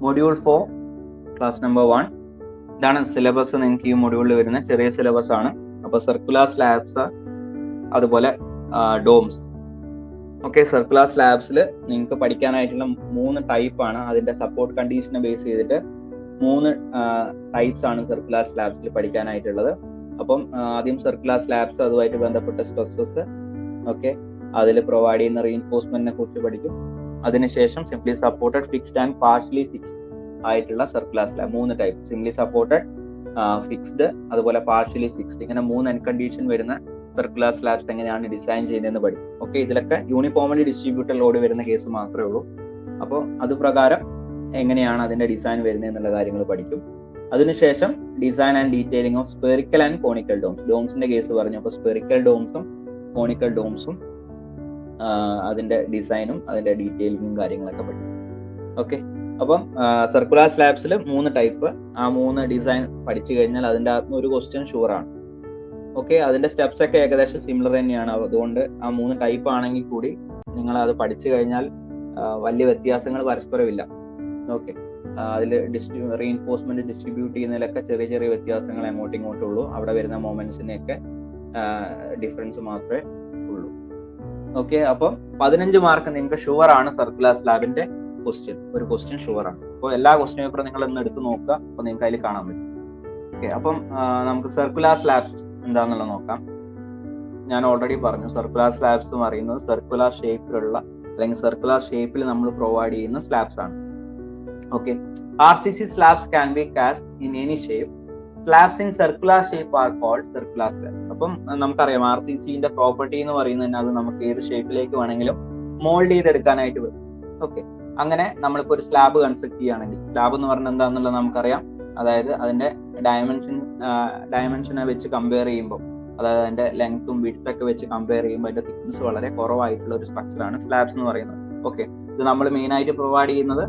Module 4 class number 1. ഇതാണ് syllabus. നിങ്ങൾക്ക് ഈ മൊഡ്യൂളിൽ വരുന്ന ചെറിയ സിലബസ് ആണ്. അപ്പോൾ സർക്കുലർ സ്ലാബ്സ്, അതുപോലെ ഡോംസ്. ഓക്കെ, സർക്കുലർ സ്ലാബ്സിൽ നിങ്ങൾക്ക് പഠിക്കാനായിട്ടുള്ള 3 ടൈപ്പ് ആണ്. അതിന്റെ സപ്പോർട്ട് കണ്ടീഷനെ ബേസ് ചെയ്തിട്ട് 3 ടൈപ്സ് ആണ് സർക്കുലർ സ്ലാബ്സിൽ പഠിക്കാനായിട്ടുള്ളത്. അപ്പം ആദ്യം സർക്കുലർ സ്ലാബ്സ്, അതുമായിട്ട് ബന്ധപ്പെട്ട സ്ട്രെസ്സസ്, ഓക്കെ, അതിൽ പ്രൊവൈഡ് ചെയ്യുന്ന റീഇൻഫോഴ്സ്മെന്റിനെ കുറിച്ച് പഠിക്കും. അതിനുശേഷം simply supported, fixed and partially fixed ആയിട്ടുള്ള circular slab 3 type. Simply supported, fixed, അതുപോലെ പാർഷ്യലി ഫിക്സ്ഡ്, ഇങ്ങനെ 3 അൺകണ്ടീഷൻ വരുന്ന സർക്കുലർ സ്ലാബ്സ് എങ്ങനെയാണ് ഡിസൈൻ ചെയ്യുന്നതെന്ന് പഠിക്കും. ഓക്കെ, ഇതിലൊക്കെ യൂണിഫോമലി ഡിസ്ട്രിബ്യൂട്ടഡ് ലോഡ് വരുന്ന കേസ് മാത്രമേ ഉള്ളൂ. അപ്പോൾ അതുപ്രകാരം എങ്ങനെയാണ് അതിന്റെ ഡിസൈൻ വരുന്നത് എന്നുള്ള കാര്യങ്ങൾ പഠിക്കും. അതിനുശേഷം design and detailing of spherical and conical domes. ഡോംസിന്റെ കേസ് പറഞ്ഞു. അപ്പോൾ സ്പെറിക്കൽ ഡോംസും കോണിക്കൽ ഡോംസും അതിന്റെ ഡിസൈനും അതിന്റെ ഡീറ്റെയിലിങ്ങും കാര്യങ്ങളൊക്കെ പഠിക്കും. ഓക്കെ, അപ്പം സർക്കുലർ സ്ലാബ്സിൽ 3 ടൈപ്പ്. ആ 3 ഡിസൈൻ പഠിച്ചു കഴിഞ്ഞാൽ അതിന്റെ അകത്ത് ഒരു ക്വസ്റ്റ്യൻ ഷുവർ ആണ്. ഓക്കെ, അതിന്റെ സ്റ്റെപ്സ് ഒക്കെ ഏകദേശം സിമിലർ തന്നെയാണ്. അതുകൊണ്ട് ആ 3 ടൈപ്പ് ആണെങ്കിൽ കൂടി നിങ്ങൾ അത് പഠിച്ചു കഴിഞ്ഞാൽ വലിയ വ്യത്യാസങ്ങൾ പരസ്പരമില്ല. ഓക്കെ, അതിൽ റീഇൻഫോഴ്സ്മെന്റ് ഡിസ്ട്രിബ്യൂട്ട് ചെയ്യുന്നതിലൊക്കെ ചെറിയ ചെറിയ വ്യത്യാസങ്ങൾ അങ്ങോട്ടും ഇങ്ങോട്ടും ഉള്ളൂ. അവിടെ വരുന്ന മൊമെന്റ്സിനെയൊക്കെ ഡിഫറൻസ് മാത്രമേ ഉള്ളൂ. ഓക്കെ, അപ്പം 15 മാർക്ക് നിങ്ങൾക്ക് ഷുവർ ആണ്. സർക്കുലർ സ്ലാബിന്റെ ഒരു ക്വസ്റ്റ്യൻ ഷുവർ ആണ്. അപ്പോൾ എല്ലാ ക്വസ്റ്റ്യൻ പേപ്പറും നിങ്ങൾ ഒന്ന് എടുത്ത് നോക്കുക. അപ്പോൾ നിങ്ങൾക്ക് അതിൽ കാണാൻ പറ്റും. ഓക്കെ, അപ്പം നമുക്ക് സർക്കുലർ സ്ലാബ്സ് എന്താണെന്നുള്ളത് നോക്കാം. ഞാൻ ഓൾറെഡി പറഞ്ഞു, സർക്കുലർ സ്ലാബ്സ് എന്ന് പറയുന്നത് സർക്കുലർ ഷേപ്പിലുള്ള അല്ലെങ്കിൽ സർക്കുലർ ഷേപ്പിൽ നമ്മൾ പ്രൊവൈഡ് ചെയ്യുന്ന സ്ലാബ്സ് ആണ്. Okay, RCC slabs can be cast in any shape. Slabs in circular shape are called circular slabs. അപ്പം നമുക്കറിയാം RCCന്റെ പ്രോപ്പർട്ടി എന്ന് പറയുന്നത് അത് നമുക്ക് ഏത് ഷേപ്പിലേക്ക് വേണമെങ്കിലും മോൾഡ് ചെയ്തെടുക്കാനായിട്ട് വരും. ഓക്കെ, അങ്ങനെ നമ്മളിപ്പോൾ ഒരു സ്ലാബ് കൺസ്ട്രക്ട് ചെയ്യുകയാണെങ്കിൽ, സ്ലാബ് എന്ന് പറഞ്ഞാൽ എന്താണെന്നുള്ളത് നമുക്കറിയാം. അതായത് അതിന്റെ ഡയമെൻഷനെ വെച്ച് കമ്പയർ ചെയ്യുമ്പോൾ, അതായത് അതിന്റെ ലെങ്ത്തും വിഡ്ത്തും വെച്ച് കമ്പയർ ചെയ്യുമ്പോൾ അതിന്റെ തിക്നെസ് വളരെ കുറവായിട്ടുള്ള ഒരു സ്ട്രക്ചറാണ് സ്ലാബ്സ് എന്ന് പറയുന്നത്. ഓക്കെ, ഇത് നമ്മൾ മെയിൻ ആയിട്ട് പ്രൊവൈഡ് ചെയ്യുന്നത്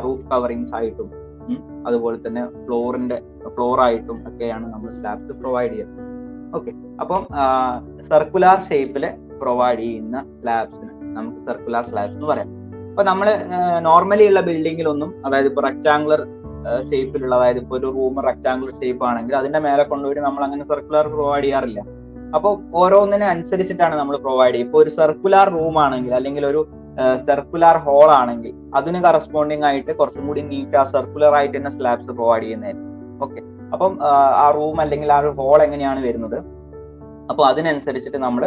റൂഫ് കവറിങ്സ് ആയിട്ടും അതുപോലെ തന്നെ ഫ്ലോറായിട്ടും ഒക്കെയാണ് നമ്മൾ സ്ലാബ്സ് പ്രൊവൈഡ് ചെയ്യുന്നത്. ഓക്കെ, അപ്പം സർക്കുലർ ഷേപ്പിൽ പ്രൊവൈഡ് ചെയ്യുന്ന സ്ലാബ്സിന് നമുക്ക് സർക്കുലർ സ്ലാബ്സ് എന്ന് പറയാം. അപ്പൊ നമ്മൾ നോർമലി ഉള്ള ബിൽഡിങ്ങിലൊന്നും, അതായത് ഇപ്പോൾ റെക്ടാങ്കുലർ ഷേപ്പിലുള്ള, അതായത് ഇപ്പോൾ ഒരു റൂം റെക്ടാങ്കുലർ ഷേപ്പ് ആണെങ്കിൽ അതിന്റെ മേലെ കൊണ്ടുപോയി നമ്മൾ അങ്ങനെ സർക്കുലർ പ്രൊവൈഡ് ചെയ്യാറില്ല. അപ്പോൾ ഓരോന്നിനും അനുസരിച്ചിട്ടാണ് നമ്മൾ പ്രൊവൈഡ് ചെയ്യുക. ഇപ്പോൾ ഒരു സർക്കുലർ റൂം ആണെങ്കിൽ, അല്ലെങ്കിൽ ഒരു സർക്കുലർ ഹോൾ ആണെങ്കിൽ അതിന് കറസ്പോണ്ടിങ് ആയിട്ട് കുറച്ചും കൂടി നീറ്റ് ആ സർക്കുലർ ആയിട്ട് തന്നെ സ്ലാബ്സ് പ്രൊവൈഡ് ചെയ്യുന്നതായിരിക്കും. ഓക്കെ, അപ്പം ആ റൂം അല്ലെങ്കിൽ ആ ഒരു ഹോൾ എങ്ങനെയാണ് വരുന്നത്, അപ്പോൾ അതിനനുസരിച്ചിട്ട് നമ്മൾ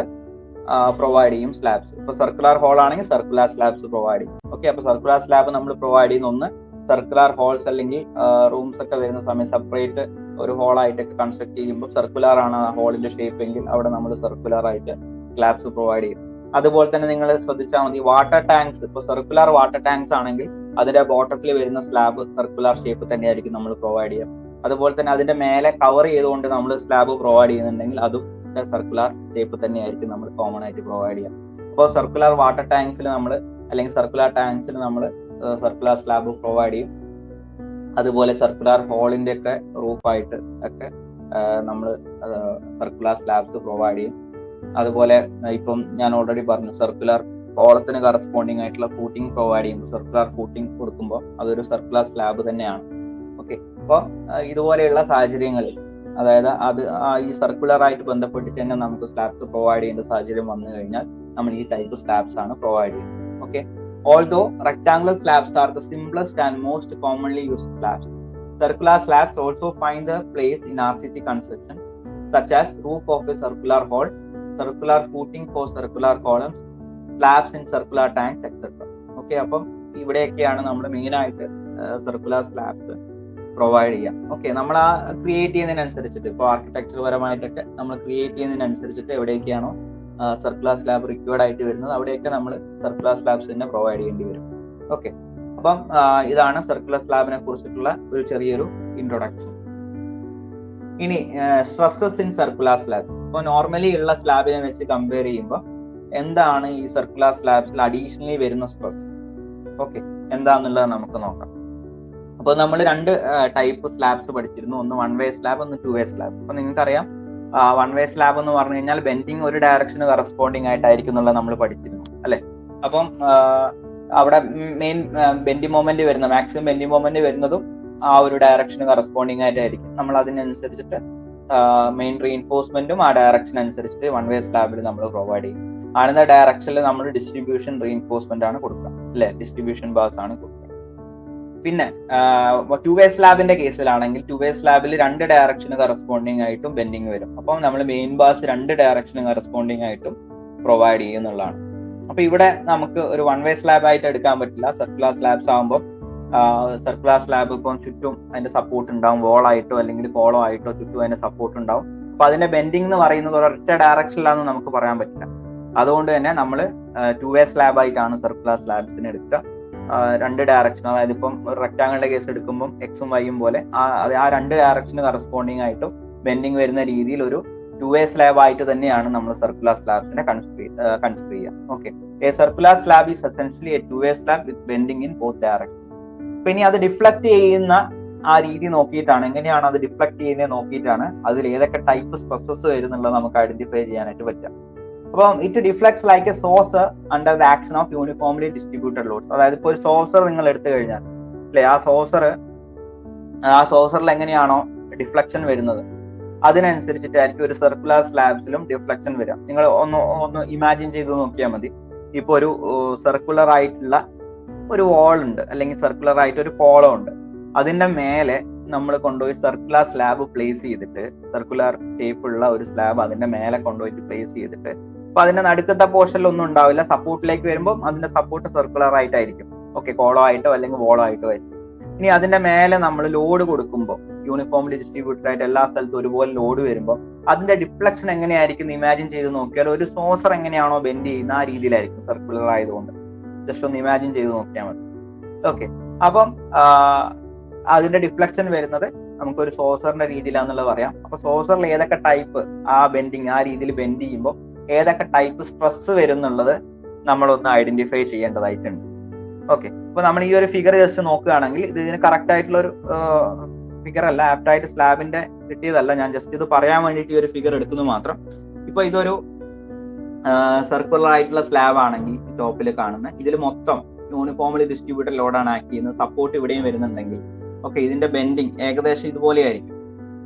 പ്രൊവൈഡ് ചെയ്യും സ്ലാബ്സ്. ഇപ്പൊ സർക്കുലർ ഹോൾ ആണെങ്കിൽ സർക്കുലർ സ്ലാബ്സ് പ്രൊവൈഡ് ചെയ്യും. ഓക്കെ, അപ്പൊ സർക്കുലർ സ്ലാബ് നമ്മൾ പ്രൊവൈഡ് ചെയ്യുന്ന ഒന്ന് സർക്കുലർ ഹോൾസ് അല്ലെങ്കിൽ റൂംസ് ഒക്കെ വരുന്ന സമയം സെപ്പറേറ്റ് ഒരു ഹോൾ ആയിട്ടൊക്കെ കൺസ്ട്രക്ട് ചെയ്യുമ്പോൾ സർക്കുലർ ആണ് ആ ഹോളിന്റെ ഷേപ്പ് എങ്കിൽ അവിടെ നമ്മൾ സർക്കുലർ ആയിട്ട് സ്ലാബ്സ് പ്രൊവൈഡ് ചെയ്യും. അതുപോലെ തന്നെ നിങ്ങൾ ശ്രദ്ധിച്ചാൽ മതി, വാട്ടർ ടാങ്ക്സ്, ഇപ്പൊ സർക്കുലർ വാട്ടർ ടാങ്ക്സ് ആണെങ്കിൽ അതിന്റെ ബോട്ടത്തിൽ വരുന്ന സ്ലാബ് സർക്കുലർ ഷേപ്പ് തന്നെയായിരിക്കും നമ്മൾ പ്രൊവൈഡ് ചെയ്യുക. അതുപോലെ തന്നെ അതിന്റെ മേലെ കവർ ചെയ്തുകൊണ്ട് നമ്മൾ സ്ലാബ് പ്രൊവൈഡ് ചെയ്യുന്നുണ്ടെങ്കിൽ അതും സർക്കുലർ ഷേപ്പ് തന്നെയായിരിക്കും നമ്മൾ കോമൺ ആയിട്ട് പ്രൊവൈഡ് ചെയ്യുക. അപ്പോൾ സർക്കുലർ വാട്ടർ ടാങ്ക്സിൽ നമ്മൾ, അല്ലെങ്കിൽ സർക്കുലർ ടാങ്ക്സിൽ നമ്മൾ സർക്കുലർ സ്ലാബ് പ്രൊവൈഡ് ചെയ്യും. അതുപോലെ സർക്കുലർ ഹോളിന്റെ ഒക്കെ റൂഫായിട്ട് ഒക്കെ നമ്മൾ സർക്കുലർ സ്ലാബ്സ് പ്രൊവൈഡ് ചെയ്യും. അതുപോലെ ഇപ്പം ഞാൻ ഓൾറെഡി പറഞ്ഞു, സർക്കുലർ കോളത്തിന് കറസ്പോണ്ടിങ് ആയിട്ടുള്ള ഫൂട്ടിംഗ് പ്രൊവൈഡ് ചെയ്യുമ്പോൾ, സർക്കുലർ ഫൂട്ടിംഗ് കൊടുക്കുമ്പോൾ അതൊരു സർക്കുലർ സ്ലാബ് തന്നെയാണ്. ഓക്കെ, അപ്പോൾ ഇതുപോലെയുള്ള സാഹചര്യങ്ങളിൽ, അതായത് ഈ സർക്കുലർ ആയിട്ട് ബന്ധപ്പെട്ടിട്ട് തന്നെ നമുക്ക് സ്ലാബ്സ് പ്രൊവൈഡ് ചെയ്യേണ്ട സാഹചര്യം വന്നു കഴിഞ്ഞാൽ നമ്മൾ ഈ ടൈപ്പ് സ്ലാബ്സ് ആണ് പ്രൊവൈഡ് ചെയ്യുന്നത്. Okay, although rectangular slabs are the simplest and most commonly used slabs, circular slabs also find their place in RCC construction, such as roof of a circular hall, circular footing for circular columns, slabs in circular tanks, etc. Okay, അപ്പം ഇവിടെയൊക്കെയാണ് നമ്മൾ main ആയിട്ട് circular slabs provide ചെയ്യാം. Okay, നമ്മൾ ആ create ചെയ്യുന്നതിനനുസരിച്ചിട്ട്, ഇപ്പോൾ architecture പരമായിട്ടൊക്കെ നമ്മൾ create ചെയ്യുന്നതിനനുസരിച്ചിട്ട് എവിടെയൊക്കെയാണോ circular slab required ആയിട്ട് വരുന്നത് അവിടെയൊക്കെ നമ്മൾ സർക്കുലർ സ്ലാബ്സ് തന്നെ പ്രൊവൈഡ് ചെയ്യേണ്ടി വരും. ഓക്കെ, അപ്പം ഇതാണ് സർക്കുലർ സ്ലാബിനെ കുറിച്ചിട്ടുള്ള ഒരു ചെറിയൊരു ഇൻട്രൊഡക്ഷൻ. ഇനി സ്ട്രെസ്സസ് ഇൻ സർക്കുലർ സ്ലാബ്. ഇപ്പോൾ നോർമലി ഉള്ള സ്ലാബിനെ വെച്ച് കമ്പയർ ചെയ്യുമ്പോൾ എന്താണ് ഈ സർക്കുലർ സ്ലാബ്സിൽ അഡീഷണലി വരുന്ന സ്ട്രെസ്, ഓക്കെ, എന്താണെന്നുള്ളത് നമുക്ക് നോക്കാം. അപ്പോൾ നമ്മൾ 2 ടൈപ്പ് സ്ലാബ്സ് പഠിച്ചിരുന്നു. ഒന്ന് 1 വേ സ്ലാബ്, ഒന്ന് 2 വേ സ്ലാബ്. അപ്പൊ നിങ്ങൾക്കറിയാം 1 വേ സ്ലാബ് എന്ന് പറഞ്ഞു കഴിഞ്ഞാൽ ബെൻഡിങ് ഒരു ഡയറക്ഷന് കറസ്പോണ്ടിങ് ആയിട്ടായിരിക്കും എന്നുള്ളത് നമ്മൾ പഠിച്ചിരുന്നു, അല്ലെ? അപ്പം അവിടെ മെയിൻ ബെൻഡി മൊമെന്റ് വരുന്ന മാക്സിമം ബെൻഡി മൊമെന്റ് വരുന്നതും ആ ഒരു ഡയറക്ഷന് കറസ്പോണ്ടിങ് ആയിട്ടായിരിക്കും. നമ്മൾ അതിനനുസരിച്ചിട്ട് മെയിൻ റീഇൻഫോഴ്സ്മെന്റും ആ ഡയറക്ഷൻ അനുസരിച്ചിട്ട് വൺ വേ സ്ലാബിൽ നമ്മൾ പ്രൊവൈഡ് ചെയ്യും. ആണെന്ന ഡയറക്ഷനിൽ നമ്മൾ ഡിസ്ട്രിബ്യൂഷൻ റീഇൻഫോഴ്സ്മെന്റ് ആണ് കൊടുക്കുക, അല്ലെ, ഡിസ്ട്രിബ്യൂഷൻ ബാർസ് ആണ് കൊടുക്കുക. പിന്നെ ടു വേ സ്ലാബിന്റെ കേസിലാണെങ്കിൽ ടു വേ സ്ലാബിൽ രണ്ട് ഡയറക്ഷന് കറസ്പോണ്ടിങ് ആയിട്ടും ബെൻഡിങ് വരും. അപ്പം നമ്മൾ മെയിൻ ബാർസ് രണ്ട് ഡയറക്ഷന് കറസ്പോണ്ടിങ് ആയിട്ടും പ്രൊവൈഡ് ചെയ്യുന്നുള്ളതാണ്. അപ്പൊ ഇവിടെ നമുക്ക് ഒരു വൺ വേ സ്ലാബ് ആയിട്ട് എടുക്കാൻ പറ്റില്ല. സർക്കുലർ സ്ലാബ്സ് ആകുമ്പോൾ സർക്കുലർ സ്ലാബ് ഇപ്പം ചുറ്റും അതിന്റെ സപ്പോർട്ട് ഉണ്ടാവും, വോളായിട്ടോ അല്ലെങ്കിൽ കോളോ ആയിട്ടോ ചുറ്റും അതിന്റെ സപ്പോർട്ട് ഉണ്ടാവും. അപ്പൊ അതിന്റെ ബെൻഡിങ് എന്ന് പറയുന്നത് ഒരൊറ്റ ഡയറക്ഷനിലാണെന്ന് നമുക്ക് പറയാൻ പറ്റില്ല. അതുകൊണ്ട് തന്നെ നമ്മൾ ടു വേ സ്ലാബ് ആയിട്ടാണ് സർക്കുലർ സ്ലാബ്സിന് എടുക്കുക. രണ്ട് ഡയറക്ഷൻ, അതായത് ഇപ്പം ഒരു റെക്ടാങ്കിളിന്റെ കേസ് എടുക്കുമ്പോൾ എക്സും വൈയും പോലെ ആ രണ്ട് ഡയറക്ഷന് കറസ്പോണ്ടിങ് ആയിട്ടും ബെൻഡിങ് വരുന്ന രീതിയിൽ ഒരു ടു വേ സ്ലാബ് ആയിട്ട് തന്നെയാണ് നമ്മൾ സർക്കുലർ സ്ലാബ്സിനെ കൺസിഡർ ചെയ്യുക. Okay, A circular slab is essentially A to way slab with bending in both direction. അപ്പൊ ഇനി അത് ഡിഫ്ലക്ട് ചെയ്യുന്ന ആ രീതി നോക്കിയിട്ടാണ്, എങ്ങനെയാണ് അത് ഡിഫ്ലക്ട് ചെയ്യുന്നത് നോക്കിയിട്ടാണ് അതിൽ ഏതൊക്കെ ടൈപ്പ് സ്ട്രെസ്സസ് വരുന്നുള്ളത് നമുക്ക് ഐഡന്റിഫൈ ചെയ്യാനായിട്ട് പറ്റുക. അപ്പം it deflects like a saucer under the action of uniformly distributed loads. അതായത് ഇപ്പോൾ ഒരു സോഴ്സർ നിങ്ങൾ എടുത്തു കഴിഞ്ഞാൽ അല്ലെ, ആ സോഴ്സറിൽ എങ്ങനെയാണോ ഡിഫ്ലക്ഷൻ വരുന്നത് അതിനനുസരിച്ചിട്ടായിരിക്കും ഒരു സർക്കുലർ സ്ലാബ്സിലും ഡിഫ്ലക്ഷൻ വരിക. നിങ്ങൾ ഒന്ന് ഇമാജിൻ ചെയ്ത് നോക്കിയാൽ മതി. ഇപ്പൊ ഒരു സർക്കുലർ ആയിട്ടുള്ള ഒരു വാൾ ഉണ്ട്, അല്ലെങ്കിൽ സർക്കുലർ ആയിട്ട് ഒരു കോളം ഉണ്ട്. അതിന്റെ മേലെ നമ്മൾ കൊണ്ടുപോയി സർക്കുലർ സ്ലാബ് പ്ലേസ് ചെയ്തിട്ട്, സർക്കുലർ ഷേപ്പ് ഉള്ള ഒരു സ്ലാബ് അതിന്റെ മേലെ കൊണ്ടുപോയിട്ട് പ്ലേസ് ചെയ്തിട്ട്, അപ്പൊ അതിന്റെ നടുക്കത്തെ പോർഷനിൽ ഒന്നും ഉണ്ടാവില്ല. സപ്പോർട്ടിലേക്ക് വരുമ്പോൾ അതിന്റെ സപ്പോർട്ട് സർക്കുലർ ആയിട്ടായിരിക്കും, ഓക്കെ, കോളോ ആയിട്ടോ അല്ലെങ്കിൽ വോളോ ആയിട്ടോ ആയിരിക്കും. ഇനി അതിന്റെ മേലെ നമ്മൾ ലോഡ് കൊടുക്കുമ്പോൾ യൂണിഫോംലി ഡിസ്ട്രിബ്യൂട്ടഡ് ആയിട്ട് എല്ലാ സ്ഥലത്തും ഒരുപോലെ ലോഡ് വരുമ്പോൾ അതിന്റെ ഡിഫ്ലക്ഷൻ എങ്ങനെയായിരിക്കും ഇമാജിൻ ചെയ്ത് നോക്കിയാൽ ഒരു സോഴ്സർ എങ്ങനെയാണോ ബെൻഡ് ചെയ്യുന്ന ആ രീതിയിലായിരിക്കും, സർക്കുലർ ആയതുകൊണ്ട്. ജസ്റ്റ് ഒന്ന് ഇമാജിൻ ചെയ്ത് നോക്കിയാൽ മതി. ഓക്കെ, അപ്പം അതിന്റെ ഡിഫ്ലക്ഷൻ വരുന്നത് നമുക്കൊരു സോഴ്സറിന്റെ രീതിയിലാണെന്നുള്ളത് പറയാം. അപ്പൊ സോഴ്സറിൽ ഏതൊക്കെ ടൈപ്പ് ആ ബെൻഡിങ് ആ രീതിയിൽ ബെൻഡ് ചെയ്യുമ്പോൾ ഏതൊക്കെ ടൈപ്പ് സ്ട്രെസ് വരുന്നുള്ളത് നമ്മളൊന്ന് ഐഡന്റിഫൈ ചെയ്യേണ്ടതായിട്ടുണ്ട്. ഓക്കെ, അപ്പൊ നമ്മൾ ഈ ഒരു ഫിഗർ ജസ്റ്റ് നോക്കുകയാണെങ്കിൽ ഇത് ഇതിന് കറക്റ്റ് ആയിട്ടുള്ള ഒരു ഫിഗർ അല്ല, ആപ്റ്റ് ആയിട്ട് സ്ലാബിന്റെ കിട്ടിയതല്ല. ഞാൻ ജസ്റ്റ് ഇത് പറയാൻ വേണ്ടിയിട്ട് ഈ ഒരു ഫിഗർ എടുക്കുന്നു മാത്രം. ഇപ്പൊ ഇതൊരു സർക്കുലർ ആയിട്ടുള്ള സ്ലാബ് ആണെങ്കിൽ ടോപ്പിൽ കാണുന്ന ഇതിൽ മൊത്തം യൂണിഫോംലി ഡിസ്ട്രിബ്യൂട്ടഡ് ലോഡാണ് ആക്ട് ചെയ്യുന്നത്. സപ്പോർട്ട് ഇവിടെയും വരുന്നുണ്ടെങ്കിൽ ഓക്കെ, ഇതിന്റെ ബെൻഡിങ് ഏകദേശം ഇതുപോലെ ആയിരിക്കും.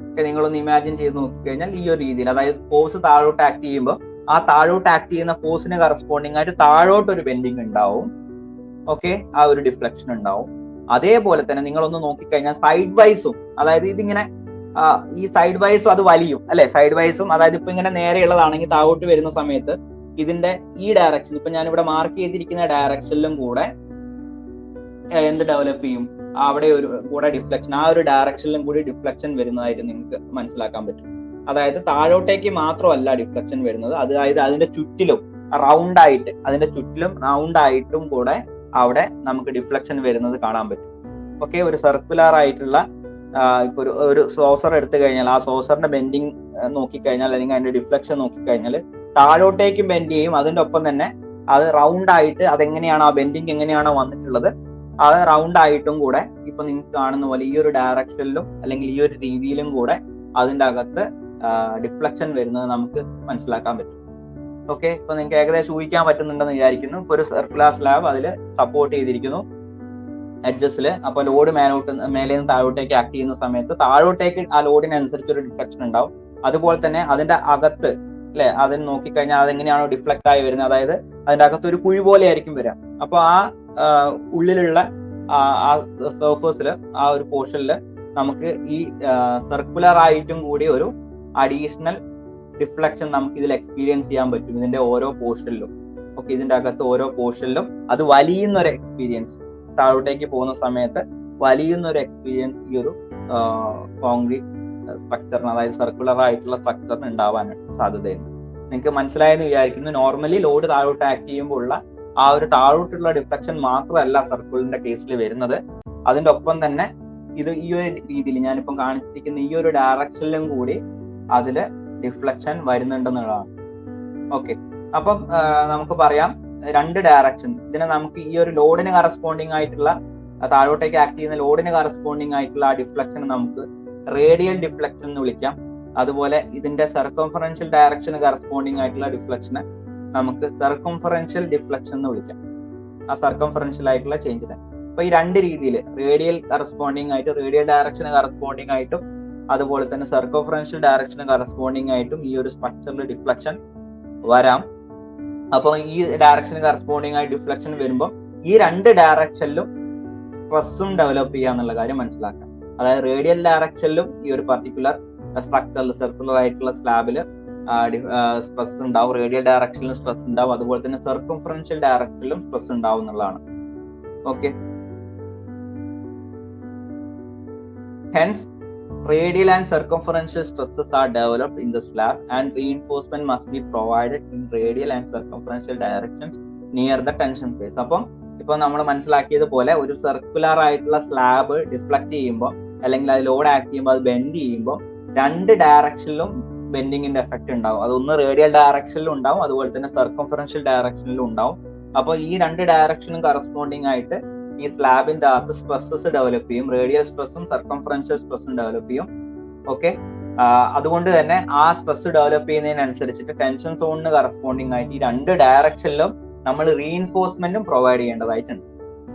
ഓക്കെ, നിങ്ങളൊന്ന് ഇമാജിൻ ചെയ്ത് നോക്കിക്കഴിഞ്ഞാൽ ഈ ഒരു രീതിയിൽ, അതായത് ഫോഴ്സ് താഴോട്ട് ആക്ട് ചെയ്യുമ്പോൾ ആ താഴോട്ട് ആക്ട് ചെയ്യുന്ന ഫോഴ്സിന് കറസ്പോണ്ടിങ് ആയിട്ട് താഴോട്ട് ഒരു ബെൻഡിങ് ഉണ്ടാവും. ഓക്കെ, ആ ഒരു ഡിഫ്ലക്ഷൻ ഉണ്ടാവും. അതേപോലെ തന്നെ നിങ്ങളൊന്ന് നോക്കിക്കഴിഞ്ഞാൽ സൈഡ് വൈസും, അതായത് ഇതിങ്ങനെ ഈ സൈഡ് വൈസും അത് വലിയും അല്ലെ, സൈഡ് വൈസും, അതായത് ഇപ്പൊ ഇങ്ങനെ നേരെയുള്ളതാണെങ്കിൽ താഴോട്ട് വരുന്ന സമയത്ത് ഇതിന്റെ ഈ ഡയറക്ഷൻ, ഇപ്പൊ ഞാൻ ഇവിടെ മാർക്ക് ചെയ്തിരിക്കുന്ന ഡയറക്ഷനിലും കൂടെ എന്ത് ഡെവലപ്പ് ചെയ്യും, അവിടെ ഒരു കൂടെ ഡിഫ്ലക്ഷൻ, ആ ഒരു ഡയറക്ഷനിലും കൂടി ഡിഫ്ലക്ഷൻ വരുന്നതായിട്ട് നിങ്ങൾക്ക് മനസ്സിലാക്കാൻ പറ്റും. അതായത് താഴോട്ടേക്ക് മാത്രമല്ല ഡിഫ്ലക്ഷൻ വരുന്നത്, അതായത് അതിന്റെ ചുറ്റിലും റൗണ്ട് ആയിട്ടും കൂടെ അവിടെ നമുക്ക് ഡിഫ്ലക്ഷൻ വരുന്നത് കാണാൻ പറ്റും. ഓക്കെ, ഒരു സർക്കുലർ ആയിട്ടുള്ള ഇപ്പൊ ഒരു സോസർ എടുത്തു കഴിഞ്ഞാൽ ആ സോസറിന്റെ ബെൻഡിങ് നോക്കിക്കഴിഞ്ഞാൽ അല്ലെങ്കിൽ അതിന്റെ ഡിഫ്ലക്ഷൻ നോക്കിക്കഴിഞ്ഞാൽ താഴോട്ടേക്കും ബെൻഡ് ചെയ്യും, അതിന്റെ ഒപ്പം തന്നെ അത് റൗണ്ട് ആയിട്ട് അതെങ്ങനെയാണ് ആ ബെൻഡിങ് എങ്ങനെയാണോ വന്നിട്ടുള്ളത് അത് റൗണ്ട് ആയിട്ടും കൂടെ ഇപ്പൊ നിങ്ങൾക്ക് കാണുന്ന പോലെ ഈ ഒരു ഡയറക്ഷനിലും അല്ലെങ്കിൽ ഈ ഒരു രീതിയിലും കൂടെ അതിന്റെ അകത്ത് ഡിഫ്ലക്ഷൻ വരുന്നത് നമുക്ക് മനസ്സിലാക്കാൻ പറ്റും. ഓക്കെ, ഇപ്പൊ നിങ്ങൾക്ക് ഏകദേശം ഊഹിക്കാൻ പറ്റുന്നുണ്ടെന്ന് വിചാരിക്കുന്നു. ഇപ്പൊ ഒരു സർക്കുലർ സ്ലാബ് അതിൽ സപ്പോർട്ട് ചെയ്തിരിക്കുന്നു എഡ്ജസില്. അപ്പൊ ലോഡ് മേലെ നിന്ന് താഴോട്ടേക്ക് ആക്ട് ചെയ്യുന്ന സമയത്ത് താഴോട്ടേക്ക് ആ ലോഡിനനുസരിച്ച് ഒരു ഡിഫ്ലക്ഷൻ ഉണ്ടാവും. അതുപോലെ തന്നെ അതിന്റെ അകത്ത് അല്ലെ, അതിന് നോക്കിക്കഴിഞ്ഞാൽ അതെങ്ങനെയാണോ ഡിഫ്ലക്ട് ആയി വരുന്നത്, അതായത് അതിന്റെ അകത്ത് ഒരു കുഴി പോലെ ആയിരിക്കും വരിക. അപ്പൊ ആ ഉള്ളിലുള്ള ആ സർഫേസില് ആ ഒരു പോർഷനിൽ നമുക്ക് ഈ സർക്കുലർ ആയിട്ടും കൂടി ഒരു അഡീഷണൽ ഡിഫ്ലക്ഷൻ നമുക്ക് ഇതിൽ എക്സ്പീരിയൻസ് ചെയ്യാൻ പറ്റും ഇതിന്റെ ഓരോ പോർഷനിലും. ഓക്കെ, ഇതിന്റെ അകത്ത് ഓരോ പോർഷനിലും അത് വലിയുന്നൊരു എക്സ്പീരിയൻസ്, താഴോട്ടേക്ക് പോകുന്ന സമയത്ത് വലിയുന്നൊരു എക്സ്പീരിയൻസ് ഈ ഒരു കോൺക്രീറ്റ് സ്ട്രക്ചറിന്, അതായത് സർക്കുലർ ആയിട്ടുള്ള സ്ട്രക്ചറിന് ഉണ്ടാവാനാണ് സാധ്യതയുണ്ട്. നിങ്ങൾക്ക് മനസ്സിലായെന്ന് വിചാരിക്കുന്നു. നോർമലി ലോഡ് താഴോട്ട് ആക്ട് ചെയ്യുമ്പോൾ ഉള്ള ആ ഒരു താഴോട്ടുള്ള ഡിഫ്ലക്ഷൻ മാത്രമല്ല സർക്കിളിന്റെ കേസിൽ വരുന്നത്, അതിന്റെ ഒപ്പം തന്നെ ഇത് ഈ ഒരു രീതിയിൽ ഞാനിപ്പം കാണിച്ചിരിക്കുന്ന ഈ ഒരു ഡയറക്ഷനിലും കൂടി അതില് ഡിഫ്ലക്ഷൻ വരുന്നുണ്ടെന്നുള്ളതാണ്. ഓക്കെ, അപ്പം നമുക്ക് പറയാം രണ്ട് ഡയറക്ഷൻ, ഇതിനെ നമുക്ക് ഈ ഒരു ലോഡിന് കറസ്പോണ്ടിങ് ആയിട്ടുള്ള താഴോട്ടേക്ക് ആക്ട് ചെയ്യുന്ന ലോഡിന് കറസ്പോണ്ടിങ് ആയിട്ടുള്ള ആ ഡിഫ്ലക്ഷൻ നമുക്ക് റേഡിയൽ ഡിഫ്ലക്ഷൻ എന്ന് വിളിക്കാം. അതുപോലെ ഇതിന്റെ സർക്കംഫറൻഷ്യൽ ഡയറക്ഷന് കറസ്പോണ്ടിങ് ആയിട്ടുള്ള ഡിഫ്ലക്ഷന് നമുക്ക് സർക്കംഫറൻഷ്യൽ ഡിഫ്ലക്ഷൻ എന്ന് വിളിക്കാം. ആ സർക്കംഫറൻഷ്യൽ ആയിട്ടുള്ള ചേഞ്ചിനെ. അപ്പൊ ഈ രണ്ട് രീതിയിൽ റേഡിയൽ കറസ്പോണ്ടിങ് ആയിട്ട്, റേഡിയൽ ഡയറക്ഷന് കറസ്പോണ്ടിങ് ആയിട്ടും അതുപോലെ തന്നെ സർക്കംഫറൻഷ്യൽ ഡയറക്ഷന് കറസ്പോണ്ടിങ് ആയിട്ടും ഈ ഒരു സ്ട്രക്ചറിൽ ഡിഫ്ലക്ഷൻ വരാം. അപ്പോൾ ഈ ഡയറക്ഷന് കറസ്പോണ്ടിങ് ആയി ഡിഫ്ലക്ഷൻ വരുമ്പോൾ ഈ രണ്ട് ഡയറക്ഷനിലും സ്ട്രെസ്സും ഡെവലപ്പ് ചെയ്യാന്നുള്ള കാര്യം മനസ്സിലാക്കാം. അതായത് റേഡിയൽ ഡയറക്ഷനിലും ഈ ഒരു പർട്ടിക്കുലർ സ്ട്രക്ചറിൽ സർക്കുലർ ആയിട്ടുള്ള സ്ലാബില് സ്ട്രെസ് ഉണ്ടാവും, റേഡിയൽ ഡയറക്ഷനിലും സ്ട്രെസ് ഉണ്ടാവും, അതുപോലെ തന്നെ സർക്കംഫറൻഷ്യൽ ഡയറക്ഷനിലും സ്ട്രെസ് ഉണ്ടാവും എന്നുള്ളതാണ്. Okay, hence radial and circumferential stresses are developed in the slab and reinforcement must be provided in radial and circumferential directions near the tension phase. അപ്പം ഇപ്പൊ നമ്മൾ മനസ്സിലാക്കിയതുപോലെ ഒരു സർക്കുലർ ആയിട്ടുള്ള സ്ലാബ് ഡിഫ്ലക്ട് ചെയ്യുമ്പോൾ അല്ലെങ്കിൽ അത് ലോഡ് ആക്ട് ചെയ്യുമ്പോൾ അത് ബെൻഡ് ചെയ്യുമ്പോൾ രണ്ട് ഡയറക്ഷനിലും ബെൻഡിങ്ങിന്റെ എഫക്ട് ഉണ്ടാവും. അതൊന്ന് റേഡിയൽ ഡയറക്ഷനിലും ഉണ്ടാവും, അതുപോലെ തന്നെ സർക്കംഫറൻഷ്യൽ ഡയറക്ഷനിലും ഉണ്ടാവും. അപ്പോൾ ഈ രണ്ട് ഡയറക്ഷനും കറസ്പോണ്ടിങ് ആയിട്ട് ഈ സ്ലാബിന്റെ അകത്ത് സ്ട്രെസ്സസ് ഡെവലപ്പ് ചെയ്യും, റേഡിയൽ സ്ട്രെസ്സും സർക്കംഫറൻഷ്യൽ സ്ട്രെസ്സും ഡെവലപ്പ് ചെയ്യും. ഓക്കെ, അതുകൊണ്ട് തന്നെ ആ സ്ട്രെസ് ഡെവലപ്പ് ചെയ്യുന്നതിനനുസരിച്ചിട്ട് ടെൻഷൻ സോണിന് കറസ്പോണ്ടിങ് ആയിട്ട് ഈ രണ്ട് ഡയറക്ഷനിലും നമ്മൾ റീഇൻഫോഴ്സ്മെന്റും പ്രൊവൈഡ് ചെയ്യേണ്ടതായിട്ടുണ്ട്.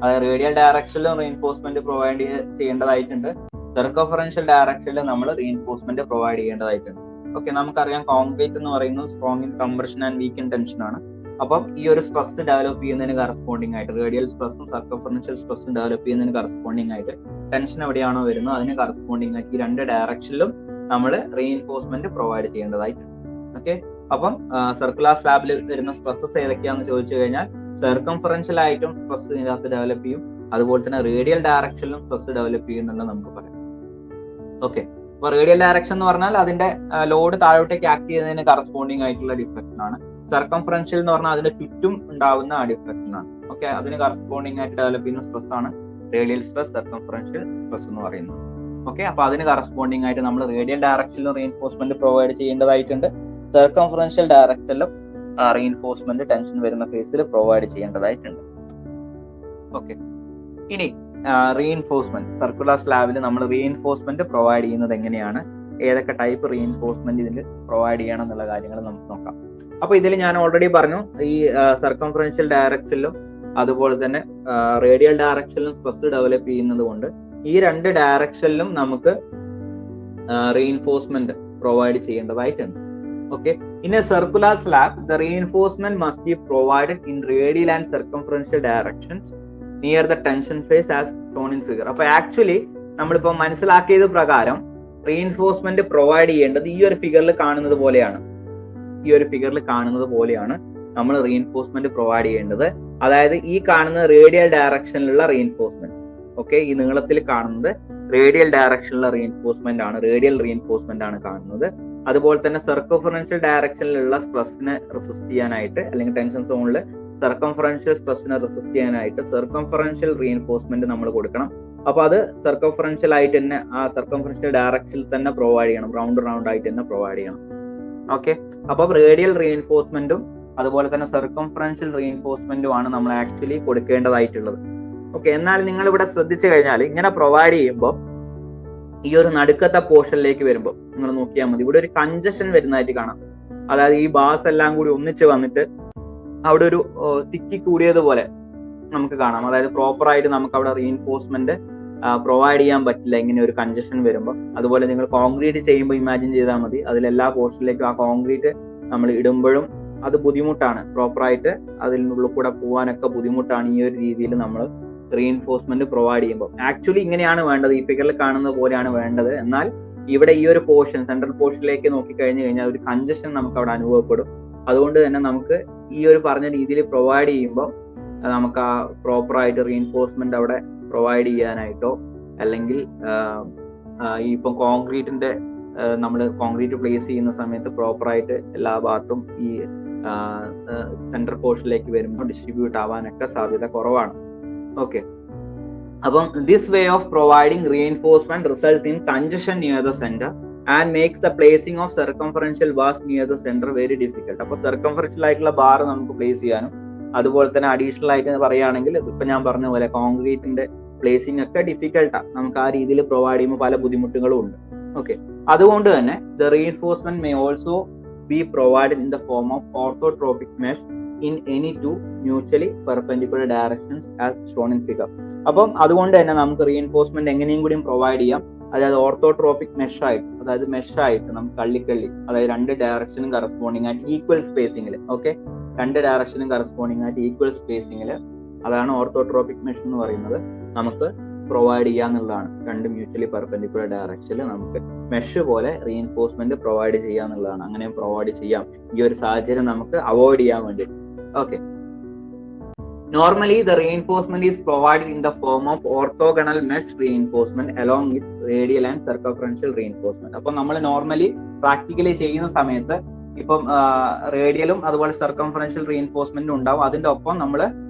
അതായത് റേഡിയൽ ഡയറക്ഷനിലും റീഇൻഫോഴ്സ്മെന്റ് പ്രൊവൈഡ് ചെയ്യേണ്ടതായിട്ടുണ്ട്, സർക്കംഫറൻഷ്യൽ ഡയറക്ഷനിൽ നമ്മൾ റീഇൻഫോഴ്സ്മെന്റ് പ്രൊവൈഡ് ചെയ്യേണ്ടതായിട്ടുണ്ട്. ഓക്കെ, നമുക്കറിയാം കോൺക്രീറ്റ് എന്ന് പറയുന്നത് strong in compression and week in tension ആണ്. അപ്പം ഈ ഒരു സ്ട്രെസ് ഡെവലപ്പ് ചെയ്യുന്നതിന് കറസ്പോണ്ടിങ് ആയിട്ട് റേഡിയൽ സ്ട്രെസ്സും സർക്കംഫറൻഷ്യൽ സ്ട്രെസ്സും ഡെവലപ്പ് ചെയ്യുന്നതിന് കറസ്പോണ്ടിങ് ആയിട്ട് ടെൻഷൻ എവിടെയാണോ വരുന്നത് അതിന് കറസ്പോണ്ടിങ് ആയിട്ട് ഈ രണ്ട് ഡയറക്ഷനിലും നമ്മൾ റീഇൻഫോഴ്സ്മെന്റ് പ്രൊവൈഡ് ചെയ്യേണ്ടതായിട്ടുണ്ട്. ഓക്കെ, അപ്പം സർക്കുലർ സ്ലാബിൽ വരുന്ന സ്ട്രെസ്സസ് ഏതൊക്കെയാണെന്ന് ചോദിച്ചു കഴിഞ്ഞാൽ സർക്കംഫറൻഷ്യൽ ആയിട്ടും സ്ട്രെസ് ഇതിനകത്ത് ഡെവലപ്പ് ചെയ്യും, അതുപോലെ തന്നെ റേഡിയൽ ഡയറക്ഷനിലും സ്ട്രെസ് ഡെവലപ്പ് ചെയ്യുന്നുണ്ടെന്ന് നമുക്ക് പറയാം. ഓക്കെ, അപ്പൊ റേഡിയൽ ഡയറക്ഷൻ എന്ന് പറഞ്ഞാൽ അതിന്റെ ലോഡ് താഴോട്ടേക്ക് ആക്ട് ചെയ്യുന്നതിന് കറസ്പോണ്ടിങ് ആയിട്ടുള്ള ഡിഫ്ലക്ഷൻ ആണ്. സർക്കംഫറൻഷ്യൽ എന്ന് പറഞ്ഞാൽ അതിന്റെ ചുറ്റും ഉണ്ടാവുന്ന ആ ഡിഫ്ലക്ഷൻ ആണ്. ഓക്കെ, അതിന് കറസ്പോണ്ടിങ് ആയിട്ട് ഡെവലപ്പ് ചെയ്യുന്ന സ്ട്രെസ് ആണ് റേഡിയൽ സ്ട്രെസ്, സർക്കംഫറൻഷ്യൽ സ്ട്രെസ് എന്ന് പറയുന്നത്. ഓക്കെ, അപ്പൊ അതിന് കറസ്പോണ്ടിങ് ആയിട്ട് നമ്മൾ റേഡിയൽ ഡയറക്ഷനിലും റീഇൻഫോഴ്സ്മെന്റ് പ്രൊവൈഡ് ചെയ്യേണ്ടതായിട്ടുണ്ട്, സർക്കംഫറൻഷ്യൽ ഡയറക്ഷനിലും റീഇൻഫോഴ്സ്മെന്റ് ടെൻഷൻ വരുന്ന കേസിൽ പ്രൊവൈഡ് ചെയ്യേണ്ടതായിട്ടുണ്ട്. ഓക്കെ, ഇനി റീഇൻഫോഴ്സ്മെന്റ് സർക്കുലർ സ്ലാബിൽ നമ്മൾ റീഇൻഫോഴ്സ്മെന്റ് പ്രൊവൈഡ് ചെയ്യുന്നത് എങ്ങനെയാണ്, ഏതൊക്കെ ടൈപ്പ് റീഇൻഫോഴ്സ്മെന്റ് ഇതിൽ പ്രൊവൈഡ് ചെയ്യണം എന്നുള്ള കാര്യങ്ങൾ നമുക്ക് നോക്കാം. അപ്പൊ ഇതിൽ ഞാൻ ഓൾറെഡി പറഞ്ഞു, ഈ സർക്കംഫറൻഷ്യൽ ഡയറക്ഷനിലും അതുപോലെ തന്നെ റേഡിയൽ ഡയറക്ഷനിലും സ്ട്രെസ് ഡെവലപ്പ് ചെയ്യുന്നത് കൊണ്ട് ഈ രണ്ട് ഡയറക്ഷനിലും നമുക്ക് റീഇൻഫോഴ്സ്മെന്റ് പ്രൊവൈഡ് ചെയ്യേണ്ടതായിട്ടുണ്ട്. Okay, in a circular slab the reinforcement must be provided in radial and circumferential directions near the tension face as shown in figure. അപ്പൊ ആക്ച്വലി നമ്മളിപ്പോ മനസ്സിലാക്കിയത് പ്രകാരം റീഇൻഫോഴ്സ്മെന്റ് പ്രൊവൈഡ് ചെയ്യേണ്ടത് ഈ ഒരു ഫിഗറിൽ കാണുന്നത് പോലെയാണ്. ഈ ഒരു ഫിഗറിൽ കാണുന്നത് പോലെയാണ് നമ്മൾ റീഇൻഫോഴ്സ്മെന്റ് പ്രൊവൈഡ് ചെയ്യേണ്ടത്. അതായത് ഈ കാണുന്ന റേഡിയൽ ഡയറക്ഷനിലുള്ള റീഇൻഫോഴ്സ്മെന്റ്. ഓക്കെ, ഈ നീളത്തിൽ കാണുന്നത് റേഡിയൽ ഡയറക്ഷനിലുള്ള റീഇൻഫോഴ്സ്മെന്റ് ആണ്, റേഡിയൽ റീഇൻഫോഴ്സ്മെന്റ് ആണ് കാണുന്നത്. അതുപോലെ തന്നെ സർക്കംഫറൻഷ്യൽ ഡയറക്ഷനിലുള്ള സ്ട്രെസ്സിനെ റെസിസ്റ്റ് ചെയ്യാനായിട്ട് അല്ലെങ്കിൽ ടെൻഷൻ സോണിൽ സർക്കംഫറൻഷ്യൽ സ്ട്രെസ്സിനെ റെസിസ്റ്റ് ചെയ്യാനായിട്ട് സർക്കംഫറൻഷ്യൽ റീഇൻഫോഴ്സ്മെന്റ് നമ്മൾ കൊടുക്കണം. അപ്പൊ അത് സർക്കംഫറൻഷ്യൽ ആയിട്ട് തന്നെ ആ സർക്കംഫറൻഷ്യൽ ഡയറക്ഷനിൽ തന്നെ പ്രൊവൈഡ് ചെയ്യണം, റൗണ്ട് ആയിട്ട് തന്നെ പ്രൊവൈഡ് ചെയ്യണം. ഓക്കെ, അപ്പൊ റേഡിയൽ റീഇൻഫോഴ്സ്മെന്റും അതുപോലെ തന്നെ സർക്കംഫറൻഷ്യൽ റീഇൻഫോഴ്സ്മെന്റും ആണ് നമ്മൾ ആക്ച്വലി കൊടുക്കേണ്ടതായിട്ടുള്ളത്. ഓക്കെ, എന്നാൽ നിങ്ങൾ ഇവിടെ ശ്രദ്ധിച്ചു കഴിഞ്ഞാൽ ഇങ്ങനെ പ്രൊവൈഡ് ചെയ്യുമ്പോൾ ഈ ഒരു നടുക്കത്തെ പോർഷനിലേക്ക് വരുമ്പോൾ നിങ്ങൾ നോക്കിയാൽ മതി, ഇവിടെ ഒരു കൺജഷൻ വരുന്നതായിട്ട് കാണാം. അതായത് ഈ ബാസ് എല്ലാം കൂടി ഒന്നിച്ച് വന്നിട്ട് അവിടെ ഒരു തിക്കി കൂടിയതുപോലെ നമുക്ക് കാണാം. അതായത് പ്രോപ്പർ ആയിട്ട് നമുക്ക് അവിടെ റീഇൻഫോഴ്സ്മെന്റ് പ്രൊവൈഡ് ചെയ്യാൻ പറ്റില്ല ഇങ്ങനെ ഒരു കൺജഷൻ വരുമ്പോൾ. അതുപോലെ നിങ്ങൾ കോൺക്രീറ്റ് ചെയ്യുമ്പോൾ ഇമാജിൻ ചെയ്താൽ മതി, അതിലെല്ലാ പോർഷനിലേക്കും ആ കോൺക്രീറ്റ് നമ്മൾ ഇടുമ്പോഴും അത് ബുദ്ധിമുട്ടാണ്, പ്രോപ്പറായിട്ട് അതിനുള്ളിൽ കൂടെ പോകാനൊക്കെ ബുദ്ധിമുട്ടാണ് ഈ ഒരു രീതിയിൽ നമ്മൾ റീഇൻഫോഴ്സ്മെന്റ് പ്രൊവൈഡ് ചെയ്യുമ്പോൾ. ആക്ച്വലി ഇങ്ങനെയാണ് വേണ്ടത്, ഈ ഫിഗറിൽ കാണുന്നത് പോലെയാണ് വേണ്ടത്. എന്നാൽ ഇവിടെ ഈ ഒരു പോർഷൻ സെൻട്രൽ പോർഷനിലേക്ക് നോക്കിക്കഴിഞ്ഞു കഴിഞ്ഞാൽ ഒരു കൺജഷൻ നമുക്ക് അവിടെ അനുഭവപ്പെടും. അതുകൊണ്ട് തന്നെ നമുക്ക് ഈ ഒരു പറഞ്ഞ രീതിയിൽ പ്രൊവൈഡ് ചെയ്യുമ്പോൾ നമുക്ക് ആ പ്രോപ്പറായിട്ട് റീഇൻഫോഴ്സ്മെന്റ് അവിടെ പ്രൊവൈഡ് ചെയ്യാനായിട്ടോ അല്ലെങ്കിൽ ഈ ഇപ്പം കോൺക്രീറ്റിന്റെ നമ്മൾ കോൺക്രീറ്റ് പ്ലേസ് ചെയ്യുന്ന സമയത്ത് പ്രോപ്പറായിട്ട് എല്ലാ ഭാഗത്തും ഈ സെൻട്രൽ പോർഷനിലേക്ക് വരുമ്പോൾ ഡിസ്ട്രിബ്യൂട്ട് ആവാനൊക്കെ സാധ്യത കുറവാണ്. ഓക്കെ, അപ്പം this way of providing reinforcement result in congestion near the centre and makes the placing of circumferential bars near the centre very difficult. അപ്പൊ സർക്കംഫറൻഷ്യൽ ആയിട്ടുള്ള ബാർ നമുക്ക് പ്ലേസ് ചെയ്യാനും അതുപോലെ തന്നെ അഡീഷണൽ ആയിട്ട് പറയുകയാണെങ്കിൽ ഇപ്പൊ ഞാൻ പറഞ്ഞ പോലെ കോൺക്രീറ്റിന്റെ പ്ലേസിംഗ് ഒക്കെ ഡിഫിക്കൽട്ടാണ്. നമുക്ക് ആ രീതിയിൽ പ്രൊവൈഡ് ചെയ്യുമ്പോൾ പല ബുദ്ധിമുട്ടുകളും ഉണ്ട്. ഓക്കെ, അതുകൊണ്ട് തന്നെ the reinforcement may also be provided in the form of orthotropic mesh in any two mutually perpendicular directions as shown in figure. അപ്പം അതുകൊണ്ട് തന്നെ നമുക്ക് റീഎൻഫോഴ്സ്മെന്റ് എങ്ങനെയും കൂടിയും പ്രൊവൈഡ് ചെയ്യാം. അതായത് ഓർത്തോട്രോപിക് മെഷ് ആയിട്ട്, അതായത് മെഷ് ആയിട്ട് നമുക്ക് കള്ളിക്കള്ളി, അതായത് രണ്ട് ഡയറക്ഷനും കറസ്പോണ്ടിങ് ആയിട്ട് ഈക്വൽ സ്പേസിംഗിൽ, ഓക്കെ, രണ്ട് ഡയറക്ഷനും കറസ്പോണ്ടിങ് ആയിട്ട് ഈക്വൽ സ്പേസിംഗിൽ, അതാണ് ഓർത്തോട്രോപിക് മെഷ് എന്ന് പറയുന്നത്, നമുക്ക് പ്രൊവൈഡ് ചെയ്യാന്നുള്ളതാണ്. രണ്ട് മ്യൂച്വലി പെർപെൻഡിക്കുലർ ഡയറക്ഷനിൽ നമുക്ക് മെഷ് പോലെ റീഎൻഫോഴ്സ്മെന്റ് പ്രൊവൈഡ് ചെയ്യാന്നുള്ളതാണ്. അങ്ങനെ പ്രൊവൈഡ് ചെയ്യാം, ഈ ഒരു സാഹചര്യം നമുക്ക് അവോയ്ഡ് ചെയ്യാൻ വേണ്ടി. Okay, normally the reinforcement is provided in the form of orthogonal mesh reinforcement along with radial and circumferential reinforcement. അപ്പോൾ നമ്മൾ നോർമലി പ്രാക്ടിക്കലി ചെയ്യുന്ന സമയത്ത് ഇപ്പം റേഡിയലും അതുപോലെ സർക്കംഫറൻഷ്യൽ റീഎൻഫോഴ്സ്മെന്റും ഉണ്ടാവും. അതിന്റെ ഒപ്പം നമ്മൾ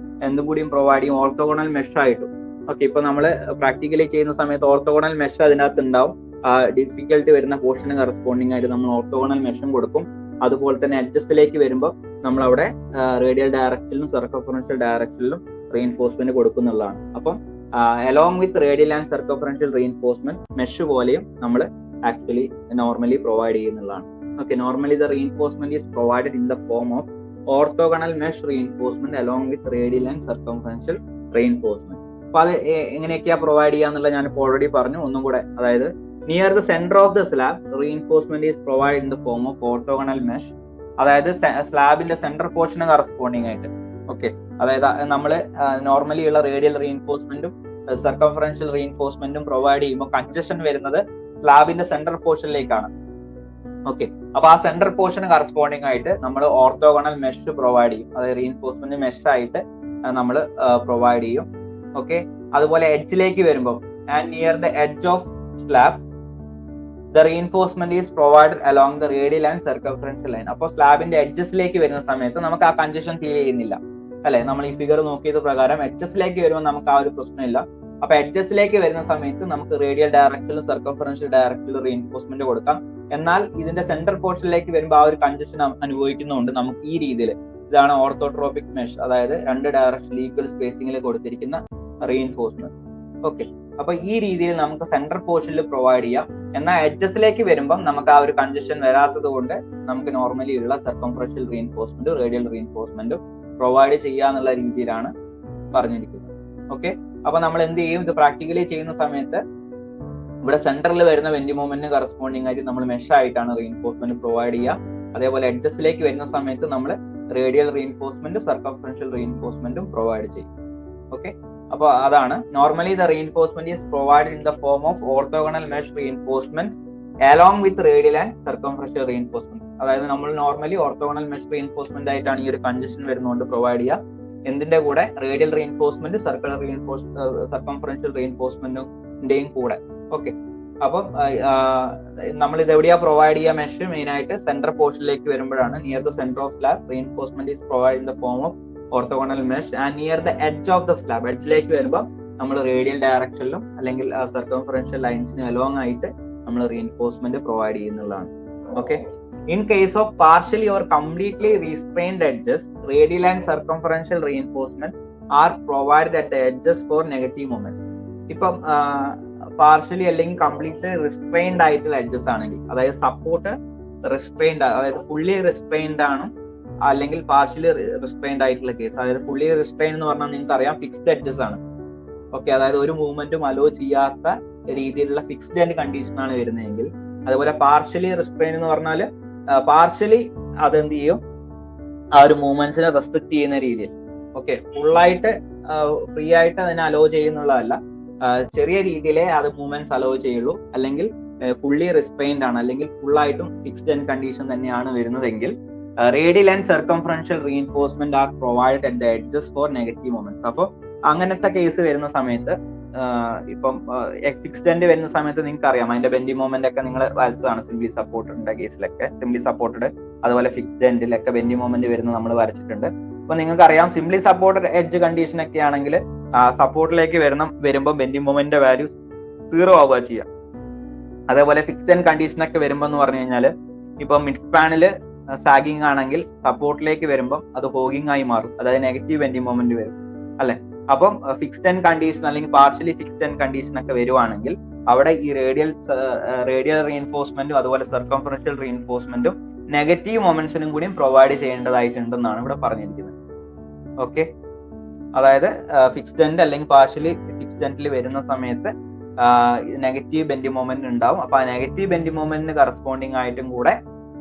എന്തും കൂടിയും പ്രൊവൈഡ് ചെയ്യും ഓർത്തോഗണൽ മെഷ് ആയിട്ടും. ഓക്കെ, ഇപ്പൊ നമ്മൾ പ്രാക്ടിക്കലി ചെയ്യുന്ന സമയത്ത് ഓർത്തോഗണൽ മെഷ് അതിനകത്ത് ഉണ്ടാവും. ഡിഫിക്കൽട്ട് വരുന്ന പോർഷന് കറസ്പോണ്ടിങ് ആയിട്ട് നമ്മൾ ഓർത്തോഗണൽ മെഷും കൊടുക്കും. അതുപോലെ തന്നെ അഡ്ജസ്റ്റിലേക്ക് വരുമ്പോൾ നമ്മൾ അവിടെ റേഡിയൽ ഡയറക്ഷനിലും സർക്കംഫറൻഷ്യൽ ഡയറക്ഷനിലും റീഎൻഫോഴ്സ്മെന്റ് കൊടുക്കുന്നുള്ളതാണ്. അപ്പം along with radial and circumferential reinforcement mesh പോലെയും നമ്മൾ ആക്ച്വലി നോർമലി പ്രൊവൈഡ് ചെയ്യുന്നതാണ്. Okay, normally the reinforcement is provided in the form of orthogonal mesh reinforcement along with radial and circumferential reinforcement. അപ്പൊ അത് എങ്ങനെയൊക്കെയാ provide ചെയ്യാന്നുള്ളത് ഞാനിപ്പോൾ already പറഞ്ഞു. ഒന്നും കൂടെ, അതായത് near the centre of the slab reinforcement is provide in the form of orthogonal mesh, അതായത് സ്ലാബിന്റെ centre പോർഷന് corresponding ആയിട്ട്. ഓക്കെ, അതായത് നമ്മൾ നോർമലി ഉള്ള റേഡിയൽ റീഎൻഫോഴ്സ്മെന്റും സർക്കംഫറൻഷ്യൽ റീഎൻഫോഴ്സ്മെന്റും പ്രൊവൈഡ് ചെയ്യുമ്പോൾ കൺജഷൻ വരുന്നത് സ്ലാബിന്റെ സെന്റർ പോർഷനിലേക്കാണ്. ഓക്കെ, അപ്പൊ ആ സെന്റർ പോർഷന് കറസ്പോണ്ടിങ് ആയിട്ട് നമ്മൾ ഓർത്തോഗണൽ മെഷ് പ്രൊവൈഡ് ചെയ്യും, അതായത് റീഎൻഫോഴ്സ്മെന്റ് മെഷ് ആയിട്ട് നമ്മൾ പ്രൊവൈഡ് ചെയ്യും. ഓക്കെ, അതുപോലെ എഡ്ജിലേക്ക് വരുമ്പോൾ and near the edge of slab the reinforcement is provided along the radial and circumferential line. അപ്പോൾ സ്ലാബിന്റെ എഡ്ജസിലേക്ക് വരുന്ന സമയത്ത് നമുക്ക് ആ കൺജഷൻ ഫീൽ ചെയ്യുന്നില്ല, അല്ലെ? നമ്മൾ ഈ ഫിഗർ നോക്കിയത് പ്രകാരം എഡ്ജസിലേക്ക് വരുമ്പോൾ നമുക്ക് ആ ഒരു പ്രശ്നമില്ല. അപ്പൊ എഡ്ജസിലേക്ക് വരുന്ന സമയത്ത് നമുക്ക് റേഡിയൽ ഡയറക്ഷനിലും സർക്കംഫറൻഷ്യൽ ഡയറക്ഷനിലും റീഎൻഫോഴ്സ്മെന്റ് കൊടുക്കാം. എന്നാൽ ഇതിന്റെ സെന്റർ പോർഷനിലേക്ക് വരുമ്പോൾ ആ ഒരു കൺജഷൻ അനുഭവിക്കുന്നുണ്ട് നമുക്ക് ഈ രീതിയിൽ. ഇതാണ് ഓർത്തോട്രോപിക് മെഷ്, അതായത് രണ്ട് ഡയറക്ഷനിൽ ഈക്വൽ സ്പേസിംഗിൽ കൊടുത്തിരിക്കുന്ന റീഎൻഫോഴ്സ്മെന്റ്. ഓക്കെ, അപ്പൊ ഈ രീതിയിൽ നമുക്ക് സെന്റർ പോർഷനിൽ പ്രൊവൈഡ് ചെയ്യാം. എന്നാൽ എഡ്ജസിലേക്ക് വരുമ്പം നമുക്ക് ആ ഒരു കൺജഷൻ വരാത്തത് കൊണ്ട് നമുക്ക് നോർമലി ഉള്ള സർക്കംഫറൻഷ്യൽ റീഎൻഫോഴ്സ്മെന്റും റേഡിയൽ റീഎൻഫോഴ്സ്മെന്റും പ്രൊവൈഡ് ചെയ്യാന്നുള്ള രീതിയിലാണ് പറഞ്ഞിരിക്കുന്നത്. ഓക്കെ, അപ്പൊ നമ്മൾ എന്ത് ചെയ്യും? ഇത് പ്രാക്ടിക്കലി ചെയ്യുന്ന സമയത്ത് ഇവിടെ സെന്ററിൽ വരുന്ന ബെൻഡി മൂവ്മെന്റിന് കറസ്പോണ്ടിങ് ആയിട്ട് നമ്മൾ മെഷ് ആയിട്ടാണ് റീഎൻഫോഴ്സ്മെന്റ് പ്രൊവൈഡ് ചെയ്യുക. അതേപോലെ എഡ്ജസിലേക്ക് വരുന്ന സമയത്ത് നമ്മൾ റേഡിയൽ റീഎൻഫോഴ്സ്മെന്റും സർക്കംഫറൻഷ്യൽ റീഎൻഫോഴ്സ്മെന്റും പ്രൊവൈഡ് ചെയ്യും. ഓക്കെ, അപ്പൊ അതാണ് normally the reinforcement is provided in the form of orthogonal mesh reinforcement along with radial and circumferential reinforcement. അതായത് നമ്മൾ നോർമലി ഓർത്തോഗണൽ മെഷ് റീഎൻഫോഴ്സ്മെന്റ് ആയിട്ടാണ് ഈ ഒരു കൺജഷൻ വരുന്നതുകൊണ്ട് പ്രൊവൈഡ് ചെയ്യുക. എന്തിന്റെ കൂടെ? റേഡിയൽ റീഎൻഫോഴ്സ്മെന്റ്, സർക്കംഫറൻഷ്യൽ റീഎൻഫോഴ്സ്മെന്റിന്റെയും കൂടെ. ഓക്കെ, അപ്പം നമ്മൾ ഇത് എവിടെയാ പ്രൊവൈഡ് ചെയ്യുക? മെഷ് മെയിൻ ആയിട്ട് സെന്റർ പോർഷനിലേക്ക് വരുമ്പോഴാണ്. Near the centre of slab reinforcement is provide in the form of orthogonal mesh and near the edge of the slab, എഡ്ജിലേക്ക് വരുമ്പോൾ നമ്മൾ റേഡിയൽ ഡയറക്ഷനിലും അല്ലെങ്കിൽ സർക്കംഫറൻഷ്യൽ ലൈൻസിന് അലോങ് ആയിട്ട് നമ്മൾ റീഎൻഫോഴ്സ്മെന്റ് പ്രൊവൈഡ് ചെയ്യുന്നതാണ്. Okay, in case of partially or completely restrained edges radial and circumferential reinforcement are provided at the edges for negative moments. ഇപ്പം partially അല്ലെങ്കിൽ completely restrained ആയിട്ടുള്ള എഡ്ജസ് ആണെങ്കിൽ, അതായത് സപ്പോർട്ട് റിസ്ട്രെയിൻഡ്, അതായത് fully restrained ആണ് അല്ലെങ്കിൽ partially restrained ആയിട്ടുള്ള case. അതായത് ഫുള്ളി റിസ്ട്രെയിൻ എന്ന് പറഞ്ഞാൽ നിങ്ങൾക്ക് അറിയാം ഫിക്സ്ഡ് എഡ്ജസ് ആണ്. ഓക്കെ, അതായത് ഒരു മൂവ്മെന്റും അലോ ചെയ്യാത്ത രീതിയിലുള്ള ഫിക്സ്ഡ് എൻഡ് കണ്ടീഷൻ ആണ് വരുന്നതെങ്കിൽ, അതുപോലെ പാർഷ്യലി റിസ്ട്രെയിൻ എന്ന് പറഞ്ഞാൽ പാർഷ്യലി അതെന്ത് ചെയ്യും? ആ ഒരു മൂവ്മെന്റ്സിനെ റെസ്ട്രിക്ട് ചെയ്യുന്ന രീതിയിൽ. ഓക്കെ, ഫുള്ളായിട്ട് ഫ്രീ ആയിട്ട് അതിനെ അലോ ചെയ്യുന്നുള്ളതല്ല, ചെറിയ രീതിയിലേ അത് മൂവ്മെന്റ്സ് അലോ ചെയ്യുള്ളൂ. അല്ലെങ്കിൽ ഫുള്ളി റിസ്ട്രെയിൻഡ് ആണ്, അല്ലെങ്കിൽ ഫുള്ളായിട്ടും ഫിക്സ്ഡ് എൻഡ് കണ്ടീഷൻ തന്നെയാണ് വരുന്നതെങ്കിൽ radial and circumferential reinforcement are provided at the edges for negative moments. അപ്പോൾ അങ്ങനത്തെ കേസ് വരുന്ന സമയത്ത് ഇപ്പം ഫിക്സ്ഡ് എൻഡ് വരുന്ന സമയത്ത് നിങ്ങൾക്ക് അറിയാം അതിന്റെ ബെൻഡി മൊമെന്റ് ഒക്കെ നിങ്ങൾ വരച്ചതാണ്. സിംപ്ലി സപ്പോർട്ടഡിന്റെ കേസിലൊക്കെ സിംപ്ലി സപ്പോർട്ടഡ്, അതുപോലെ ഫിക്സ്ഡ് എൻഡിലൊക്കെ ബെൻഡി മൊമെന്റ് വരുന്നത് നമ്മൾ വരച്ചിട്ടുണ്ട്. അപ്പൊ നിങ്ങൾക്ക് അറിയാം സിംപ്ലി സപ്പോർട്ടഡ് എഡ്ജ് കണ്ടീഷൻ ഒക്കെ ആണെങ്കിൽ സപ്പോർട്ടിലേക്ക് വരുമ്പോൾ ബെൻഡി മൊമെന്റിന്റെ വാല്യൂ 0 ആവുക ചെയ്യാം. അതേപോലെ ഫിക്സ്ഡ് എൻഡ് കണ്ടീഷൻ ഒക്കെ വരുമ്പോൾ എന്ന് പറഞ്ഞു കഴിഞ്ഞാൽ ഇപ്പൊ മിഡ് സ്പാനില് സാഗിങ് ആണെങ്കിൽ സപ്പോർട്ടിലേക്ക് വരുമ്പോൾ അത് ഹോഗിങ് ആയി മാറും, അതായത് നെഗറ്റീവ് ബെൻഡി മൊമെന്റ് വരും, അല്ലെ? അപ്പം ഫിക്സ്ഡ് എൻഡ് കണ്ടീഷൻ അല്ലെങ്കിൽ പാർഷ്യലി ഫിക്സ്ഡ് എൻഡ് കണ്ടീഷൻ ഒക്കെ വരുവാണെങ്കിൽ അവിടെ ഈ റേഡിയൽ റീഎൻഫോഴ്സ്മെന്റും അതുപോലെ സർക്കംഫറൻഷ്യൽ റീഎൻഫോഴ്സ്മെന്റും നെഗറ്റീവ് മൊമെന്റ്സിനും കൂടി പ്രൊവൈഡ് ചെയ്യേണ്ടതായിട്ടുണ്ടെന്നാണ് ഇവിടെ പറഞ്ഞിരിക്കുന്നത്. ഓക്കെ, അതായത് ഫിക്സ്ഡ് എൻഡ് അല്ലെങ്കിൽ പാർഷ്യലി ഫിക്സ്ഡ് എൻഡിൽ വരുന്ന സമയത്ത് നെഗറ്റീവ് ബെൻഡിങ് മൊമെന്റ് ഉണ്ടാവും. അപ്പൊ ആ നെഗറ്റീവ് ബെൻഡിങ് മൊമെന്റിന് കറസ്പോണ്ടിങ് ആയിട്ടും കൂടെ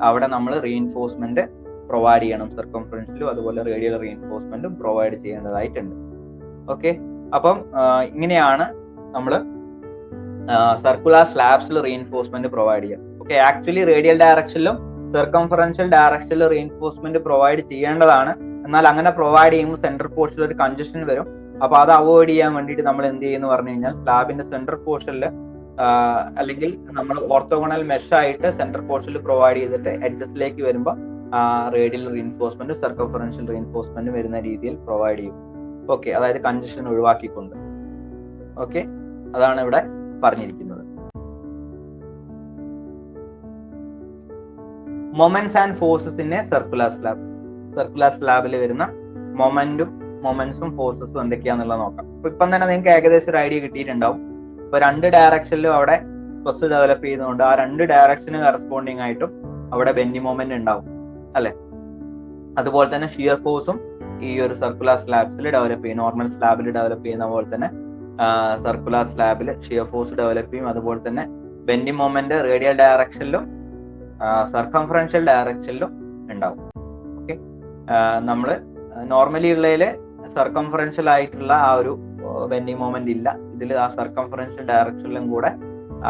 അവിടെ നമ്മൾ റീഇൻഫോഴ്സ്മെന്റ് പ്രൊവൈഡ് ചെയ്യണം. സർക്കംഫറൻഷ്യലും അതുപോലെ റേഡിയൽ റീഇൻഫോഴ്സ്മെന്റും പ്രൊവൈഡ് ചെയ്യേണ്ടതായിട്ടുണ്ട്. ഓക്കെ, അപ്പം ഇങ്ങനെയാണ് നമ്മൾ സർക്കുലർ സ്ലാബ്സിൽ റീഇൻഫോഴ്സ്മെന്റ് പ്രൊവൈഡ് ചെയ്യുക. ഓക്കെ, ആക്ച്വലി റേഡിയൽ ഡയറക്ഷനിലും സർക്കംഫറൻഷ്യൽ ഡയറക്ഷനിൽ റീഇൻഫോഴ്സ്മെന്റ് പ്രൊവൈഡ് ചെയ്യേണ്ടതാണ്. എന്നാൽ അങ്ങനെ പ്രൊവൈഡ് ചെയ്യുമ്പോൾ സെൻട്രൽ പോർഷനിൽ ഒരു കൺജഷൻ വരും. അപ്പൊ അത് അവോയ്ഡ് ചെയ്യാൻ വേണ്ടിയിട്ട് നമ്മൾ എന്ത് ചെയ്യുന്നു പറഞ്ഞു കഴിഞ്ഞാൽ സ്ലാബിന്റെ സെൻട്രൽ പോർഷനിൽ അല്ലെങ്കിൽ നമ്മൾ ഓർത്തോഗണൽ മെഷ് ആയിട്ട് സെൻട്രൽ പോർഷനിൽ പ്രൊവൈഡ് ചെയ്തിട്ട് എഡ്ജസിലേക്ക് വരുമ്പോൾ റേഡിയൽ റീഇൻഫോഴ്സ്മെന്റ് സർക്കംഫറൻഷ്യൽ റീഇൻഫോഴ്സ്മെന്റ് വരുന്ന രീതിയിൽ പ്രൊവൈഡ് ചെയ്യും. ഓക്കെ, അതായത് കൺജഷൻ ഒഴിവാക്കിക്കൊണ്ട്. ഓക്കെ, അതാണ് ഇവിടെ പറഞ്ഞിരിക്കുന്നത്. Moments and forces in a circular slab. Circular സ്ലാബിൽ വരുന്ന മൊമെന്റ്സും ഫോഴ്സസും എന്തൊക്കെയാന്നുള്ളത് നോക്കാം. അപ്പൊ ഇപ്പം തന്നെ നിങ്ങൾക്ക് ഏകദേശം ഒരു ഐഡിയ കിട്ടിയിട്ടുണ്ടാവും. ഇപ്പൊ രണ്ട് ഡയറക്ഷനിലും അവിടെ സ്ട്രെസ് ഡെവലപ്പ് ചെയ്യുന്നതുകൊണ്ട് ആ രണ്ട് ഡയറക്ഷന് കറസ്പോണ്ടിങ് ആയിട്ടും അവിടെ ബെൻഡിങ് മൊമെന്റ് ഉണ്ടാവും അല്ലെ. അതുപോലെ തന്നെ ഷിയർ ഫോഴ്സും ഈ ഒരു സർക്കുലർ സ്ലാബ്സിൽ ഡെവലപ്പ് ചെയ്യും. നോർമൽ സ്ലാബിൽ ഡെവലപ്പ് ചെയ്യുന്ന പോലെ തന്നെ സർക്കുലർ സ്ലാബിൽ ഷിയർ ഫോഴ്സ് ഡെവലപ്പ് ചെയ്യും. അതുപോലെ തന്നെ ബെൻഡിങ് മൊമെന്റ് റേഡിയൽ ഡയറക്ഷനിലും സർക്കംഫറൻഷ്യൽ ഡയറക്ഷനിലും ഉണ്ടാവും. ഓക്കെ, നമ്മൾ നോർമലി ഉള്ളതില് സർക്കംഫറൻഷ്യൽ ആയിട്ടുള്ള ആ ഒരു ബെൻഡിങ് മൊമെന്റ് ഇല്ല. ഇതിൽ ആ സർക്കംഫറൻഷ്യൽ ഡയറക്ഷനിലും കൂടെ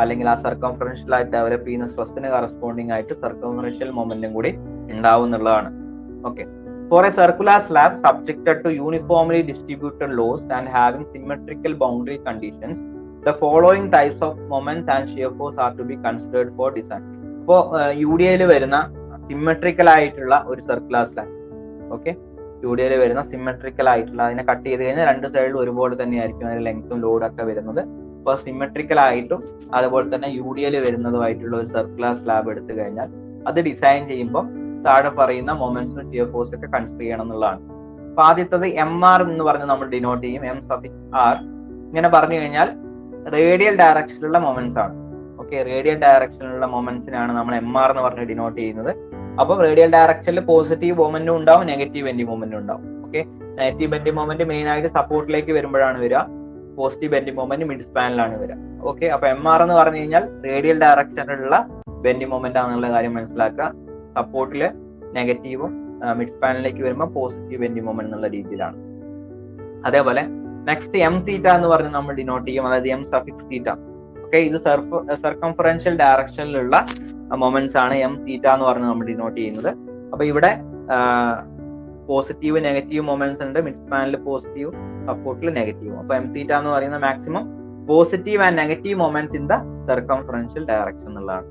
അല്ലെങ്കിൽ ആ സർക്കംഫറൻഷ്യൽ ആയിട്ട് ഡെവലപ്പ് ചെയ്യുന്ന സ്ട്രെസ്സിന് കറസ്പോണ്ടിങ് ആയിട്ട് സർക്കംഫറൻഷ്യൽ മൊമെന്റും കൂടി ഉണ്ടാവും എന്നുള്ളതാണ്. Okay, for a circular slab subjected to uniformly distributed loads and having symmetrical boundary conditions, the following types of moments and shear force are to be considered for design. ഇപ്പോൾ UDA വരുന്ന symmetrical ആയിട്ടുള്ള ഒരു circular slab. Okay, UDA വരുന്ന symmetrical ആയിട്ടുള്ള, അതിനെ cut ചെയ്ത് കഴിഞ്ഞാൽ രണ്ട് സൈഡിലും ഒരുപോലെ തന്നെയായിരിക്കും അതിന്റെ ലെങ്ത്തും ലോഡൊക്കെ വരുന്നത്. അപ്പോൾ സിമെട്രിക്കൽ ആയിട്ടും അതുപോലെ തന്നെ UDA വരുന്നതുമായിട്ടുള്ള ഒരു സർക്കുലർ സ്ലാബ് എടുത്തു കഴിഞ്ഞാൽ അത് ഡിസൈൻ ചെയ്യുമ്പോൾ താഴെ പറയുന്ന മൊമെന്റ്സും ഷിയർ ഫോഴ്സ് ഒക്കെ കൺസിഡർ ചെയ്യണം എന്നുള്ളതാണ്. അപ്പൊ ആദ്യത്തത് MR എന്ന് പറഞ്ഞ് നമ്മൾ ഡിനോട്ട് ചെയ്യും. M_R ഇങ്ങനെ പറഞ്ഞു കഴിഞ്ഞാൽ റേഡിയൽ ഡയറക്ഷനിലുള്ള മൊമെന്റ്സ് ആണ്. ഓക്കെ, റേഡിയൽ ഡയറക്ഷനിലുള്ള മൊമെന്റ്സിനാണ് നമ്മൾ MR എന്ന് പറഞ്ഞ് ഡിനോട്ട് ചെയ്യുന്നത്. അപ്പൊ റേഡിയൽ ഡയറക്ഷനിൽ പോസിറ്റീവ് മൊമെന്റും ഉണ്ടാവും, നെഗറ്റീവ് ബെൻഡിങ് മൊമെന്റും ഉണ്ടാവും. Okay, negative bending moment main ആയിട്ട് സപ്പോർട്ടിലേക്ക് വരുമ്പോഴാണ് വരിക. പോസിറ്റീവ് ബെൻഡിങ് മൊമെന്റ് മിഡ് സ്പാനിലാണ് വരിക. ഓക്കെ, അപ്പൊ MR എന്ന് പറഞ്ഞു കഴിഞ്ഞാൽ റേഡിയൽ ഡയറക്ഷനിലുള്ള ബെൻഡിങ് മൊമെന്റ് ആണെന്നുള്ള കാര്യം മനസ്സിലാക്കുക. സപ്പോർട്ടില് നെഗറ്റീവും മിഡ് സ്പാനിലേക്ക് വരുമ്പോൾ പോസിറ്റീവ് ബെൻഡിങ് മൊമെന്റ് എന്നുള്ള രീതിയിലാണ്. അതേപോലെ നെക്സ്റ്റ് M∠θ എന്ന് പറഞ്ഞ് നമ്മൾ ഡിനോട്ട് ചെയ്യും, അതായത് M∠θ. ഓക്കെ, ഇത് സർക്കംഫറൻഷ്യൽ ഡയറക്ഷനിലുള്ള മൊമെന്റ്സ് ആണ് M∠θ എന്ന് പറഞ്ഞ് നമ്മൾ ഡിനോട്ട് ചെയ്യുന്നത്. അപ്പൊ ഇവിടെ പോസിറ്റീവ് നെഗറ്റീവ് മൊമെന്റ്സ് ഉണ്ട്. മിഡ് സ്പാനിൽ പോസിറ്റീവ്, സപ്പോർട്ടിൽ നെഗറ്റീവും. അപ്പൊ M∠θ എന്ന് പറയുന്ന maximum positive and negative moments in the circumferential direction എന്നുള്ളതാണ്.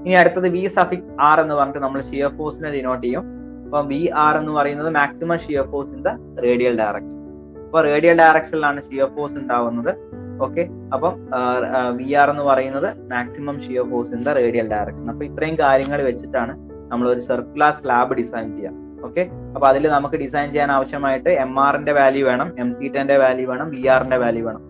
ഇനി അടുത്തത് V∠R എന്ന് പറഞ്ഞിട്ട് നമ്മൾ ഷിയർ ഫോഴ്സിനെ ഡിനോട്ട് ചെയ്യും. അപ്പൊ VR എന്ന് പറയുന്നത് maximum shear force in the radial direction. അപ്പൊ റേഡിയൽ ഡയറക്ഷനിലാണ് ഷിയർ ഫോഴ്സ് ഉണ്ടാവുന്നത്. ഓക്കെ, അപ്പം VR എന്ന് പറയുന്നത് maximum shear force in the radial direction. അപ്പൊ ഇത്രയും കാര്യങ്ങൾ വെച്ചിട്ടാണ് നമ്മൾ ഒരു സർക്കുലർ സ്ലാബ് ഡിസൈൻ ചെയ്യുക. ഓക്കെ, അപ്പൊ അതിൽ നമുക്ക് ഡിസൈൻ ചെയ്യാൻ ആവശ്യമായിട്ട് MR-ന്റെ വാല്യൂ വേണം, M∠θ-ന്റെ വാല്യൂ വേണം, VR-ന്റെ വാല്യൂ വേണം.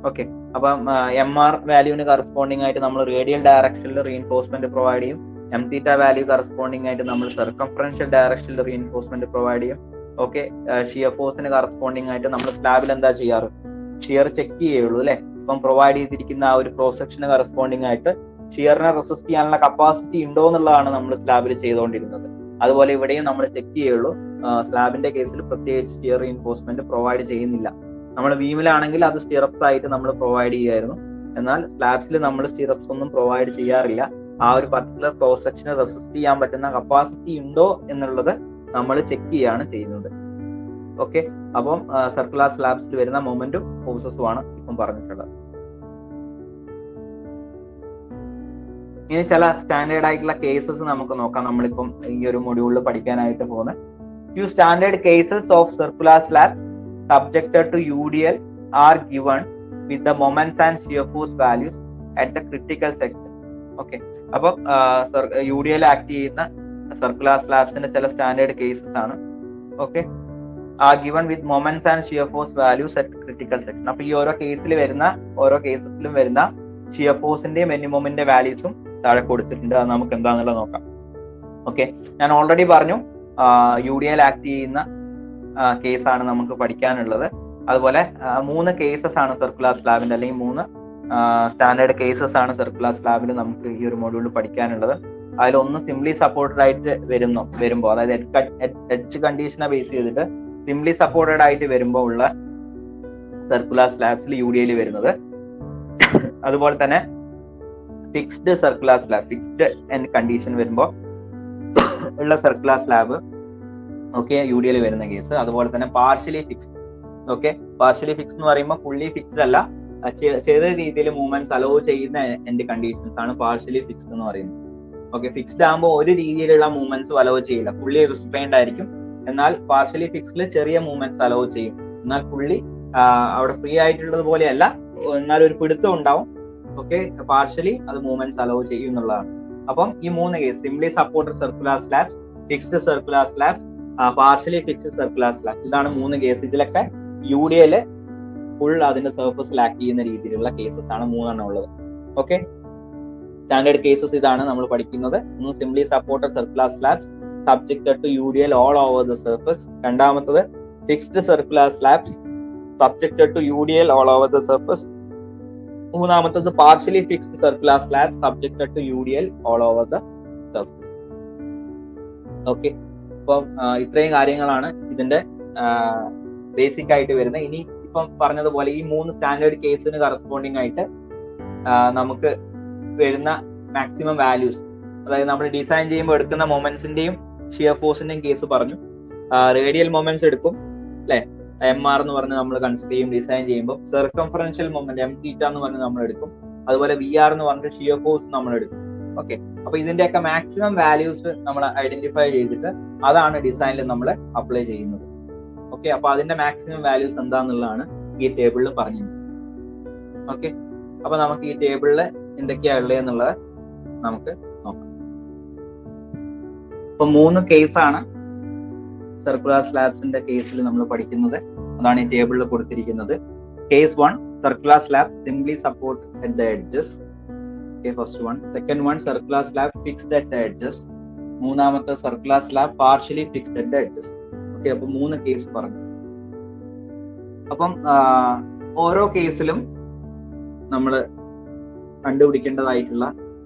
ഓക്കെ, അപ്പം MR വാല്യൂവിന് കറസ്പോണ്ടിങ് ആയിട്ട് നമ്മൾ റേഡിയൽ ഡയറക്ഷനിൽ റീഇൻഫോഴ്സ്മെന്റ് പ്രൊവൈഡ് ചെയ്യും. M∠θ വാല്യൂ കറസ്പോണ്ടിങ് ആയിട്ട് നമ്മൾ സർക്കംഫറൻഷ്യൽ ഡയറക്ഷനിൽ റീഇൻഫോഴ്സ്മെന്റ് പ്രൊവൈഡ് ചെയ്യും. ഓക്കെ, ഷിയർ ഫോഴ്സിന് കറസ്പോണ്ടിങ് ആയിട്ട് നമ്മൾ സ്ലാബിൽ എന്താ ചെയ്യാറ്, ഷിയർ ചെക്ക് ചെയ്യുള്ളൂ അല്ലെ. ഇപ്പം പ്രൊവൈഡ് ചെയ്തിരിക്കുന്ന ആ ഒരു ക്രോസ് സെക്ഷന് കറസ്പോണ്ടിങ് ആയിട്ട് ഷിയറിനെ റെസിസ്റ്റ് ചെയ്യാനുള്ള കപ്പാസിറ്റി ഉണ്ടോ എന്നുള്ളതാണ് നമ്മൾ സ്ലാബിൽ ചെയ്തുകൊണ്ടിരുന്നത്. അതുപോലെ ഇവിടെയും നമ്മൾ ചെക്ക് ചെയ്യുള്ളൂ. സ്ലാബിന്റെ കേസിൽ പ്രത്യേകിച്ച് ഷിയർ റീഇൻഫോഴ്സ്മെന്റ് പ്രൊവൈഡ് ചെയ്യുന്നില്ല. നമ്മൾ ബീമിലാണെങ്കിൽ അത് സ്റ്റിറപ്സ് ആയിട്ട് നമ്മൾ പ്രൊവൈഡ് ചെയ്യായിരുന്നു. എന്നാൽ സ്ലാബ്സിൽ നമ്മൾ സ്റ്റിറപ്സ് ഒന്നും പ്രൊവൈഡ് ചെയ്യാറില്ല. ആ ഒരു പർട്ടിക്കുലർ ക്രോസ് സെക്ഷന് റെസിസ്റ്റ് ചെയ്യാൻ പറ്റുന്ന കപ്പാസിറ്റി ഉണ്ടോ എന്നുള്ളത് നമ്മൾ ചെക്ക് ചെയ്യാണ് ചെയ്യുന്നത്. ഓക്കെ, അപ്പം സർക്കുലർ സ്ലാബ്സിൽ വരുന്ന മൊമെന്റും ഫോഴ്സസും ആണ് ഇപ്പം പറഞ്ഞിട്ടുള്ളത്. ഇനി ചില സ്റ്റാൻഡേർഡ് ആയിട്ടുള്ള കേസസ് നമുക്ക് നോക്കാം. നമ്മളിപ്പം ഈ ഒരു മൊഡ്യൂളിൽ പഠിക്കാനായിട്ട് പോകുന്നത് few standard cases of circular slab subjected to UDL are given with the moments and shear force values at the critical section. Okay, അപ്പം UDL ആക്ട് ചെയ്യുന്ന സർക്കുലർ സ്ലാബ്സിന്റെ ചില സ്റ്റാൻഡേർഡ് കേസസ് ആണ്. ഓക്കെ, ആ given with moments and shear force values at critical section. അപ്പൊ ഈ ഓരോ കേസസിലും വരുന്ന shear ഫോഴ്സിന്റെയും bending മൊമെന്റിന്റെ വാല്യൂസും താഴെ കൊടുത്തിട്ടുണ്ട്. അത് നമുക്ക് എന്താണെന്നുള്ളത് നോക്കാം. ഓക്കെ, ഞാൻ ഓൾറെഡി പറഞ്ഞു UDL ആക്ട് ചെയ്യുന്ന കേസാണ് നമുക്ക് പഠിക്കാനുള്ളത്. അതുപോലെ 3 കേസസ് ആണ് സർക്കുലർ സ്ലാബിന്റെ, അല്ലെങ്കിൽ 3 സ്റ്റാൻഡേർഡ് കേസസ് ആണ് സർക്കുലർ സ്ലാബിൽ നമുക്ക് ഈ ഒരു മൊഡ്യൂളിൽ പഠിക്കാനുള്ളത്. അതിലൊന്ന് സിംപ്ലി സപ്പോർട്ടഡ് ആയിട്ട് വരുമ്പോൾ, അതായത് എഡ്ജ് കണ്ടീഷനെ ബേസ് ചെയ്തിട്ട് സിംപ്ലി സപ്പോർട്ടഡ് ആയിട്ട് വരുമ്പോൾ ഉള്ള സർക്കുലർ സ്ലാബ്സിൽ UDL വരുന്നത്. അതുപോലെ തന്നെ fixed circular slab, fixed end condition വരുമ്പോൾ ഉള്ള സർക്കുലർ സ്ലാബ് UDL വരുന്ന കേസ്. അതുപോലെ തന്നെ പാർഷ്യലി ഫിക്സ്ഡ്. പാർഷ്യലി ഫിക്സ്ഡ് എന്ന് പറയുമ്പോൾ ഫുള്ളി ഫിക്സ്ഡ് അല്ല, ചെറിയ രീതിയിൽ മൂവ്മെന്റ്സ് അലോ ചെയ്യുന്ന എൻഡ് കണ്ടീഷൻസ് ആണ് പാർഷ്യലി ഫിക്സ്ഡ് എന്ന് പറയുന്നത്. ഫിക്സ്ഡ് ആകുമ്പോൾ ഒരു രീതിയിലുള്ള മൂവ്മെന്റ്സും അലോ ചെയ്യില്ല, ഫുള്ളി റിസ്ട്രെയിൻഡ് ആയിരിക്കും. എന്നാൽ പാർഷ്യലി ഫിക്സ്ഡിൽ ചെറിയ മൂവ്മെന്റ്സ് അലോ ചെയ്യും. എന്നാൽ ഫുള്ളി അവിടെ ഫ്രീ ആയിട്ടുള്ളത് പോലെയല്ല, എന്നാൽ ഒരു പിടുത്തം ഉണ്ടാവും. പാർഷ്യലി അത് മൂവ്മെന്റ്സ് അലോ ചെയ്യും എന്നുള്ളതാണ്. അപ്പം ഈ 3 case, simply supported circular slab, fixed circular slab, partially fixed circular slab, ഇതാണ് 3 കേസ്. ഇതിലൊക്കെ UDL ഫുൾ അതിന്റെ സർഫസ് ലാക്ക് ചെയ്യുന്ന രീതിയിലുള്ള കേസസ് ആണ് 3 ഉള്ളത്. സ്റ്റാൻഡേർഡ് കേസസ് ഇതാണ് നമ്മൾ പഠിക്കുന്നത്. ഒന്ന് simply supported circular slab subjected to UDL all over the surface. രണ്ടാമത്തത് fixed circular slabs subjected to UDL all over the surface. മൂന്നാമത്തത് partially fixed circular slab subjected to UDL all over the surface. അപ്പം ഇത്രയും കാര്യങ്ങളാണ് ഇതിന്റെ basic ആയിട്ട് വരുന്നത്. ഇനി ഇപ്പം പറഞ്ഞതുപോലെ ഈ 3 സ്റ്റാൻഡേർഡ് കേസിന് കറസ്പോണ്ടിങ് ആയിട്ട് നമുക്ക് വരുന്ന മാക്സിമം വാല്യൂസ്, അതായത് നമ്മൾ ഡിസൈൻ ചെയ്യുമ്പോൾ എടുക്കുന്ന മൊമെന്റ്സിന്റെയും ഷിയർ ഫോഴ്സിന്റെയും കേസ് പറഞ്ഞു. റേഡിയൽ മൊമെന്റ്സ് എടുക്കും അല്ലെ, MR എന്ന് പറഞ്ഞ് നമ്മൾ കൺസിഡർ ചെയ്യും ഡിസൈൻ ചെയ്യുമ്പോൾ. സർക്കംഫറൻഷ്യൽ മൊമെന്റ് Mθ എന്ന് പറഞ്ഞ് നമ്മൾ എടുക്കും. അതുപോലെ VR എന്ന് പറഞ്ഞിട്ട് ഷിയർ ഫോഴ്സ് നമ്മൾ എടുക്കും. അപ്പൊ ഇതിന്റെയൊക്കെ മാക്സിമം വാല്യൂസ് നമ്മൾ ഐഡന്റിഫൈ ചെയ്തിട്ട് അതാണ് ഡിസൈനിൽ നമ്മൾ അപ്ലൈ ചെയ്യുന്നത്. അപ്പൊ അതിന്റെ മാക്സിമം വാല്യൂസ് എന്താന്നുള്ളതാണ് ഈ ടേബിളിൽ പറഞ്ഞത്. അപ്പൊ നമുക്ക് ഈ ടേബിളിൽ എന്തൊക്കെയാ ഉള്ളതെന്നുള്ളത് നമുക്ക് നോക്കാം. ഇപ്പൊ 3 കേസാണ് സർക്കുലർ സ്ലാബ്സിന്റെ കേസിൽ നമ്മൾ പഠിക്കുന്നത്. അതാണ് ഈ ടേബിളിൽ കൊടുത്തിരിക്കുന്നത്. Case 1, circular slab simply support at the edges. First one. Second one, circular slab fixed at the edges. മൂന്നാമത്തെ circular slab partially fixed at the edges. അപ്പൊ 3 കേസ് പറഞ്ഞു. അപ്പം ഓരോ കേസിലും നമ്മൾ കണ്ടുപിടിക്കേണ്ടതായിട്ടുള്ള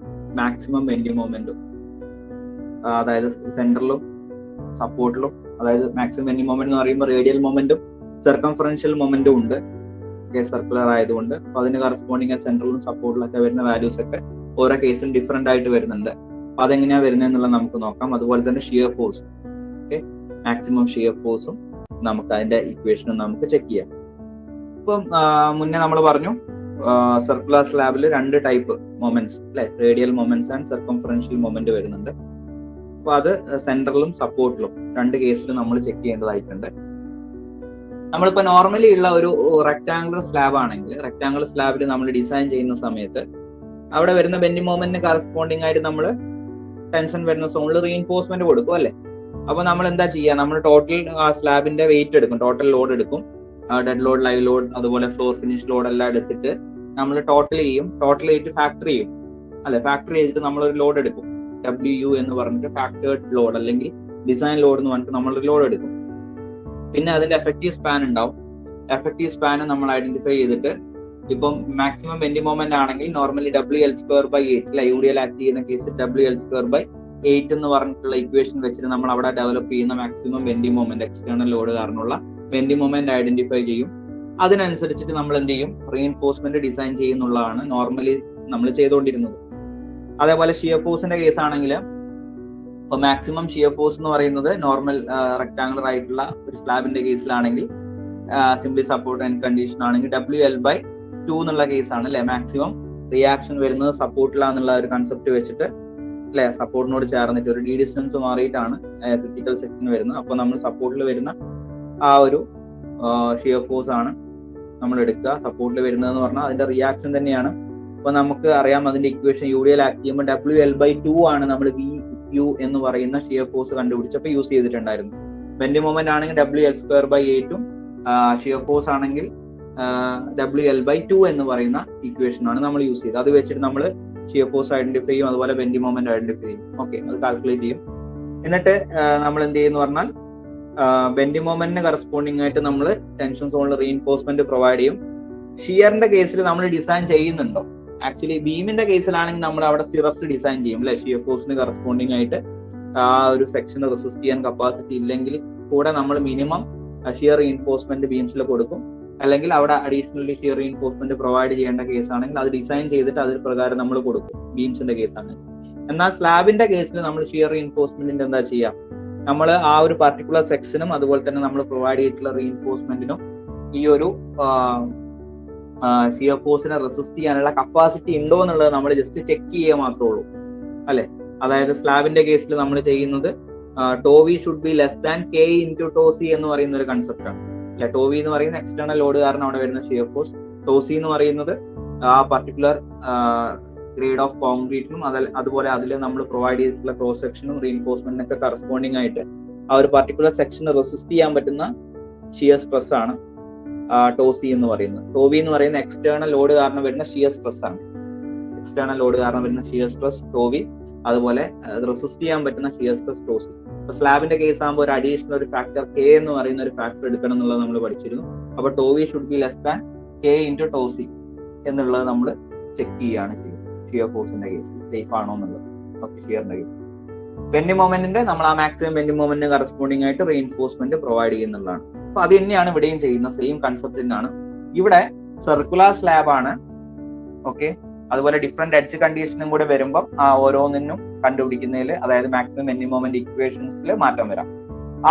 മാക്സിമം ബെൻഡിങ് മൊമെന്റും, അതായത് സെന്ററിലും സപ്പോർട്ടിലും, അതായത് മാക്സിമം ബെൻഡിങ് മൊമെന്റ് എന്ന് പറയുമ്പോൾ റേഡിയൽ മൊമെന്റും സർക്കംഫറൻഷ്യൽ മൊമെന്റും ഉണ്ട് സർക്കുലർ ആയതുകൊണ്ട്. അപ്പൊ അതിന് കറസ്പോണ്ടിങ് സെന്ററിലും സപ്പോർട്ടിലും ഒക്കെ വരുന്ന വാല്യൂസ് ഒക്കെ ഓരോ കേസിലും ഡിഫറെന്റ് ആയിട്ട് വരുന്നുണ്ട്. അപ്പൊ അതെങ്ങനെയാ വരുന്നത് എന്നുള്ളത് നമുക്ക് നോക്കാം. അതുപോലെ തന്നെ ഷിയർ ഫോഴ്സ്, മാക്സിമം ഷിയർ ഫോഴ്സും നമുക്ക് അതിന്റെ ഇക്വേഷനും നമുക്ക് ചെക്ക് ചെയ്യാം. ഇപ്പം മുന്നേ നമ്മൾ പറഞ്ഞു സർക്കുലർ സ്ലാബിൽ 2 ടൈപ്പ് മൊമെന്റ്സ് അല്ലെ, radial moments and circumferential moment വരുന്നുണ്ട്. അപ്പൊ അത് സെന്ററിലും സപ്പോർട്ടിലും 2 കേസിലും നമ്മൾ ചെക്ക് ചെയ്യേണ്ടതായിട്ടുണ്ട്. നമ്മളിപ്പോ നോർമലി ഉള്ള ഒരു റെക്ടാംഗുലർ സ്ലാബ് ആണെങ്കിൽ, റെക്ടാംഗുലർ സ്ലാബിൽ നമ്മൾ ഡിസൈൻ ചെയ്യുന്ന സമയത്ത് അവിടെ വരുന്ന ബെൻഡിങ് മൊമെന്റിന് കറസ്പോണ്ടിങ് ആയിട്ട് നമ്മൾ ടെൻഷൻ വരുന്ന സോണിൽ റീഇൻഫോഴ്സ്മെന്റ് കൊടുക്കും അല്ലെ. അപ്പൊ നമ്മൾ എന്താ ചെയ്യുക, നമ്മൾ ടോട്ടൽ ആ സ്ലാബിന്റെ വെയിറ്റ് എടുക്കും, ടോട്ടൽ ലോഡ് എടുക്കും, ഡെഡ് ലോഡ്, ലൈവ് ലോഡ്, അതുപോലെ ഫ്ലോർ ഫിനിഷ് ലോഡ് എല്ലാം എടുത്തിട്ട് നമ്മൾ ടോട്ടൽ ചെയ്യും. ടോട്ടൽ ചെയ്തിട്ട് ഫാക്ടർ ചെയ്യും അല്ലെ. ഫാക്ടർ ചെയ്തിട്ട് നമ്മളൊരു ലോഡ് എടുക്കും, WU എന്ന് പറഞ്ഞിട്ട് ഫാക്ടേർഡ് ലോഡ് അല്ലെങ്കിൽ ഡിസൈൻ ലോഡ് എന്ന് പറഞ്ഞിട്ട് നമ്മളൊരു ലോഡ് എടുക്കും. പിന്നെ അതിന്റെ എഫക്റ്റീവ് സ്പാൻ ഉണ്ടാവും. എഫക്റ്റീവ് സ്പാൻ നമ്മൾ ഐഡന്റിഫൈ ചെയ്തിട്ട്, ഇപ്പം മാക്സിമം ബെൻഡിങ് മൊമെന്റ് ആണെങ്കിൽ നോർമലി WL²/8 അല്ലെ, UDL ആക്ട് ചെയ്യുന്ന കേസ് WL²/8 എന്ന് പറഞ്ഞിട്ടുള്ള ഇക്വേഷൻ വെച്ചിട്ട് നമ്മൾ അവിടെ ഡെവലപ്പ് ചെയ്യുന്ന maximum bending moment, external load കാരണമുള്ള ബെൻഡിങ് മൊമെന്റ് ഐഡന്റിഫൈ ചെയ്യും. അതിനനുസരിച്ചിട്ട് നമ്മൾ എന്ത് ചെയ്യും, റീഇൻഫോഴ്സ്മെന്റ് ഡിസൈൻ ചെയ്യുന്നുള്ളതാണ് നോർമലി നമ്മൾ ചെയ്തുകൊണ്ടിരുന്നത്. അതേപോലെ ഷിയർ ഫോഴ്സിന്റെ കേസ് ആണെങ്കിൽ ഇപ്പൊ മാക്സിമം ഷിയർ ഫോഴ്സ് എന്ന് പറയുന്നത് നോർമൽ റെക്ടാംഗുലർ ആയിട്ടുള്ള ഒരു സ്ലാബിന്റെ കേസിലാണെങ്കിൽ, സിംപ്ലി സപ്പോർട്ട് ആൻഡ് കണ്ടീഷൻ ആണെങ്കിൽ WL/2 എന്നുള്ള കേസാണ് അല്ലെ. മാക്സിമം റിയാക്ഷൻ വരുന്നത് സപ്പോർട്ടിലാന്നുള്ള ഒരു കൺസെപ്റ്റ് വെച്ചിട്ട് അല്ലെ, സപ്പോർട്ടിനോട് ചേർന്നിട്ട് ഒരു ഡി ഡിസ്റ്റൻസ് മാറിയിട്ടാണ് ക്രിട്ടിക്കൽ സെക്ഷൻ വരുന്നത്. അപ്പൊ നമ്മൾ സപ്പോർട്ടിൽ വരുന്ന ആ ഒരു ഷിയർ ഫോഴ്സ് ആണ് നമ്മൾ എടുക്കുക. സപ്പോർട്ടിൽ വരുന്നതെന്ന് പറഞ്ഞാൽ അതിന്റെ റിയാക്ഷൻ തന്നെയാണ്. അപ്പൊ നമുക്ക് അറിയാം അതിന്റെ ഇക്വേഷൻ UDL ആക്ട് ചെയ്യുമ്പോൾ WL/2 ആണ് നമ്മൾ VU എന്ന് പറയുന്ന ഷിയർ ഫോഴ്സ് കണ്ടുപിടിച്ചപ്പോൾ യൂസ് ചെയ്തിട്ടുണ്ടായിരുന്നു. ബെൻഡിങ് മൊമെന്റ് ആണെങ്കിൽ WL²/8 ഷിയർ ഫോഴ്സ് ആണെങ്കിൽ WL/2 എന്ന് പറയുന്ന ഇക്വേഷൻ ആണ് നമ്മൾ യൂസ് ചെയ്തത്. അത് വെച്ചിട്ട് നമ്മൾ ഷിയർ ഫോഴ്സ് ഐഡന്റിഫൈ ചെയ്യും, അതുപോലെ ബെൻഡിങ് മൊമെന്റ് ഐഡന്റിഫൈ ചെയ്യും. അത് കാൽക്കുലേറ്റ് ചെയ്യും. എന്നിട്ട് നമ്മൾ എന്ത് ചെയ്യുന്നു പറഞ്ഞാൽ ബെൻഡിങ് മൊമെന്റിന് കറസ്പോണ്ടിങ് ആയിട്ട് നമ്മൾ ടെൻഷൻ സോണിൽ റീഇൻഫോഴ്സ്മെന്റ് പ്രൊവൈഡ് ചെയ്യും. ഷിയറിന്റെ കേസിൽ നമ്മൾ ഡിസൈൻ ചെയ്യുന്നുണ്ടോ? ആക്ച്വലി ബീമിന്റെ കേസിലാണെങ്കിൽ നമ്മൾ അവിടെ സ്റ്റിറപ്സ് ഡിസൈൻ ചെയ്യും അല്ലെ, ഷിയർ ഫോഴ്സിന് കറസ്പോണ്ടിങ് ആയിട്ട് ആ ഒരു സെക്ഷന് റെസിസ്റ്റ് ചെയ്യാൻ കപ്പാസിറ്റി ഇല്ലെങ്കിൽ കൂടെ നമ്മൾ മിനിമം ഷിയർ റീഇൻഫോഴ്സ്മെന്റ് ബീംസിൽ കൊടുക്കും. അല്ലെങ്കിൽ അവിടെ അഡീഷണലി ഷിയർ റീഇൻഫോഴ്സ്മെന്റ് പ്രൊവൈഡ് ചെയ്യേണ്ട കേസാണെങ്കിൽ അത് ഡിസൈൻ ചെയ്തിട്ട് അതിന് പ്രകാരം നമ്മൾ കൊടുക്കും, ബീംസിന്റെ കേസാണ്. എന്നാൽ സ്ലാബിന്റെ കേസിൽ നമ്മൾ ഷിയർ റീഇൻഫോഴ്സ്മെന്റിന്റെ എന്താ ചെയ്യാം, നമ്മൾ ആ ഒരു പർട്ടിക്കുലർ സെക്ഷനും അതുപോലെ തന്നെ നമ്മൾ പ്രൊവൈഡ് ചെയ്തിട്ടുള്ള റീഇൻഫോഴ്സ്മെന്റിനും ഈ ഒരു ഷിയർ ഫോഴ്സിനെ റെസിസ്റ്റ് ചെയ്യാനുള്ള കപ്പാസിറ്റി ഉണ്ടോ എന്നുള്ളത് നമ്മൾ ജസ്റ്റ് ചെക്ക് ചെയ്യുക മാത്രമേ ഉള്ളൂ അല്ലെ. അതായത് സ്ലാബിന്റെ കേസിൽ നമ്മൾ ചെയ്യുന്നത് tau v should be less than K into tau c എന്ന് പറയുന്ന ഒരു കൺസെപ്റ്റ് ആണ് അല്ലെ. ടോവി എന്ന് പറയുന്ന എക്സ്റ്റേണൽ ലോഡ് കാരണം അവിടെ വരുന്ന ഷിയർ ഫോഴ്സ്, ടോസി എന്ന് പറയുന്നത് ആ പർട്ടിക്കുലർ ഗ്രേഡ് ഓഫ് കോൺക്രീറ്റിനും അതുപോലെ അതിൽ നമ്മൾ പ്രൊവൈഡ് ചെയ്തിട്ടുള്ള ക്രോസ് സെക്ഷനും റീഇൻഫോഴ്സ്മെന്റിനൊക്കെ കറസ്പോണ്ടിങ് ആയിട്ട് ആ ഒരു പർട്ടിക്കുലർ സെക്ഷന് റെസിസ്റ്റ് ചെയ്യാൻ പറ്റുന്ന ഷിയർ സ്ട്രെസ് ആണ് ടോസി എന്ന് പറയുന്നത്. ടോവി എന്ന് പറയുന്ന എക്സ്റ്റേണൽ ലോഡ് കാരണം വരുന്ന ഷിയർ സ്ട്രെസ് ആണ്. എക്സ്റ്റേണൽ ലോഡ് കാരണം വരുന്ന ഷിയർ സ്ട്രെസ് ടോവി, അതുപോലെ റെസിസ്റ്റ് ചെയ്യാൻ പറ്റുന്ന ഷിയർ സ്ട്രെസ് ടോസി. ഇപ്പൊ സ്ലാബിന്റെ കേസ് ആകുമ്പോൾ ഒരു അഡീഷണൽ ഒരു ഫാക്ടർ കെ എന്ന് പറയുന്ന ഒരു ഫാക്ടർ എടുക്കണം എന്നുള്ളത് നമ്മൾ പഠിച്ചിരുന്നു. അപ്പൊ tau v should be less than K into tau c എന്നുള്ളത് നമ്മൾ ചെക്ക് ചെയ്യുകയാണ് ചെയ്യുന്നത് ഷിയർ ഫോഴ്സിന്റെ കേസിൽ സേഫ് ആണോ എന്നുള്ളത്. ഓക്കെ, ഷിയറിന്റെ കേസ് ബെൻഡിങ് മൊമെന്റിന്റെ നമ്മൾ ആ മാക്സിമം ബെൻഡിങ് മൊമെന്റിന് കറസ്പോണ്ടിങ് ആയിട്ട് റീഇൻഫോഴ്സ്മെന്റ് പ്രൊവൈഡ് ചെയ്യുന്നതാണ്. അപ്പൊ അത് തന്നെയാണ് ഇവിടെയും ചെയ്യുന്ന സെയിം കൺസെപ്റ്റ് തന്നെയാണ്. ഇവിടെ സർക്കുലർ സ്ലാബ് ആണ്. ഓക്കെ, അതുപോലെ ഡിഫറെന്റ് എഡ്ജ് കണ്ടീഷനും കൂടെ വരുമ്പോൾ ആ ഓരോന്നിനും കണ്ടുപിടിക്കുന്നതിൽ, അതായത് മാക്സിമം ബെൻഡിങ് മൊമെന്റ് ഇക്വേഷൻസിൽ മാറ്റം വരാം.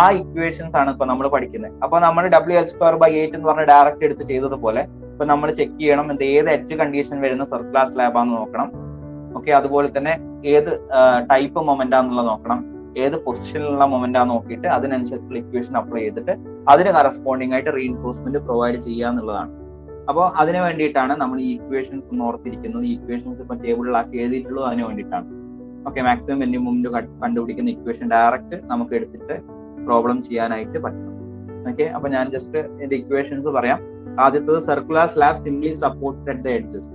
ആ ഇക്വേഷൻസ് ആണ് ഇപ്പൊ നമ്മൾ പഠിക്കുന്നത്. അപ്പൊ നമ്മൾ WL²/8 എന്ന് പറഞ്ഞ ഡയറക്റ്റ് എടുത്ത് ചെയ്തതുപോലെ ഇപ്പൊ നമ്മൾ ചെക്ക് ചെയ്യണം ഏത് എഡ്ജ് കണ്ടീഷൻ വരുന്ന സർക്കുലർ സ്ലാബ് ആണെന്ന് നോക്കണം. ഓക്കെ, അതുപോലെ തന്നെ ഏത് ടൈപ്പ് മൊമെന്റ് ആണെന്നുള്ളത് നോക്കണം, ഏത് പൊസിഷനിലുള്ള മൊമെന്റ് ആണെന്ന് നോക്കിയിട്ട് അതിനനുസരിച്ചുള്ള ഇക്വേഷൻ അപ്ലൈ ചെയ്തിട്ട് അതിന് കറസ്പോണ്ടിങ് ആയിട്ട് റീഇൻഫോഴ്സ്മെന്റ് പ്രൊവൈഡ് ചെയ്യുക എന്നുള്ളതാണ്. അപ്പോൾ അതിന് വേണ്ടിയിട്ടാണ് നമ്മൾ ഈ ഇക്വേഷൻസ് ഒന്ന് ഓർത്തിരിക്കുന്നത്. ഈ ഇക്വേഷൻസ് ഇപ്പൊ ടേബിളിലാക്കി എഴുതിയിട്ടുള്ളത് അതിന് വേണ്ടിയിട്ടാണ്. ഓക്കെ, മാക്സിമം ബെൻഡിങ് മൊമെന്റ് കണ്ടുപിടിക്കുന്ന ഇക്വേഷൻ ഡയറക്റ്റ് നമുക്ക് എടുത്തിട്ട് പ്രോബ്ലം ചെയ്യാനായിട്ട് പറ്റും. ഓക്കെ, അപ്പൊ ഞാൻ ജസ്റ്റ് ഇതിന്റെ ഇക്വേഷൻസ് പറയാം. ആദ്യത്തത് circular slab simply supported at the edges.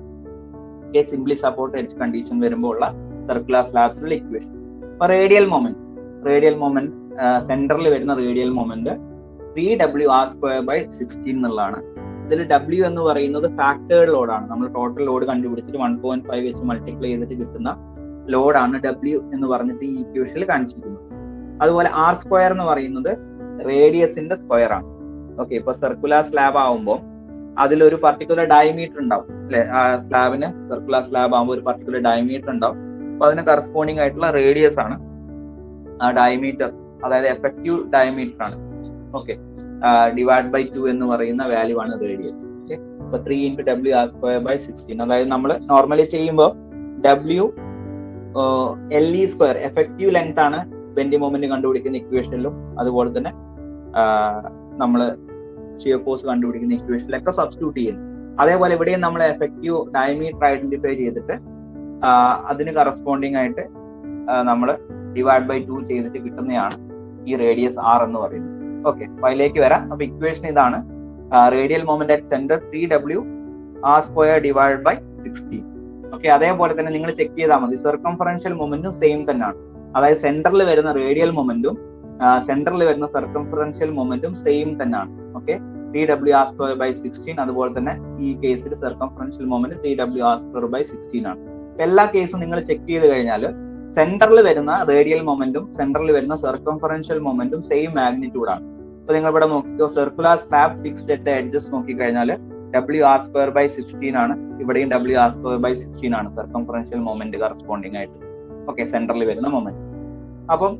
Okay, simply supported edge condition വരുമ്പോൾ ഉള്ള സർക്കുലർ സ്ലാബ്സിലുള്ള ഇക്വേഷൻ. അപ്പൊ റേഡിയൽ മൊമെന്റ് സെന്ററിൽ വരുന്ന റേഡിയൽ മൊമെന്റ് 3W_r² എന്നുള്ളതാണ്. ഇതിൽ W എന്ന് പറയുന്നത് ഫാക്ടേർഡ് ലോഡാണ്. നമ്മൾ ടോട്ടൽ ലോഡ് കണ്ടുപിടിച്ചിട്ട് 1.5 വെച്ച് മൾട്ടിപ്ലൈ ചെയ്തിട്ട് കിട്ടുന്ന ലോഡാണ് W എന്ന് പറഞ്ഞിട്ട് ഈ ഇക്വേഷനിൽ കാണിച്ചിരിക്കുന്നത്. അതുപോലെ R² എന്ന് പറയുന്നത് റേഡിയസിന്റെ സ്ക്വയർ ആണ്. ഓക്കെ, ഇപ്പൊ സർക്കുലർ സ്ലാബ് ആവുമ്പോൾ അതിലൊരു പർട്ടിക്കുലർ ഡയമീറ്റർ ഉണ്ടാവും അല്ലെ. സ്ലാബിന് സർക്കുലർ സ്ലാബ് ആകുമ്പോൾ ഒരു പർട്ടിക്കുലർ ഡയമീറ്റർ ഉണ്ടാവും. അപ്പൊ അതിന് കറസ്പോണ്ടിങ് ആയിട്ടുള്ള റേഡിയസ് ആണ് ആ ഡയമീറ്റർ, അതായത് എഫക്റ്റീവ് ഡയമീറ്റർ ആണ്. ഓക്കെ, ഡിവൈഡ് ബൈ 2 എന്ന് പറയുന്ന വാല്യൂ ആണ് റേഡിയസ്. ഓക്കെ, ഇപ്പൊ 3 × WR²/16. അതായത് നമ്മൾ നോർമലി ചെയ്യുമ്പോൾ WLE² എഫക്റ്റീവ് ലെങ്ത് ആണ് ബെൻഡിങ് മൊമെന്റ് കണ്ടുപിടിക്കുന്ന ഇക്വേഷനിലും അതുപോലെ തന്നെ നമ്മൾ ഷിയർ ഫോഴ്സ് കണ്ടുപിടിക്കുന്ന ഇക്വേഷനിലൊക്കെ സബ്സ്റ്റിറ്റ്യൂട്ട് ചെയ്യുന്നു. അതേപോലെ ഇവിടെയും നമ്മൾ എഫക്റ്റീവ് ഡയമീറ്റർ ഐഡന്റിഫൈ ചെയ്തിട്ട് അതിന് കറസ്പോണ്ടിങ് ആയിട്ട് നമ്മൾ ഡിവൈഡ് ബൈ 2 ചെയ്തിട്ട് കിട്ടുന്നതാണ് ഈ റേഡിയസ് R എന്ന് പറയുന്നത്. ഓക്കെ, അപ്പൊ അതിലേക്ക് വരാം. അപ്പൊ ഇക്വേഷൻ ഇതാണ്. Radial moment at centre 3W_r²/16. Okay, അതേപോലെ തന്നെ നിങ്ങൾ ചെക്ക് ചെയ്താൽ മതി. സർക്കംഫറൻഷ്യൽ മൊമെന്റും സെയിം തന്നെയാണ്. അതായത് സെന്ററിൽ വരുന്ന റേഡിയൽ മൊമെന്റും സെന്ററിൽ വരുന്ന സർക്കംഫറൻഷ്യൽ മൊമെന്റും സെയിം തന്നെയാണ്. Okay, 3W_r²/16. അതുപോലെ തന്നെ ഈ കേസിൽ സർക്കംഫറൻഷ്യൽ മൊമെന്റ് 3W_r²/16 ആണ്. എല്ലാ കേസും നിങ്ങൾ ചെക്ക് ചെയ്ത് കഴിഞ്ഞാൽ സെന്ററിൽ വരുന്ന റേഡിയൽ മൊമെന്റും സെന്ററിൽ വരുന്ന സർക്കംഫറൻഷ്യൽ മൊമെന്റും സെയിം മാഗ്നിറ്റ്യൂഡ് ആണ്. അപ്പൊ നിങ്ങൾ ഇവിടെ നോക്കിക്കോ, circular slab fixed at edges നോക്കിക്കഴിഞ്ഞാൽ WR²/16 ആണ്. ഇവിടെയും WR²/16 ആണ് സർക്കംഫറൻഷ്യൽ മൊമെന്റ് കറസ്പോണ്ടിങ് ആയിട്ട്. ഓക്കെ, സെന്ററിൽ വരുന്ന മൊമെന്റ്. അപ്പം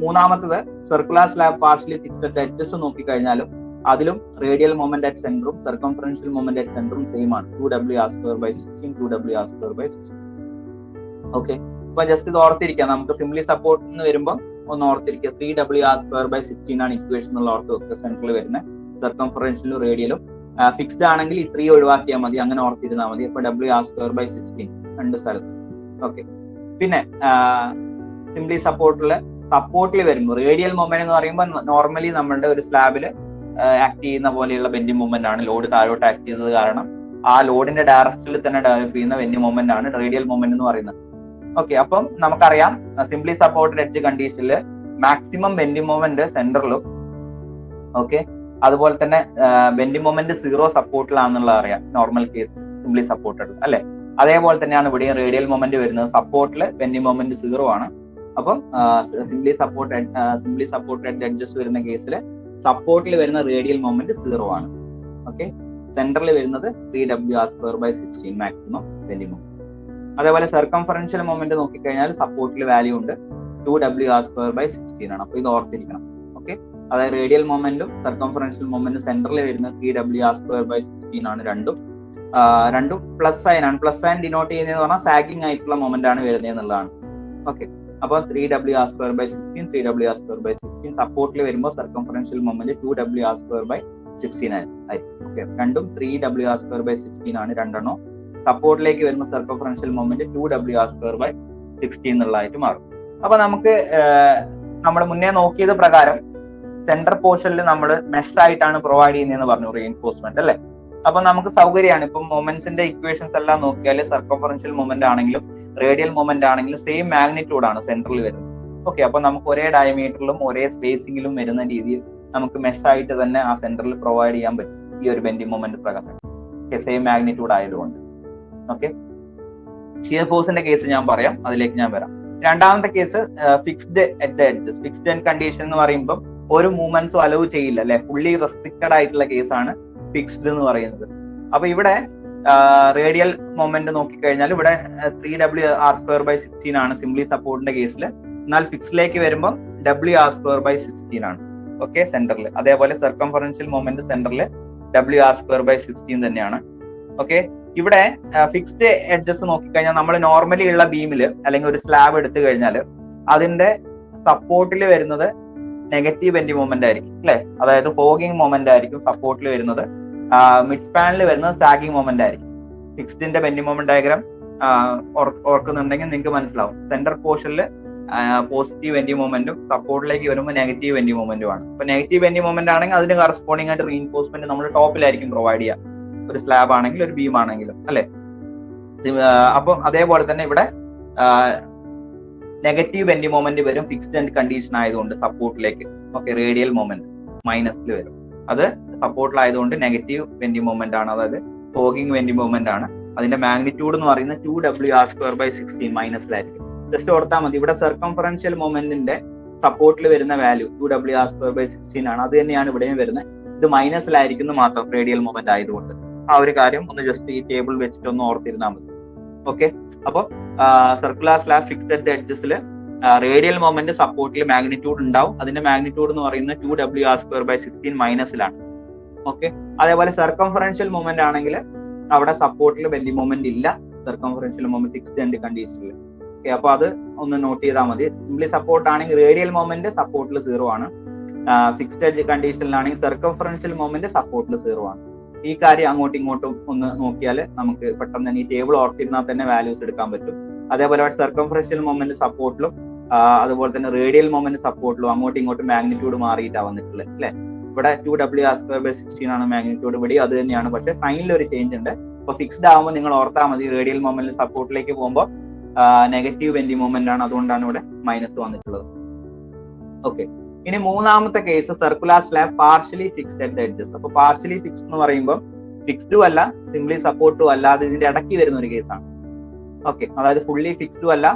മൂന്നാമത്തത് circular slab partially fixed at edges നോക്കിക്കഴിഞ്ഞാലും അതിലും റേഡിയൽ മൊമെന്റ് അറ്റ് സെന്ററും സർക്കംഫറൻഷ്യൽ മൊമെന്റ് അറ്റ് സെന്ററും സെയിം ആണ്. 2W_r²/16 2W_r²/16. ഓക്കെ, അപ്പൊ ജസ്റ്റ് ഇത് ഓർത്തിരിക്കാം. നമുക്ക് സിംപ്ലി സപ്പോർട്ട് എന്ന് വരുമ്പോൾ ഒന്ന് ഓർത്തിരിക്കുക, 3W_r²/16 ആണ് ഇക്വേഷൻ എന്നുള്ള ഓർത്ത് വെക്കുക. സെന്ററിൽ വരുന്ന സർക്കംഫറൻഷ്യലും റേഡിയലും ഫിക്സ്ഡ് ആണെങ്കിൽ ഈ 3 ഒഴിവാക്കിയാൽ മതി, അങ്ങനെ ഓർത്തിരുന്നാൽ മതി. അപ്പൊ WR²/16 രണ്ട് സ്ഥലത്ത്. ഓക്കെ, പിന്നെ സിംപ്ലി സപ്പോർട്ടിൽ വരുമ്പോൾ റേഡിയൽ മൊമെന്റ് എന്ന് പറയുമ്പോൾ നോർമലി നമ്മളുടെ ഒരു സ്ലാബിൽ ആക്ട് ചെയ്യുന്ന പോലെയുള്ള ബെൻഡിങ് മൊമെന്റ് ആണ്. ലോഡ് താഴോട്ട് ആക്ട് ചെയ്യുന്നത് കാരണം ആ ലോഡിന്റെ ഡയറക്ഷനിൽ തന്നെ ഡെവലപ്പ് ചെയ്യുന്ന ബെൻഡിങ് മൊമെന്റ് ആണ് റേഡിയൽ മൊമെന്റ് എന്ന് പറയുന്നത്. ഓക്കെ, അപ്പം നമുക്കറിയാം സിംപ്ലി സപ്പോർട്ടഡ് എഡ്ജ് കണ്ടീഷനിൽ മാക്സിമം ബെൻഡിങ് മൊമെന്റ് സെന്ററിലും, ഓക്കെ, അതുപോലെ തന്നെ ബെൻഡിങ് മൊമെന്റ് 0 സപ്പോർട്ടിലാണെന്നുള്ളത് അറിയാം, നോർമൽ കേസ് സിംപ്ലി സപ്പോർട്ടഡ് അല്ലെ. അതേപോലെ തന്നെയാണ് ഇവിടെ റേഡിയൽ മൊമെന്റ് വരുന്നത്, സപ്പോർട്ടിൽ ബെൻഡിങ് മൊമെന്റ് 0 ആണ്. അപ്പം സിംപ്ലി സപ്പോർട്ടഡ് എഡ്ജസ് വരുന്ന കേസിൽ സപ്പോർട്ടിൽ വരുന്ന റേഡിയൽ മൊമെന്റ് 0 ആണ്. ഓക്കെ, സെന്ററിൽ വരുന്നത് 3W⁴/16 മാക്സിമം ബെൻഡിങ് മൊമെന്റ്. അതേപോലെ സർക്കംഫറൻഷ്യൽ മൊമെന്റ് നോക്കിക്കഴിഞ്ഞാൽ സപ്പോർട്ടിൽ വാല്യൂ ഉണ്ട് 2W⁴/16 ആണ്. അപ്പൊ ഇത് ഓർത്തിരിക്കണം. ഓക്കെ, അതായത് റേഡിയൽ മൊമെന്റും സർക്കംഫറൻഷ്യൽ മൊമെന്റും സെന്ററിൽ വരുന്ന 3W⁴/16 ആണ്. രണ്ടും പ്ലസ് സൈൻ ആണ്. പ്ലസ് സൈൻ ഡിനോട്ട് ചെയ്യുന്നതെന്ന് പറഞ്ഞാൽ സാഗിങ് ആയിട്ടുള്ള മൊമെന്റ് ആണ് വരുന്നത് എന്നുള്ളതാണ്. ഓക്കെ, അപ്പൊ 3W⁴/16 3W⁴/16 സപ്പോർട്ടിൽ വരുമ്പോൾ സർക്കംഫറൻഷ്യൽ മൊമെന്റ് 2W⁴/16 ആയിരിക്കും. ഓക്കെ, രണ്ടും 3W⁴/16 ആണ് രണ്ടെണ്ണം. സപ്പോർട്ടിലേക്ക് വരുമ്പോൾ സർക്കംഫറൻഷ്യൽ മൊമെന്റ് 2W⁴/16 എന്നുള്ളതായിട്ട് മാറും. അപ്പൊ നമുക്ക് നമ്മൾ മുന്നേ നോക്കിയത് പ്രകാരം സെന്റർ പോർഷനിൽ നമ്മൾ മെഷ് ആയിട്ടാണ് പ്രൊവൈഡ് ചെയ്യുന്നതെന്ന് പറഞ്ഞു റീഇൻഫോഴ്സ്മെന്റ് അല്ലെ. അപ്പൊ നമുക്ക് സൗകര്യമാണ്. ഇപ്പം മൊമെന്റ്സിന്റെ ഇക്വേഷൻസ് എല്ലാം നോക്കിയാൽ സർക്കംഫറൻഷ്യൽ മൊമെന്റ് ആണെങ്കിലും റേഡിയൽ മൊമെന്റ് ആണെങ്കിലും സെയിം മാഗ്നിറ്റ്യൂഡ് ആണ് സെന്ററിൽ വരുന്നത്. ഓക്കെ, അപ്പൊ നമുക്ക് ഒരേ ഡയമീറ്ററിലും ഒരേ സ്പേസിംഗിലും വരുന്ന രീതിയിൽ നമുക്ക് മെഷ് ആയിട്ട് തന്നെ ആ സെന്ററിൽ പ്രൊവൈഡ് ചെയ്യാൻ പറ്റും ഈ ഒരു ബെൻഡിങ് മൊമെന്റ് പ്രകാരം. സെയിം മാഗ്നിറ്റ്യൂഡ് ആയതുകൊണ്ട്. ഓക്കെ, ഷിയർ ഫോഴ്സിന്റെ കേസ് ഞാൻ പറയാം, അതിലേക്ക് ഞാൻ വരാം. രണ്ടാമത്തെ case fixed at the edges. Fixed end condition എന്ന് പറയുമ്പോൾ ഒരു മൂവ്മെന്റ്സും അലോ ചെയ്യില്ല അല്ലെ, ഫുള്ളി റെസ്ട്രിക്റ്റഡ് ആയിട്ടുള്ള കേസാണ് ഫിക്സ്ഡ് എന്ന് പറയുന്നത്. അപ്പൊ ഇവിടെ റേഡിയൽ മൊമെന്റ് നോക്കിക്കഴിഞ്ഞാൽ ഇവിടെ 3W⁴/16 ആണ് സിംപ്ലി സപ്പോർട്ടിന്റെ കേസിൽ. എന്നാൽ ഫിക്സിലേക്ക് വരുമ്പോൾ W⁴/16 ആണ്. ഓക്കെ, സെന്ററിൽ. അതേപോലെ സർക്കംഫറൻഷ്യൽ മൊമെന്റ് സെന്ററിൽ W⁴/16 തന്നെയാണ്. ഓക്കെ, ഇവിടെ ഫിക്സ്ഡ് എഡ്ജസ് നോക്കിക്കഴിഞ്ഞാൽ നമ്മൾ നോർമലി ഉള്ള ബീമിൽ അല്ലെങ്കിൽ ഒരു സ്ലാബ് എടുത്തു കഴിഞ്ഞാൽ അതിന്റെ സപ്പോർട്ടിൽ വരുന്നത് നെഗറ്റീവ് ബെൻഡിങ് മൊമെന്റ് ആയിരിക്കും അല്ലെ. അതായത് ഫോഗിങ് മൊമെന്റ് ആയിരിക്കും സപ്പോർട്ടിൽ വരുന്നത്. മിഡ് സ്പാനിൽ വരുന്നത് സാഗിങ് മൊമെന്റ് ആയിരിക്കും. ഫിക്സ്ഡിന്റെ ബെൻഡിങ് മൊമെന്റ് ഡയഗ്രാം ഓർക്കുന്നുണ്ടെങ്കിൽ നിങ്ങൾക്ക് മനസ്സിലാവും. സെന്റർ പോർഷനിൽ പോസിറ്റീവ് ബെൻഡിങ് മൊമെന്റും സപ്പോർട്ടിലേക്ക് വരുമ്പോൾ നെഗറ്റീവ് ബെൻഡിങ് മൊമെന്റും ആണ്. അപ്പൊ നെഗറ്റീവ് ബെൻഡിങ് മൊമെന്റ് ആണെങ്കിൽ അതിന് കറസ്പോണ്ടിങ് ആയിട്ട് റീഇൻഫോഴ്സ്മെന്റ് നമ്മൾ ടോപ്പിലായിരിക്കും പ്രൊവൈഡ് ചെയ്യുക, ഒരു സ്ലാബ് ആണെങ്കിലും ഒരു ബീം ആണെങ്കിലും അല്ലെ. അപ്പം അതേപോലെ തന്നെ ഇവിടെ നെഗറ്റീവ് ബെൻഡിങ് മൊമെന്റ് വരും ഫിക്സ്ഡ് എൻഡ് കണ്ടീഷൻ ആയതുകൊണ്ട് സപ്പോർട്ടിലേക്ക്. ഓക്കെ, റേഡിയൽ മൊമെന്റ് മൈനസിൽ വരും. അത് സപ്പോർട്ടിലായതുകൊണ്ട് നെഗറ്റീവ് ബെൻഡിങ് മൊമെന്റ് ആണ്, അതായത് ഫോഗിങ് ബെൻഡിങ് മൊമെന്റ് ആണ്. അതിന്റെ മാഗ്നിറ്റ്യൂഡ് എന്ന് പറയുന്നത് 2W⁴/16 മൈനസിലായിരിക്കും. ജസ്റ്റ് ഓർത്താൽ മതി. ഇവിടെ സർക്കംഫറൻഷ്യൽ മൊമെന്റിന്റെ സപ്പോർട്ടിൽ വരുന്ന വാല്യൂ 2W⁴/16 ആണ്. അത് തന്നെയാണ് ഇവിടെയും വരുന്നത്. ഇത് മൈനസിലായിരിക്കുന്നു മാത്രം റേഡിയൽ മൊമെന്റ് ആയതുകൊണ്ട്. ആ ഒരു കാര്യം ഒന്ന് ജസ്റ്റ് ഈ ടേബിൾ വെച്ചിട്ട് ഒന്ന് ഓർത്തിരുന്നാൽ മതി. ഓക്കെ, അപ്പൊ circular slab fixed at the എഡ്ജസിൽ റേഡിയൽ മൊമെന്റ് സപ്പോർട്ടിൽ മാഗ്നിറ്റ്യൂഡ് ഉണ്ടാവും. അതിന്റെ മാഗ്നിറ്റ്യൂഡ് എന്ന് പറയുന്നത് 2W⁴/16 മൈനസിലാണ്. ഓക്കെ, അതേപോലെ സർക്കംഫറൻഷ്യൽ മൊമെന്റ് ആണെങ്കിൽ അവിടെ സപ്പോർട്ടിൽ ബെൻഡിങ് മൊമെന്റ് ഇല്ല, സർക്കംഫറൻഷ്യൽ മൊമെന്റ് ഫിക്സ്ഡ് എൻഡ് കണ്ടീഷനിൽ. ഓക്കെ, അപ്പൊ അത് ഒന്ന് നോട്ട് ചെയ്താൽ മതി. സിംപ്ലി സപ്പോർട്ട് ആണെങ്കിൽ റേഡിയൽ മൊമെന്റ് സപ്പോർട്ടിൽ 0 ആണ്. ഫിക്സ്ഡ് എഡ്ജ് കണ്ടീഷനിലാണെങ്കിൽ സർക്കംഫറൻഷ്യൽ മൊമെന്റ് സപ്പോർട്ടിൽ 0 ആണ്. ഈ കാര്യം അങ്ങോട്ടും ഇങ്ങോട്ടും ഒന്ന് നോക്കിയാൽ നമുക്ക് പെട്ടെന്ന് തന്നെ ഈ ടേബിൾ ഓർത്തിരുന്നാൽ തന്നെ വാല്യൂസ് എടുക്കാൻ പറ്റും. അതേപോലെ സർക്കംഫറൻഷ്യൽ മൊമെന്റ് സപ്പോർട്ടിലും അതുപോലെ തന്നെ റേഡിയൽ മൊമെന്റ് സപ്പോർട്ടിലും അങ്ങോട്ടും ഇങ്ങോട്ടും മാഗ്നിറ്റ്യൂഡ് മാറിയിട്ടാണ് വന്നിട്ടുള്ളത് അല്ലെ. ഇവിടെ 2W⁴/16 ആണ് മാഗ്നിറ്റ്യൂഡ്, ഇവിടെ അത് തന്നെയാണ്, പക്ഷെ സൈനിൽ ഒരു ചേഞ്ച് ഉണ്ട്. അപ്പൊ ഫിക്സ്ഡ് ആകുമ്പോൾ നിങ്ങൾ ഓർത്താൽ മതി റേഡിയൽ മൊമെന്റ് സപ്പോർട്ടിലേക്ക് പോകുമ്പോൾ നെഗറ്റീവ് ബെൻഡിങ് മൊമെന്റ് ആണ്, അതുകൊണ്ടാണ് ഇവിടെ മൈനസ് വന്നിട്ടുള്ളത്. ഓക്കെ, ഇനി മൂന്നാമത്തെ case circular slab partially fixed at the edges. അപ്പൊ പാർഷ്യലി ഫിക്സ്ഡ് എന്ന് പറയുമ്പോൾ ഫിക്സ്ഡും അല്ല സിംപ്ലി സപ്പോർട്ടും അല്ലാതെ ഇതിന്റെ ഇടയ്ക്ക് വരുന്ന ഒരു കേസാണ്. ഓക്കെ, അതായത് ഫുള്ളി ഫിക്സ്ഡും അല്ല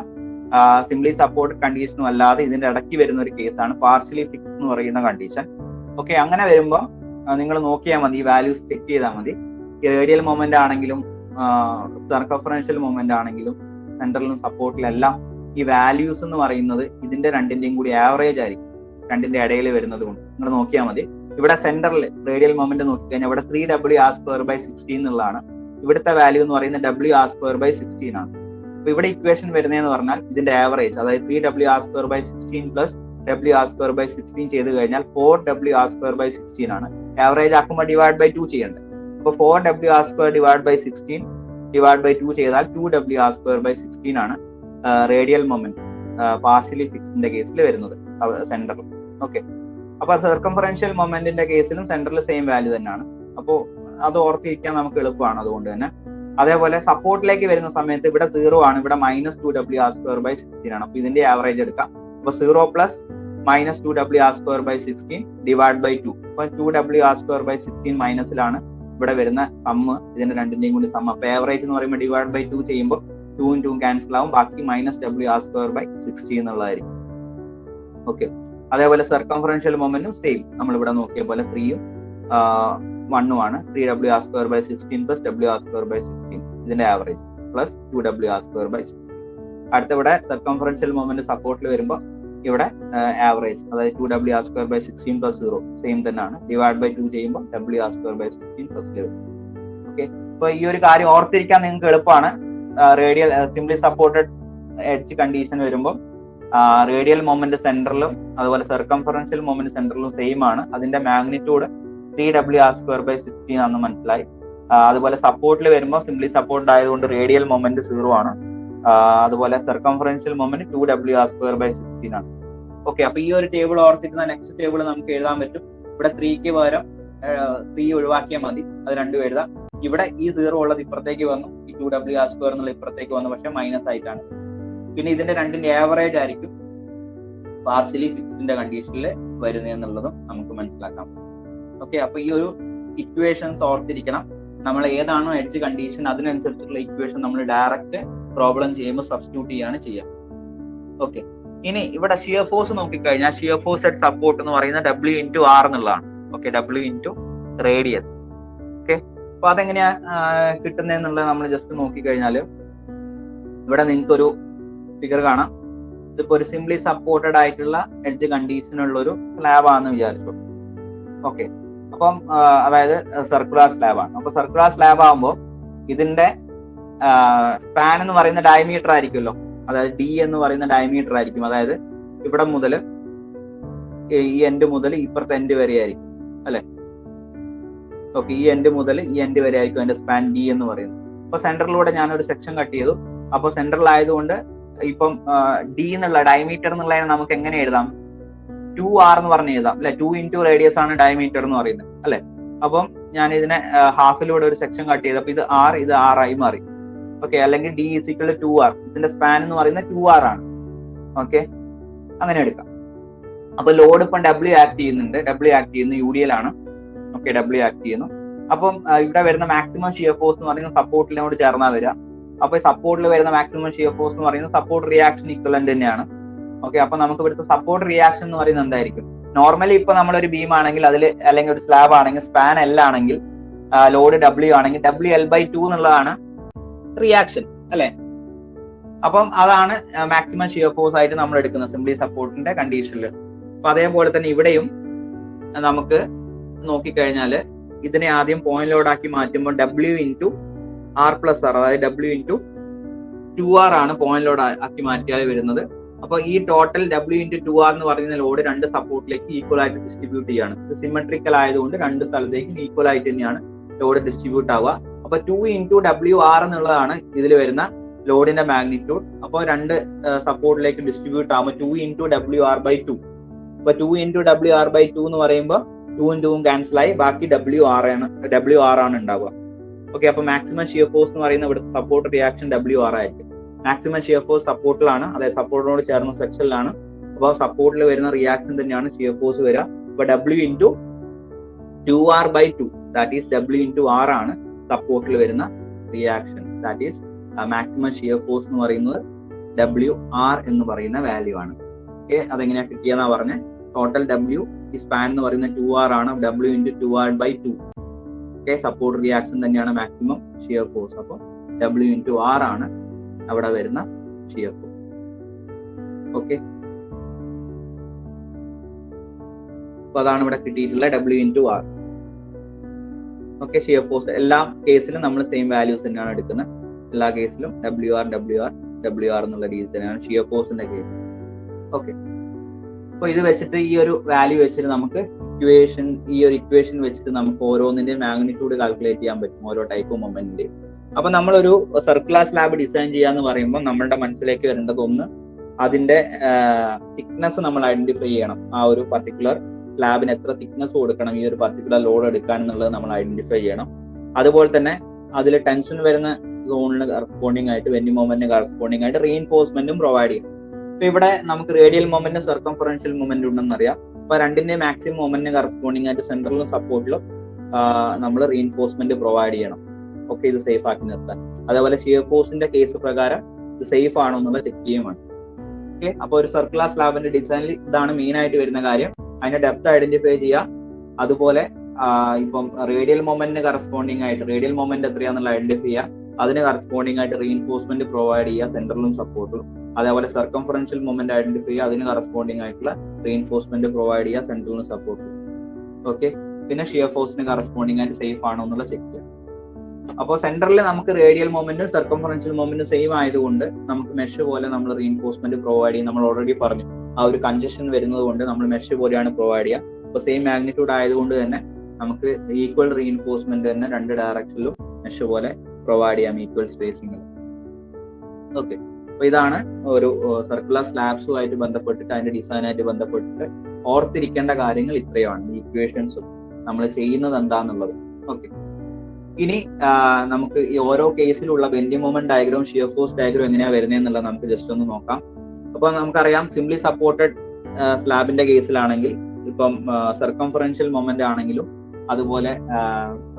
സിംപ്ലി സപ്പോർട്ട് കണ്ടീഷനും അല്ലാതെ ഇതിന്റെ ഇടയ്ക്ക് വരുന്ന ഒരു കേസാണ് പാർഷ്യലി ഫിക്സ്ഡ് എന്ന് പറയുന്ന കണ്ടീഷൻ. ഓക്കെ, അങ്ങനെ വരുമ്പോൾ നിങ്ങൾ നോക്കിയാൽ മതി, വാല്യൂസ് ചെക്ക് ചെയ്താൽ മതി. ഈ റേഡിയൽ മൊമെന്റ് ആണെങ്കിലും സർക്കംഫറൻഷ്യൽ മൊമെന്റ് ആണെങ്കിലും സെന്ററിലും സപ്പോർട്ടിലെല്ലാം ഈ വാല്യൂസ് എന്ന് പറയുന്നത് ഇതിന്റെ രണ്ടിന്റെയും കൂടി ആവറേജ് ആയിരിക്കും, രണ്ടിന്റെ ഇടയിൽ വരുന്നത് കൊണ്ട് നിങ്ങൾ നോക്കിയാൽ മതി. ഇവിടെ സെന്ററിൽ റേഡിയൽ മൊമെന്റ് നോക്കിക്കഴിഞ്ഞാൽ ഇവിടെ 3W⁴/16 എന്നുള്ളതാണ്. ഇവിടുത്തെ വാല്യൂ എന്ന് പറയുന്നത് W⁴/16 ആണ്. അപ്പൊ ഇവിടെ ഇക്വേഷൻ വരുന്നതെന്ന് പറഞ്ഞാൽ ഇതിന്റെ ആവറേജ്, അതായത് 3W⁴/16 പ്ലസ് W⁴/16 ചെയ്ത് കഴിഞ്ഞാൽ 4W⁴/16 ആണ്. ആവറേജ് ആക്കുമ്പോൾ /2 ചെയ്യേണ്ടത്. അപ്പൊ 4W⁴/16 /2 ചെയ്താൽ 2W⁴/16 ആണ് റേഡിയൽ മൊമെന്റ് പാർഷ്യലി ഫിക്സ്ഡിന്റെ കേസിൽ വരുന്നത് സെന്ററിൽ. ഓക്കെ, അപ്പൊ സർക്കംഫറൻഷ്യൽ മൊമെന്റിന്റെ കേസിലും സെന്ററിൽ സെയിം വാല്യൂ തന്നെയാണ്. അപ്പോൾ അത് ഓർത്തിരിക്കാൻ നമുക്ക് എളുപ്പമാണ്, അതുകൊണ്ട് തന്നെ. അതേപോലെ സപ്പോർട്ടിലേക്ക് വരുന്ന സമയത്ത് ഇവിടെ 0 ആണ്, ഇവിടെ -2W⁴/16 ആണ്. അപ്പൊ ഇതിന്റെ ആവറേജ് എടുക്കാം. അപ്പൊ 0 plus minus 2WR² 16 divide by 2. അപ്പൊ 2WR² 16 മൈനസിലാണ് ഇവിടെ വരുന്ന സമ്മ്, ഇതിന്റെ രണ്ടിന്റെയും കൂടി സമ്മ്. അപ്പൊ ആവറേജ് എന്ന് പറയുമ്പോൾ ഡിവൈഡ് ബൈ 2 ചെയ്യുമ്പോൾ 2 × 2 ക്യാൻസൽ ആവും, ബാക്കി മൈനസ് WR² 16 എന്നുള്ളതായിരിക്കും. ഓക്കെ, അതേപോലെ സർക്കംഫറൻഷ്യൽ മൊമെന്റും സെയിം, നമ്മൾ ഇവിടെ നോക്കിയ പോലെ 3ഉം 1ഉം ആണ്. 3WR² 16 പ്ലസ് WR² 16 ഇതിന്റെ ആവറേജ് പ്ലസ് 2WR² 16. അടുത്ത ഇവിടെ സർക്കംഫറൻഷ്യൽ മൊമെന്റ് സപ്പോർട്ടിൽ വരുമ്പോൾ ഇവിടെ ആവറേജ്, അതായത് 2WR² 16 പ്ലസ് 0 സെയിം തന്നെയാണ്, ഡിവൈഡ് ബൈ 2 ചെയ്യുമ്പോൾ WR² 16 പ്ലസ് 0. ഓക്കെ, അപ്പൊ ഈ ഒരു കാര്യം ഓർത്തിരിക്കാൻ നിങ്ങൾക്ക് എളുപ്പമാണ്. Radial simply supported edge condition വരുമ്പോൾ റേഡിയൽ മൊമെന്റ് സെന്ററിലും അതുപോലെ സർക്കംഫറൻഷ്യൽ മൊമെന്റ് സെന്ററിലും സെയിം ആണ്. അതിന്റെ മാഗ്നിറ്റ്യൂഡ് 3WR² 16 ആണെന്ന് മനസ്സിലായി. അതുപോലെ സപ്പോർട്ടിൽ വരുമ്പോൾ സിംപ്ലി സപ്പോർട്ടഡ് ആയതുകൊണ്ട് റേഡിയൽ മൊമെന്റ് 0 ആണ്. അതുപോലെ സർക്കംഫറൻഷ്യൽ മൊമെന്റ് 2WR² 16 ആണ്. ഓക്കെ, അപ്പൊ ഈ ഒരു ടേബിൾ ഓർത്തിരുന്ന നെക്സ്റ്റ് ടേബിൾ നമുക്ക് എഴുതാൻ പറ്റും. ഇവിടെ 3ക്ക് പകരം 3 ഒഴിവാക്കിയാൽ മതി, അത് 2 എഴുതാം. ഇവിടെ ഈ 0 ഉള്ളത് ഇപ്പുറത്തേക്ക് വന്നു, ഈ 2WR² എന്നുള്ള ഇപ്പുറത്തേക്ക് വന്നു, പക്ഷെ മൈനസ് ആയിട്ടാണ്. പിന്നെ ഇതിന്റെ രണ്ടിന്റെ ആവറേജ് ആയിരിക്കും പാർഷ്യലി ഫിക്സ്ഡിന്റെ കണ്ടീഷനിൽ വരുന്നത് എന്നുള്ളതും നമുക്ക് മനസ്സിലാക്കാം. ഓക്കെ, അപ്പൊ ഈ ഒരു ഇക്വേഷൻസ് ഓർത്തിരിക്കണം. നമ്മൾ ഏതാണോ എഡ്ജ് കണ്ടീഷൻ അതിനനുസരിച്ചുള്ള ഇക്വേഷൻ നമ്മൾ ഡയറക്റ്റ് പ്രോബ്ലം ചെയ്യുമ്പോൾ സബ്സ്റ്റിറ്റ്യൂട്ട് ചെയ്യാണ് ചെയ്യാം. ഓക്കെ, ഇനി ഇവിടെ ഷിയർ ഫോഴ്സ് നോക്കിക്കഴിഞ്ഞാൽ ഷിയർ ഫോഴ്സ് അറ്റ് സപ്പോർട്ട് എന്ന് പറയുന്നത് W × R എന്നുള്ളതാണ്. Okay, W × radius. ഓക്കെ, അപ്പൊ അതെങ്ങനെയാ കിട്ടുന്നതെന്നുള്ളത് നമ്മൾ ജസ്റ്റ് നോക്കിക്കഴിഞ്ഞാൽ ഇവിടെ നിങ്ങൾക്ക് ഒരു ഫിഗർ കാണാം. ഇതിപ്പോ ഒരു സിംപ്ലി സപ്പോർട്ടഡ് ആയിട്ടുള്ള എഡ്ജ് കണ്ടീഷനുള്ള ഒരു സ്ലാബ് ആണെന്ന് വിചാരിച്ചു. ഓക്കെ, അപ്പം അതായത് സർക്കുലർ സ്ലാബ് ആണ്. അപ്പൊ സർക്കുലർ സ്ലാബ് ആകുമ്പോൾ ഇതിന്റെ സ്പാൻ എന്ന് പറയുന്ന ഡയമീറ്റർ ആയിരിക്കുമല്ലോ, അതായത് D എന്ന് പറയുന്ന ഡയമീറ്റർ ആയിരിക്കും. അതായത് ഇവിടെ മുതൽ ഈ എൻഡ് മുതൽ ഇപ്പുറത്തെ എൻഡ് വരെ ആയിരിക്കും അല്ലെ. ഓക്കെ, ഈ എൻഡ് മുതൽ ഈ എൻഡ് വരെ ആയിരിക്കും അതിന്റെ സ്പാൻ D എന്ന് പറയുന്നത്. അപ്പൊ സെന്ററിലൂടെ ഞാനൊരു സെക്ഷൻ കട്ട് ചെയ്തു. അപ്പൊ സെന്ററിലായതുകൊണ്ട് ഇപ്പം D എന്നുള്ള ഡയമീറ്റർ എന്നുള്ളതിനെ നമുക്ക് എങ്ങനെ എഴുതാം? 2R എന്ന് പറഞ്ഞ് എഴുതാം അല്ലെ. 2 × റേഡിയസ് ആണ് ഡയമീറ്റർ എന്ന് പറയുന്നത് അല്ലെ. അപ്പം ഞാൻ ഇതിനെ ഹാഫിലൂടെ ഒരു സെക്ഷൻ കട്ട് ചെയ്ത്, അപ്പൊ ഇത് R, ഇത് R ആയി മാറി. ഓക്കെ, അല്ലെങ്കിൽ D = 2R. ഇതിന്റെ സ്പാൻ എന്ന് പറയുന്നത് 2R ആണ്. ഓക്കെ, അങ്ങനെ എടുക്കാം. അപ്പൊ ലോഡ് ഇപ്പം W ആക്ട് ചെയ്യുന്നുണ്ട്. W ആക്ട് ചെയ്യുന്നത് UDL ആണ്. ഓക്കെ, W ആക്ട് ചെയ്യുന്നു. അപ്പം ഇവിടെ വരുന്ന മാക്സിമം ഷിയർ ഫോഴ്സ് എന്ന് പറയുന്നത് സപ്പോർട്ടിനോട് ചേർന്നാ വരിക. അപ്പൊ സപ്പോർട്ടിൽ വരുന്ന മാക്സിമം ഷിയർ ഫോഴ്സ് എന്ന് പറയുന്നത് സപ്പോർട്ട് റിയാക്ഷൻ ഇക്വലന്റ് തന്നെയാണ്. ഓക്കെ, അപ്പൊ നമുക്ക് ഇവിടുത്തെ സപ്പോർട്ട് റിയാക്ഷൻ എന്ന് പറയുന്നത് എന്തായിരിക്കും? നോർമലി ഇപ്പൊ നമ്മളൊരു ബീം ആണെങ്കിൽ അതിൽ, അല്ലെങ്കിൽ ഒരു സ്ലാബ് ആണെങ്കിൽ സ്പാൻ L ആണെങ്കിൽ ലോഡ് W ആണെങ്കിൽ WL/2 എന്നുള്ളതാണ് റിയാക്ഷൻ അല്ലെ. അപ്പം അതാണ് മാക്സിമം ഷിയർ ഫോഴ്സ് ആയിട്ട് നമ്മൾ എടുക്കുന്നത് സിംപ്ലി സപ്പോർട്ടിന്റെ കണ്ടീഷനിൽ. അപ്പൊ അതേപോലെ തന്നെ ഇവിടെയും നമുക്ക് നോക്കിക്കഴിഞ്ഞാൽ ഇതിനെ ആദ്യം പോയിന്റ് ലോഡ് ആക്കി മാറ്റുമ്പോൾ W × R+R, അതായത് W × 2R ആണ് പോയിന്റ് ലോഡ് ആക്കി മാറ്റിയാൽ വരുന്നത്. അപ്പൊ ഈ ടോട്ടൽ W × 2R എന്ന് പറയുന്ന ലോഡ് രണ്ട് സപ്പോർട്ടിലേക്ക് ഈക്വൽ ആയിട്ട് ഡിസ്ട്രിബ്യൂട്ട് ചെയ്യാണ്. ഇത് സിമെട്രിക്കൽ ആയതുകൊണ്ട് രണ്ട് സ്ഥലത്തേക്കും ഈക്വൽ ആയിട്ട് തന്നെയാണ് ലോഡ് ഡിസ്ട്രിബ്യൂട്ട് ആവുക. അപ്പൊ 2 × WR എന്നുള്ളതാണ് ഇതിൽ വരുന്ന ലോഡിന്റെ മാഗ്നിറ്റ്യൂഡ്. അപ്പോൾ രണ്ട് സപ്പോർട്ടിലേക്ക് ഡിസ്ട്രിബ്യൂട്ട് ആകുമ്പോൾ 2 × WR/2. അപ്പൊ 2 × WR/2 എന്ന് പറയുമ്പോൾ 2 × 2 ക്യാൻസൽ ആയി, ബാക്കി WR ആണ് ഉണ്ടാവുക. ഓക്കെ, അപ്പൊ മാക്സിമം ഷിയർ ഫോഴ്സ് എന്ന് പറയുന്ന ഇവിടുത്തെ സപ്പോർട്ട് റിയാക്ഷൻ WR ആയിരിക്കും. മാക്സിമം ഷിയർ ഫോഴ്സ് സപ്പോർട്ടിലാണ്, അതായത് സപ്പോർട്ടിനോട് ചേർന്ന സെക്ഷനിലാണ്. അപ്പോൾ സപ്പോർട്ടിൽ വരുന്ന റിയാക്ഷൻ തന്നെയാണ് ഷിയർ ഫോഴ്സ് വരിക. അപ്പൊ W × 2R/2, that is W × R ആണ് സപ്പോർട്ടിൽ വരുന്ന reaction. That is maximum shear force എന്ന് പറയുന്നത് WR എന്ന് പറയുന്ന വാല്യൂ ആണ്. ഓക്കെ, അതെങ്ങനെയാ കിട്ടിയെന്നാ പറഞ്ഞ ടോട്ടൽ W ഈ സ്പാൻ എന്ന് പറയുന്ന 2R ആണ്. W × 2R/2. Okay, support reaction തന്നെയാണ് മാക്സിമം ഷിയർ ഫോഴ്സ്. അപ്പോൾ W × R ആണ് അവിടെ വരുന്ന ഷിയർ ഫോഴ്സ്. ഓക്കെ, അപ്പൊ അതാണ് ഇവിടെ കിട്ടിയിട്ടുള്ള W × R. Okay, shear force എല്ലാ കേസിലും നമ്മൾ സെയിം വാല്യൂസ് തന്നെയാണ് എടുക്കുന്നത്. എല്ലാ കേസിലും WR എന്നുള്ള രീതിയിൽ തന്നെയാണ് ഷിയർ ഫോഴ്സിന്റെ കേസ്. ഓക്കെ, അപ്പൊ ഇത് വെച്ചിട്ട് ഈ ഒരു വാല്യൂ വെച്ചിട്ട് നമുക്ക് ഈ ഒരു ഇക്വേഷൻ വെച്ചിട്ട് നമുക്ക് ഓരോന്നിന്റെ മാഗ്നിറ്റ്യൂഡ് കാൽക്കുലേറ്റ് ചെയ്യാൻ പറ്റും, ഓരോ ടൈപ്പ് മൊമെന്റിന്റെ. അപ്പൊ നമ്മളൊരു സർക്കുലർ സ്ലാബ് ഡിസൈൻ ചെയ്യാന്ന് പറയുമ്പോൾ നമ്മളുടെ മനസ്സിലേക്ക് വരേണ്ടത് ഒന്ന്, അതിന്റെ തിക്നെസ് നമ്മൾ ഐഡന്റിഫൈ ചെയ്യണം. ആ ഒരു പർട്ടിക്കുലർ സ്ലാബിന് എത്ര തിക്നെസ് കൊടുക്കണം ഈ ഒരു പർട്ടിക്കുലർ ലോഡ് എടുക്കാൻ എന്നുള്ളത് നമ്മൾ ഐഡന്റിഫൈ ചെയ്യണം. അതുപോലെ തന്നെ അതിൽ ടെൻഷൻ വരുന്ന സോണിന് കറസ്പോണ്ടിങ് ആയിട്ട്, വെന്റിംഗ് മൊമെന്റിന് കറസ്പോണ്ടിങ് ആയിട്ട് റീഇൻഫോഴ്സ്മെന്റും പ്രൊവൈഡ് ചെയ്യണം. അപ്പൊ ഇവിടെ നമുക്ക് റേഡിയൽ മൊമെന്റും സർക്കംഫറൻഷ്യൽ മൊമെന്റും ഉണ്ടെന്ന് അറിയാം. അപ്പൊ രണ്ടിന്റെ മാക്സിമം മൊമെന്റിന് കറസ്പോണ്ടിങ് ആയിട്ട് സെൻട്രലിലും സപ്പോർട്ടിലും നമ്മൾ റീഇൻഫോഴ്സ്മെന്റ് പ്രൊവൈഡ് ചെയ്യണം. ഓക്കെ, ഇത് സേഫ് ആക്കി നിർത്താൻ. അതേപോലെ ഷിയർ ഫോഴ്സിന്റെ കേസ് പ്രകാരം ഇത് സേഫ് ആണോ എന്നുള്ള ചെക്ക് ചെയ്യുമാണ്. ഓക്കെ, അപ്പൊ ഒരു സർക്കുലർ സ്ലാബിന്റെ ഡിസൈനിൽ ഇതാണ് മെയിൻ ആയിട്ട് വരുന്ന കാര്യം. അതിന്റെ ഡെപ്ത് ഐഡന്റിഫൈ ചെയ്യുക. അതുപോലെ ഇപ്പം റേഡിയൽ മൊമെന്റിന് കറസ്പോണ്ടിങ് ആയിട്ട് റേഡിയൽ മൊമെന്റ് എത്രയാണെന്നുള്ള ഐഡന്റിഫൈ ചെയ്യുക. അതിന് കറസ്പോണ്ടിങ് ആയിട്ട് റീഇൻഫോഴ്സ്മെന്റ് പ്രൊവൈഡ് ചെയ്യുക സെൻട്രലും സപ്പോർട്ടിലും. അതേപോലെ സർക്കംഫറൻഷ്യൽ മൊമെന്റ് ഐഡന്റിഫൈ ചെയ്യുക. അതിന് കറസ്പോണ്ടിങ് ആയിട്ടുള്ള റീഇൻഫോഴ്സ്മെന്റ് പ്രൊവൈഡ് ചെയ്യുക സെൻട്രലും സപ്പോർട്ടിലും. ഓക്കെ, പിന്നെ ഷിയർ ഫോഴ്സിന് കറസ്പോണ്ടിങ് ആയിട്ട് സേഫ് ആണോ എന്നുള്ള ചെക്ക് ചെയ്യുക. അപ്പോൾ സെന്ററിൽ നമുക്ക് radial momentum circumferential momentum same ആയതുകൊണ്ട് നമുക്ക് മെഷ് പോലെ നമ്മൾ റീഇൻഫോഴ്സ്മെന്റ് പ്രൊവൈഡ് ചെയ്യും. നമ്മൾ ഓൾറെഡി പറഞ്ഞു ആ ഒരു കൺജഷൻ വരുന്നത് കൊണ്ട് നമ്മൾ മെഷ് പോലെയാണ് പ്രൊവൈഡ് ചെയ്യുക. അപ്പോൾ സെയിം മാഗ്നിറ്റ്യൂഡ് ആയതുകൊണ്ട് തന്നെ നമുക്ക് ഈക്വൽ റീഇൻഫോഴ്സ്മെന്റ് തന്നെ രണ്ട് ഡയറക്ഷനിലും മെഷ് പോലെ പ്രൊവൈഡ് ചെയ്യാം, ഈക്വൽ സ്പേസിംഗിൽ. ഓക്കെ, അപ്പൊ ഇതാണ് ഒരു സർക്കുലർ സ്ലാബ്സുമായിട്ട് ബന്ധപ്പെട്ടിട്ട് അതിന്റെ ഡിസൈനായിട്ട് ബന്ധപ്പെട്ടിട്ട് ഓർത്തിരിക്കേണ്ട കാര്യങ്ങൾ ഇത്രയാണ്. ഈക്വേഷൻസും നമ്മൾ ചെയ്യുന്നത് എന്താന്നുള്ളത്. ഓക്കെ, ഇനി നമുക്ക് ഈ ഓരോ കേസിലുള്ള bending moment diagram shear force diagram എങ്ങനെയാ വരുന്നതെന്നുള്ളത് നമുക്ക് ജസ്റ്റ് ഒന്ന് നോക്കാം. അപ്പൊ നമുക്കറിയാം സിംപ്ലി സപ്പോർട്ടഡ് സ്ലാബിന്റെ കേസിലാണെങ്കിൽ ഇപ്പം സർക്കംഫറൻഷ്യൽ മൊമെന്റ് ആണെങ്കിലും അതുപോലെ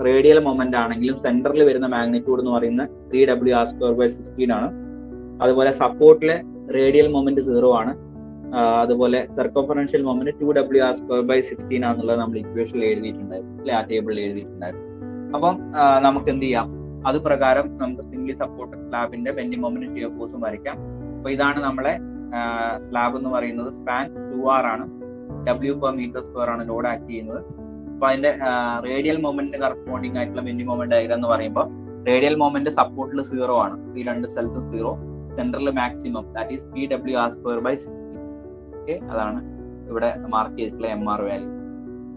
റേഡിയൽ മൊമെന്റ് ആണെങ്കിലും സെന്ററിൽ വരുന്ന മാഗ്നിറ്റ്യൂഡ് എന്ന് പറയുന്നത് 3W r²/16 ആണ്. അതുപോലെ സപ്പോർട്ടിലെ റേഡിയൽ മൊമെന്റ് 0 ആണ്. അതുപോലെ സർക്കംഫറൻഷ്യൽ മൊമെന്റ് 2W r²/16 ആണെന്നുള്ളത് നമ്മൾ ഇക്വേഷനിൽ എഴുതിയിട്ടുണ്ടായിരുന്നു അല്ലെ, ആ ടേബിളിൽ എഴുതിയിട്ടുണ്ടായിരുന്നു. അപ്പം നമുക്ക് എന്ത് ചെയ്യാം, അത് പ്രകാരം നമുക്ക് സിംപ്ലി സപ്പോർട്ടഡ് സ്ലാബിന്റെ ബെൻഡിങ് മൊമെന്റ് ഷിയർ ഫോഴ്സും വരയ്ക്കാം. അപ്പൊ ഇതാണ് നമ്മളെ സ്ലാബ് എന്ന് പറയുന്നത്. സ്പാൻ 2R ആണ്, W/m² ആണ് ലോഡ് ആക്ട് ചെയ്യുന്നത്. അപ്പൊ അതിന്റെ റേഡിയൽ മൊമെന്റിന് കറസ്പോണ്ടിങ് ആയിട്ടുള്ള ബെൻഡിങ് മൊമെന്റ് ഡയഗ്രാം എന്ന് പറയുമ്പോൾ റേഡിയൽ മൊമെന്റ് സപ്പോർട്ടിൽ 0 ആണ്, ഈ രണ്ട് സ്ഥലത്തും 0. സെന്ററിൽ maximum that is 3W r²/16. Okay, അതാണ് ഇവിടെ മാർക്ക് ചെയ്തിട്ടുള്ള MR വാല്യൂ.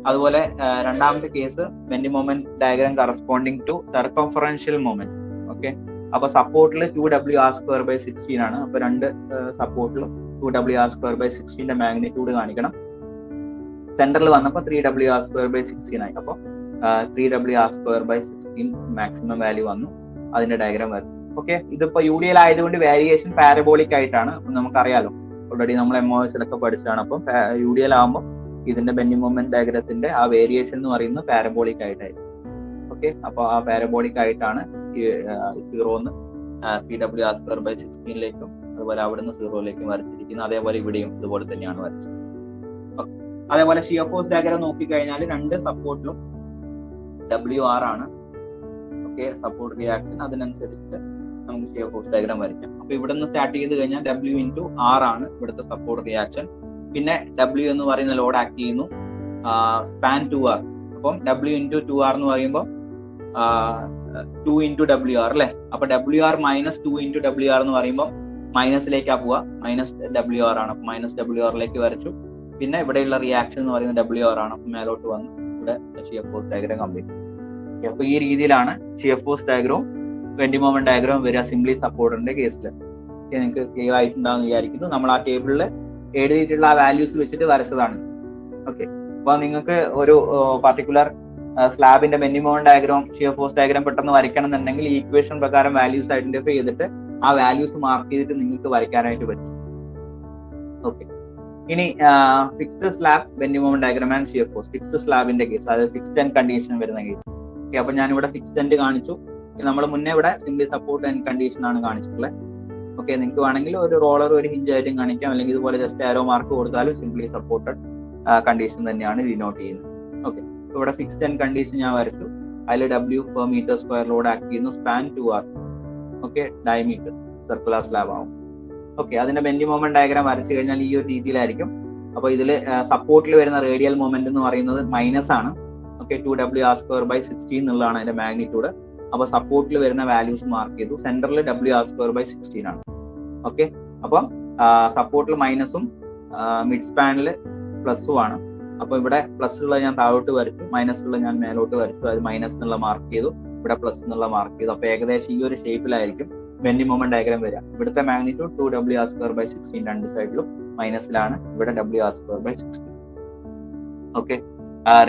അതുപോലെ രണ്ടാമത്തെ case bending moment diagram corresponding to circumferential moment. Okay, അപ്പൊ സപ്പോർട്ടിൽ 2W r²/16 ആണ്. അപ്പൊ രണ്ട് സപ്പോർട്ടിലും 2W r²/16 മാഗ്നിറ്റ്യൂഡ് കാണിക്കണം. സെന്ററിൽ വന്നപ്പോൾ 3W r²/16 ആയി. അപ്പോൾ 3W r²/16 മാക്സിമം വാല്യൂ വന്നു, അതിന്റെ ഡയഗ്രാം വരും. ഓക്കെ, ഇതിപ്പോ UDL ആയതുകൊണ്ട് വാരിയേഷൻ പാരബോളിക് ആയിട്ടാണ്. നമുക്കറിയാലോ, ഓൾറെഡി നമ്മൾ MOSലൊക്കെ പഠിച്ചതാണ്. അപ്പം UDL ആകുമ്പോൾ ഇതിന്റെ ബെൻഡിങ് മൊമെന്റ് ഡയഗ്രത്തിന്റെ ആ വേരിയേഷൻ എന്ന് പറയുന്നത് പാരബോളിക് ആയിട്ടായിരിക്കും. ഓക്കെ, അപ്പൊ ആ പാരബോളിക് ആയിട്ടാണ് 0ന്ന് 3W r²/16 അതുപോലെ അവിടുന്ന് 0 വരച്ചിരിക്കുന്നത്. അതേപോലെ ഇവിടെയും ഇതുപോലെ തന്നെയാണ് വരച്ചത്. അതേപോലെ ഷിയർ ഫോഴ്സ് ഡയഗ്രാം നോക്കിക്കഴിഞ്ഞാൽ രണ്ട് സപ്പോർട്ടിലും WR ആണ്. ഓക്കെ, സപ്പോർട്ട് റിയാക്ഷൻ അതിനനുസരിച്ചിട്ട് നമുക്ക് ഷിയർ ഫോഴ്സ് ഡയഗ്രാം വരയ്ക്കാം. അപ്പൊ ഇവിടെ നിന്ന് സ്റ്റാർട്ട് ചെയ്ത് കഴിഞ്ഞാൽ W/R ആണ് ഇവിടുത്തെ സപ്പോർട്ട് റിയാക്ഷൻ. പിന്നെ W എന്ന് പറയുന്ന ലോഡ് ആക്ട് ചെയ്യുന്നു, സ്പാൻ 2R. അപ്പം W/2R എന്ന് പറയുമ്പോൾ 2/WR അല്ലെ. അപ്പൊ WR - 2/WR എന്ന് പറയുമ്പോൾ മൈനസിലേക്കാ പോവുക, -WR ആണ്. അപ്പൊ -WR വരച്ചു. പിന്നെ ഇവിടെയുള്ള റിയാക്ഷൻ എന്ന് പറയുന്നത് WR ആണ്. അപ്പൊ മേലോട്ട് വന്ന് ഇവിടെ ഷിയർ ഫോഴ്സ് ഡയഗ്രാം കംപ്ലീറ്റ്. അപ്പൊ ഈ രീതിയിലാണ് shear force diagram bending moment diagram വരിക സിംപ്ലി സപ്പോർട്ടിന്റെ കേസിൽ. നിങ്ങൾക്ക് ക്ലിയർ ആയിട്ടുണ്ടാകുന്ന വിചാരിക്കുന്നു. നമ്മൾ ആ ടേബിളിൽ എഴുതിയിട്ടുള്ള ആ വാല്യൂസ് വെച്ചിട്ട് വരച്ചതാണ്. ഓക്കെ, അപ്പൊ നിങ്ങൾക്ക് ഒരു പർട്ടിക്കുലർ സ്ലാബിന്റെ bending moment diagram shear force diagram പെട്ടെന്ന് വരയ്ക്കണം എന്നുണ്ടെങ്കിൽ ഈ ഇക്വേഷൻ പ്രകാരം വാല്യൂസ് ഐഡന്റിഫൈ ചെയ്തിട്ട് ആ വാല്യൂസ് മാർക്ക് ചെയ്തിട്ട് നിങ്ങൾക്ക് വരയ്ക്കാനായിട്ട് പറ്റും. ഓക്കെ, ഇനി fixed slab bending moment diagram and shear force. Fixed സ്ലാബിന്റെ കേസ്, അതായത് ഫിക്സ്ഡ് എൻഡ് കണ്ടീഷൻ വരുന്ന കേസ്. ഓക്കെ, അപ്പൊ ഞാനിവിടെ ഫിക്സ്ഡ് എൻഡ് കാണിച്ചു. നമ്മൾ മുന്നേ ഇവിടെ സിംപ്ലി സപ്പോർട്ട് എൻഡ് കണ്ടീഷൻ ആണ് കാണിച്ചിട്ടുള്ളത്. ഓക്കെ, നിങ്ങൾക്ക് വേണമെങ്കിൽ ഒരു റോളർ ഒരു ഹിഞ്ച് ആയിട്ടും കാണിക്കാം, അല്ലെങ്കിൽ ഇതുപോലെ ജസ്റ്റ് ആരോ മാർക്ക് കൊടുത്താലും സിംപ്ലി സപ്പോർട്ടഡ് കണ്ടീഷൻ തന്നെയാണ് ഡിനോട്ട് ചെയ്യുന്നത്. ഓക്കെ, ഇവിടെ ഫിക്സ്ഡ് എൻഡ് കണ്ടീഷൻ ഞാൻ വരച്ചു. അതിൽ W/m² ലോഡ് ആക്ട് ചെയ്യുന്നു, span 2R. Okay, diameter circular slab ആവും. ഓക്കെ, അതിന്റെ ബെൻഡിങ് മൊമെന്റ് ഡയഗ്രാം വരച്ചു കഴിഞ്ഞാൽ ഈ ഒരു രീതിയിലായിരിക്കും. അപ്പൊ ഇതിൽ സപ്പോർട്ടിൽ വരുന്ന റേഡിയൽ മൊമെന്റ് എന്ന് പറയുന്നത് മൈനസ് ആണ്. ഓക്കെ, 2W r²/16 എന്നുള്ളതാണ് അതിന്റെ മാഗ്നിറ്റ്യൂഡ്. അപ്പൊ സപ്പോർട്ടിൽ വരുന്ന വാല്യൂസ് മാർക്ക് ചെയ്തു. സെന്ററിൽ W r²/16 ആണ്. ഓക്കെ, അപ്പം സപ്പോർട്ടിൽ മൈനസും മിഡ് സ്പാനിൽ പ്ലസും ആണ്. അപ്പൊ ഇവിടെ പ്ലസ് ഉള്ള ഞാൻ താഴോട്ട് വരച്ചു, മൈനസ് ഉള്ള ഞാൻ മേലോട്ട് വരച്ചു. അത് മൈനസ് എന്നുള്ള മാർക്ക് ചെയ്തു, ഇവിടെ പ്ലസ് എന്നുള്ള മാർക്ക് ചെയ്തു. അപ്പൊ ഏകദേശം ഈ ഒരു ഷേപ്പിലായിരിക്കും ബെൻഡിങ് മൊമെന്റ് ഡയഗ്രാം വരിക. ഇവിടുത്തെ മാഗ്നിറ്റ്യൂഡ് 2W r²/16 രണ്ട് സൈഡിലും മൈനസിലാണ്, ഇവിടെ W r²/16. Okay,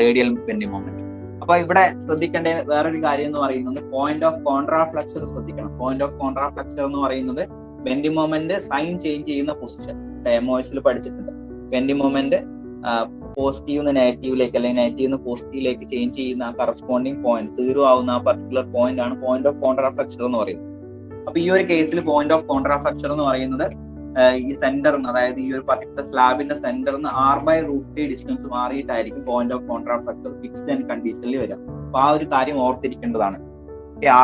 radial bending moment. അപ്പൊ ഇവിടെ ശ്രദ്ധിക്കേണ്ട വേറൊരു കാര്യം എന്ന് പറയുന്നത് പോയിന്റ് ഓഫ് കോൺട്രാഫ്ലക്ഷൻ ശ്രദ്ധിക്കണം. പോയിന്റ് ഓഫ് കോൺട്രാഫ്ലക്ഷൻ എന്ന് പറയുന്നത് ബെൻഡിങ് മൊമെന്റ് സൈൻ ചേഞ്ച് ചെയ്യുന്ന പൊസിഷൻ MOS പഠിച്ചിട്ടുണ്ട്. ബെൻഡിങ് മൊമെന്റ് പോസിറ്റീവ് നെഗറ്റീവിലേക്ക് അല്ലെങ്കിൽ നെഗറ്റീവ് പോസിറ്റീവിലേക്ക് ചേഞ്ച് ചെയ്യുന്ന ആ കറസ്പോണ്ടിങ് പോയിന്റ് 0 ആവുന്ന ആ പർട്ടിക്കുലർ പോയിന്റ് ആണ് പോയിന്റ് ഓഫ് കോൺട്രാ ഫ്ലക്ചർ എന്ന് പറയുന്നത്. അപ്പൊ ഈ ഒരു കേസിൽ പോയിന്റ് ഓഫ് കോൺട്രാ ഫ്ലക്ചർ എന്ന് പറയുന്നത് ഈ സെന്ററിന്, അതായത് ഈ ഒരു പർട്ടിക്കുലർ സ്ലാബിന്റെ സെന്ററിന് r/√3 ഡിസ്റ്റൻസ് മാറിയിട്ടായിരിക്കും point of contraflexure fixed and കണ്ടീഷനിൽ വരിക. അപ്പൊ ആ ഒരു കാര്യം ഓർത്തിരിക്കേണ്ടതാണ്.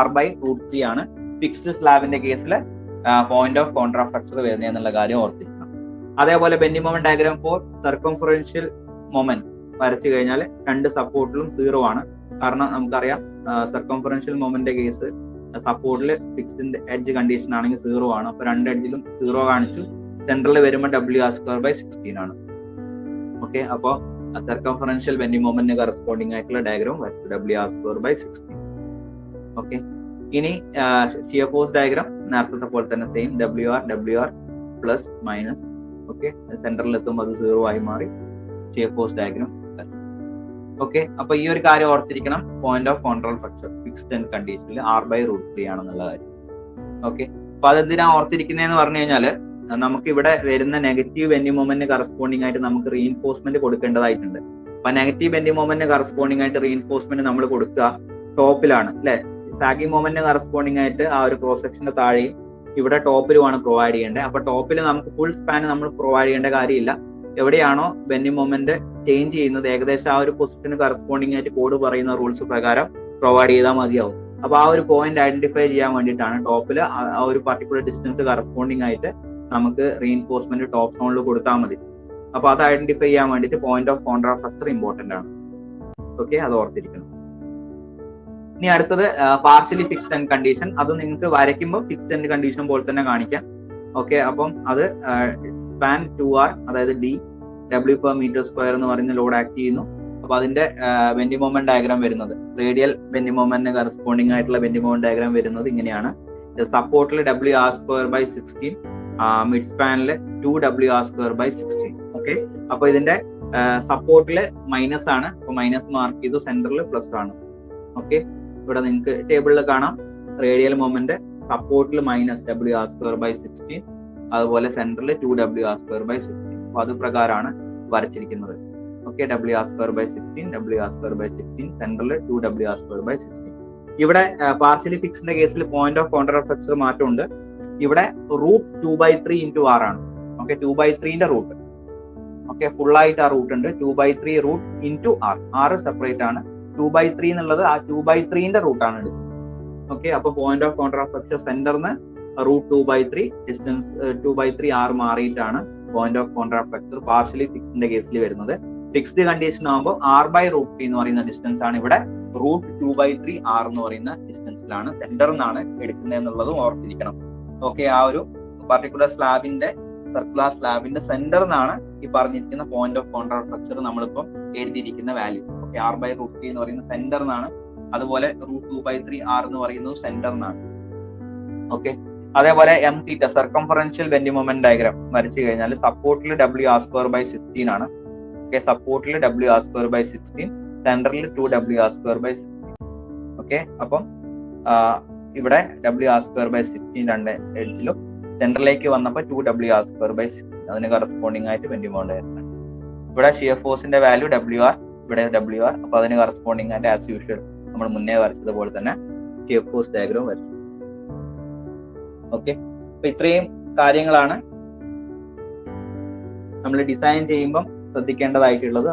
r/√3 ആണ് ഫിക്സ്ഡ് സ്ലാബിന്റെ കേസിൽ പോയിന്റ് ഓഫ് കോൺട്രാ ഫ്ലക്ചർ വരുന്നത് എന്നുള്ള കാര്യം ഓർത്തിരിക്കണം. അതേപോലെ bending moment diagram for circumferential moment വരച്ചു കഴിഞ്ഞാൽ രണ്ട് സപ്പോർട്ടിലും 0 ആണ്. കാരണം നമുക്കറിയാം സർക്കംഫറൻഷ്യൽ മൊമെന്റ് കേസ് സപ്പോർട്ടിൽ ഫിക്സ്ഡ് എഡ്ജ് കണ്ടീഷൻ ആണെങ്കിൽ 0 ആണ്. അപ്പൊ രണ്ട് എഡ്ജിലും 0 കാണിച്ചു. സെൻട്രൽ വരുമ്പോൾ WR²/16 ആണ്. ഓക്കെ, അപ്പൊ സർക്കംഫറൻഷ്യൽ ബെൻഡിങ് മൊമെന്റിന് കറസ്പോണ്ടിങ് ആയിട്ടുള്ള ഡയഗ്രാം വരച്ചു WR²/16. ഓക്കെ, ഇനി ഷിയർ ഫോഴ്സ് ഡയഗ്രാം നേരത്തെ പോലെ തന്നെ same WR plus minus. Okay, സെന്ററിൽ എത്തുമ്പോൾ അത് 0 ആയി മാറി. Shear force diagram. ഓക്കെ, അപ്പൊ ഈ ഒരു കാര്യം ഓർത്തിരിക്കണം. Point of contraflexure fixed and കണ്ടീഷനിൽ r/√3 ആണെന്നുള്ള കാര്യം. ഓക്കെ, അപ്പൊ അതെന്തിനാ ഓർത്തിരിക്കുന്നതെന്ന് പറഞ്ഞു കഴിഞ്ഞാൽ നമുക്ക് ഇവിടെ വരുന്ന നെഗറ്റീവ് ബെൻഡിങ് മൊമെന്റിന് കറസ്പോണ്ടിങ് ആയിട്ട് നമുക്ക് റീഇൻഫോഴ്സ്മെന്റ് കൊടുക്കേണ്ടതായിട്ടുണ്ട്. അപ്പൊ നെഗറ്റീവ് ബെൻഡിങ് മൊമെന്റിന് കറസ്പോണ്ടിങ് ആയിട്ട് റീഇൻഫോഴ്സ്മെന്റ് നമ്മൾ കൊടുക്കുക ടോപ്പിലാണ് അല്ലെ. സാഗിങ് മൊമെന്റിന് കറസ്പോണ്ടിങ് ആയിട്ട് ആ ഒരു ക്രോസ് സെക്ഷന്റെ താഴെയും ഇവിടെ ടോപ്പിലുമാണ് പ്രൊവൈഡ് ചെയ്യേണ്ടത്. അപ്പൊ ടോപ്പിൽ നമുക്ക് ഫുൾ സ്പാൻ നമ്മൾ പ്രൊവൈഡ് ചെയ്യേണ്ട കാര്യമില്ല. എവിടെയാണോ ബെൻഡിങ് മൊമെന്റ് ചേഞ്ച് ചെയ്യുന്നത് ഏകദേശം ആ ഒരു പൊസിഷന് കറസ്പോണ്ടിങ് ആയിട്ട് കോഡ് പറയുന്ന റൂൾസ് പ്രകാരം പ്രൊവൈഡ് ചെയ്താൽ മതിയാവും. അപ്പൊ ആ ഒരു പോയിന്റ് ഐഡന്റിഫൈ ചെയ്യാൻ വേണ്ടിയിട്ടാണ് ടോപ്പിൽ ആ ഒരു പർട്ടിക്കുലർ ഡിസ്റ്റൻസ് കറസ്പോണ്ടിങ് ആയിട്ട് നമുക്ക് റീഇൻഫോഴ്സ്മെന്റ് ടോപ്പ് സോണിൽ കൊടുത്താൽ മതി. അപ്പൊ അത് ഐഡന്റിഫൈ ചെയ്യാൻ വേണ്ടിയിട്ട് പോയിന്റ് ഓഫ് കോൺട്രാ ഫ്ലക്ചർ ഇമ്പോർട്ടന്റ് ആണ്. ഓക്കെ, അത് ഓർത്തിരിക്കണം. ഇനി അടുത്തത് പാർഷ്യലി ഫിക്സ്ഡ് ആൻഡ് കണ്ടീഷൻ. അത് നിങ്ങൾക്ക് വരയ്ക്കുമ്പോൾ ഫിക്സ്ഡ് ആൻഡ് കണ്ടീഷൻ പോലെ തന്നെ കാണിക്കാം. ഓക്കെ, അപ്പം അത് സ്പാൻ 2r, അതായത് d W/m² എന്ന് പറയുന്ന ലോഡ് ആക്ട് ചെയ്യുന്നു. അപ്പൊ അതിന്റെ ബെൻഡിങ് മൊമെന്റ് ഡയഗ്രാം വരുന്നത് റേഡിയൽ ബെൻഡിങ് മൊമെന്റിന് കറസ്പോണ്ടിങ് ആയിട്ടുള്ള ബെൻഡിങ് മൊമെന്റ് ഡയഗ്രാം വരുന്നത് ഇങ്ങനെയാണ്. സപ്പോർട്ടിൽ WR²/16, മിഡ് സ്പാനിൽ 2WR²/16. ഓക്കെ, അപ്പൊ ഇതിന്റെ സപ്പോർട്ടില് മൈനസ് ആണ്. അപ്പൊ മൈനസ് മാർക്ക് ചെയ്തു. സെന്ററിൽ പ്ലസ് ആണ്. ഓക്കെ, ഇവിടെ നിങ്ങൾക്ക് ടേബിളിൽ കാണാം. റേഡിയൽ മൊമെന്റ് സപ്പോർട്ടിൽ മൈനസ് WR²/16, അതുപോലെ സെന്ററിൽ 2WR²/16. അപ്പൊ അത് പ്രകാരമാണ് വരച്ചിരിക്കുന്നത്. ഓക്കെ, WR²/16 സെന്ററിൽ 2WR²/16. ഇവിടെ പാർഷ്യലി ഫിക്സ്ഡിന്റെ കേസിൽ പോയിന്റ് ഓഫ് കോൺട്രാ ഫ്ലക്ചർ മാറ്റമുണ്ട്. ഇവിടെ √2/3 × r ആണ്. ഓക്കെ, 2/3ന്റെ റൂട്ട്. ഓക്കെ, ഫുൾ ആയിട്ട് ആ റൂട്ട് ഉണ്ട്. 2/3 root into r. r separate ആണ്. 2/3 എന്നുള്ളത് ആ 2/3ന്റെ റൂട്ടാണ് എടുക്കുന്നത്. ഓക്കെ, അപ്പൊ പോയിന്റ് ഓഫ് കോൺട്രാ ഫ്ലക്ചർ സെന്ററിന് √2/3 ഡിസ്റ്റൻസ് 2/3 r മാറിയിട്ടാണ് point of contraflexure partially ഫിക്സ്ഡിന്റെ കേസിൽ വരുന്നത്. ഫിക്സ്ഡ് കണ്ടീഷൻ ആകുമ്പോൾ r/√3 എന്ന് പറയുന്ന ഡിസ്റ്റൻസ് ആണ് ഇവിടെ √2/3 r എന്ന് പറയുന്ന ഡിസ്റ്റൻസിലാണ് സെന്ററിൽ നിന്നാണ് എടുക്കുന്നത് എന്നുള്ളതും ഓർത്തിരിക്കണം. ഓക്കെ, ആ ഒരു പർട്ടിക്കുലർ സ്ലാബിന്റെ സർക്കുലർ സ്ലാബിന്റെ സെന്ററിൽ നിന്നാണ് ഈ പറഞ്ഞിരിക്കുന്ന പോയിന്റ് ഓഫ് കോൺട്രാ ഫ്ലക്ചർ നമ്മളിപ്പം എഴുതിയിരിക്കുന്ന വാല്യൂ. ഓക്കെ, r/√3 എന്ന് പറയുന്ന സെന്ററിൽ നിന്നാണ്. അതുപോലെ √2/3 r എന്ന് പറയുന്നത് സെന്ററിൽ നിന്നാണ്. ഓക്കെ, അതേപോലെ m θ circumferential bending moment diagram വരച്ചു കഴിഞ്ഞാൽ സപ്പോർട്ടിൽ WR²/16 ആണ്. ഓക്കെ, സപ്പോർട്ടിൽ WR²/16, സെന്ററിൽ 2WR²/16. ഓക്കെ, അപ്പം ഇവിടെ WR²/16 രണ്ട് എഡ്ജിലും സെന്ററിലേക്ക് വന്നപ്പോൾ 2WR²/16 അതിന് കറസ്പോണ്ടിങ് ആയിട്ട് ബെൻഡിങ് മൊമെന്റ് വരുന്നത്. ഇവിടെ ഷിയർ ഫോഴ്സിന്റെ വാല്യൂ WR, ഇവിടെ WR. അപ്പൊ അതിന് കറസ്പോണ്ടിങ് ആയിട്ട് ആസ് യൂഷ്വൽ നമ്മൾ മുന്നേ വരച്ചതുപോലെ തന്നെ ഷിയർ ഫോഴ്സ് ഡയഗ്രാം വരച്ചു. ഓക്കെ, അപ്പൊ ഇത്രയും കാര്യങ്ങളാണ് നമ്മൾ ഡിസൈൻ ചെയ്യുമ്പം ശ്രദ്ധിക്കേണ്ടതായിട്ടുള്ളത്.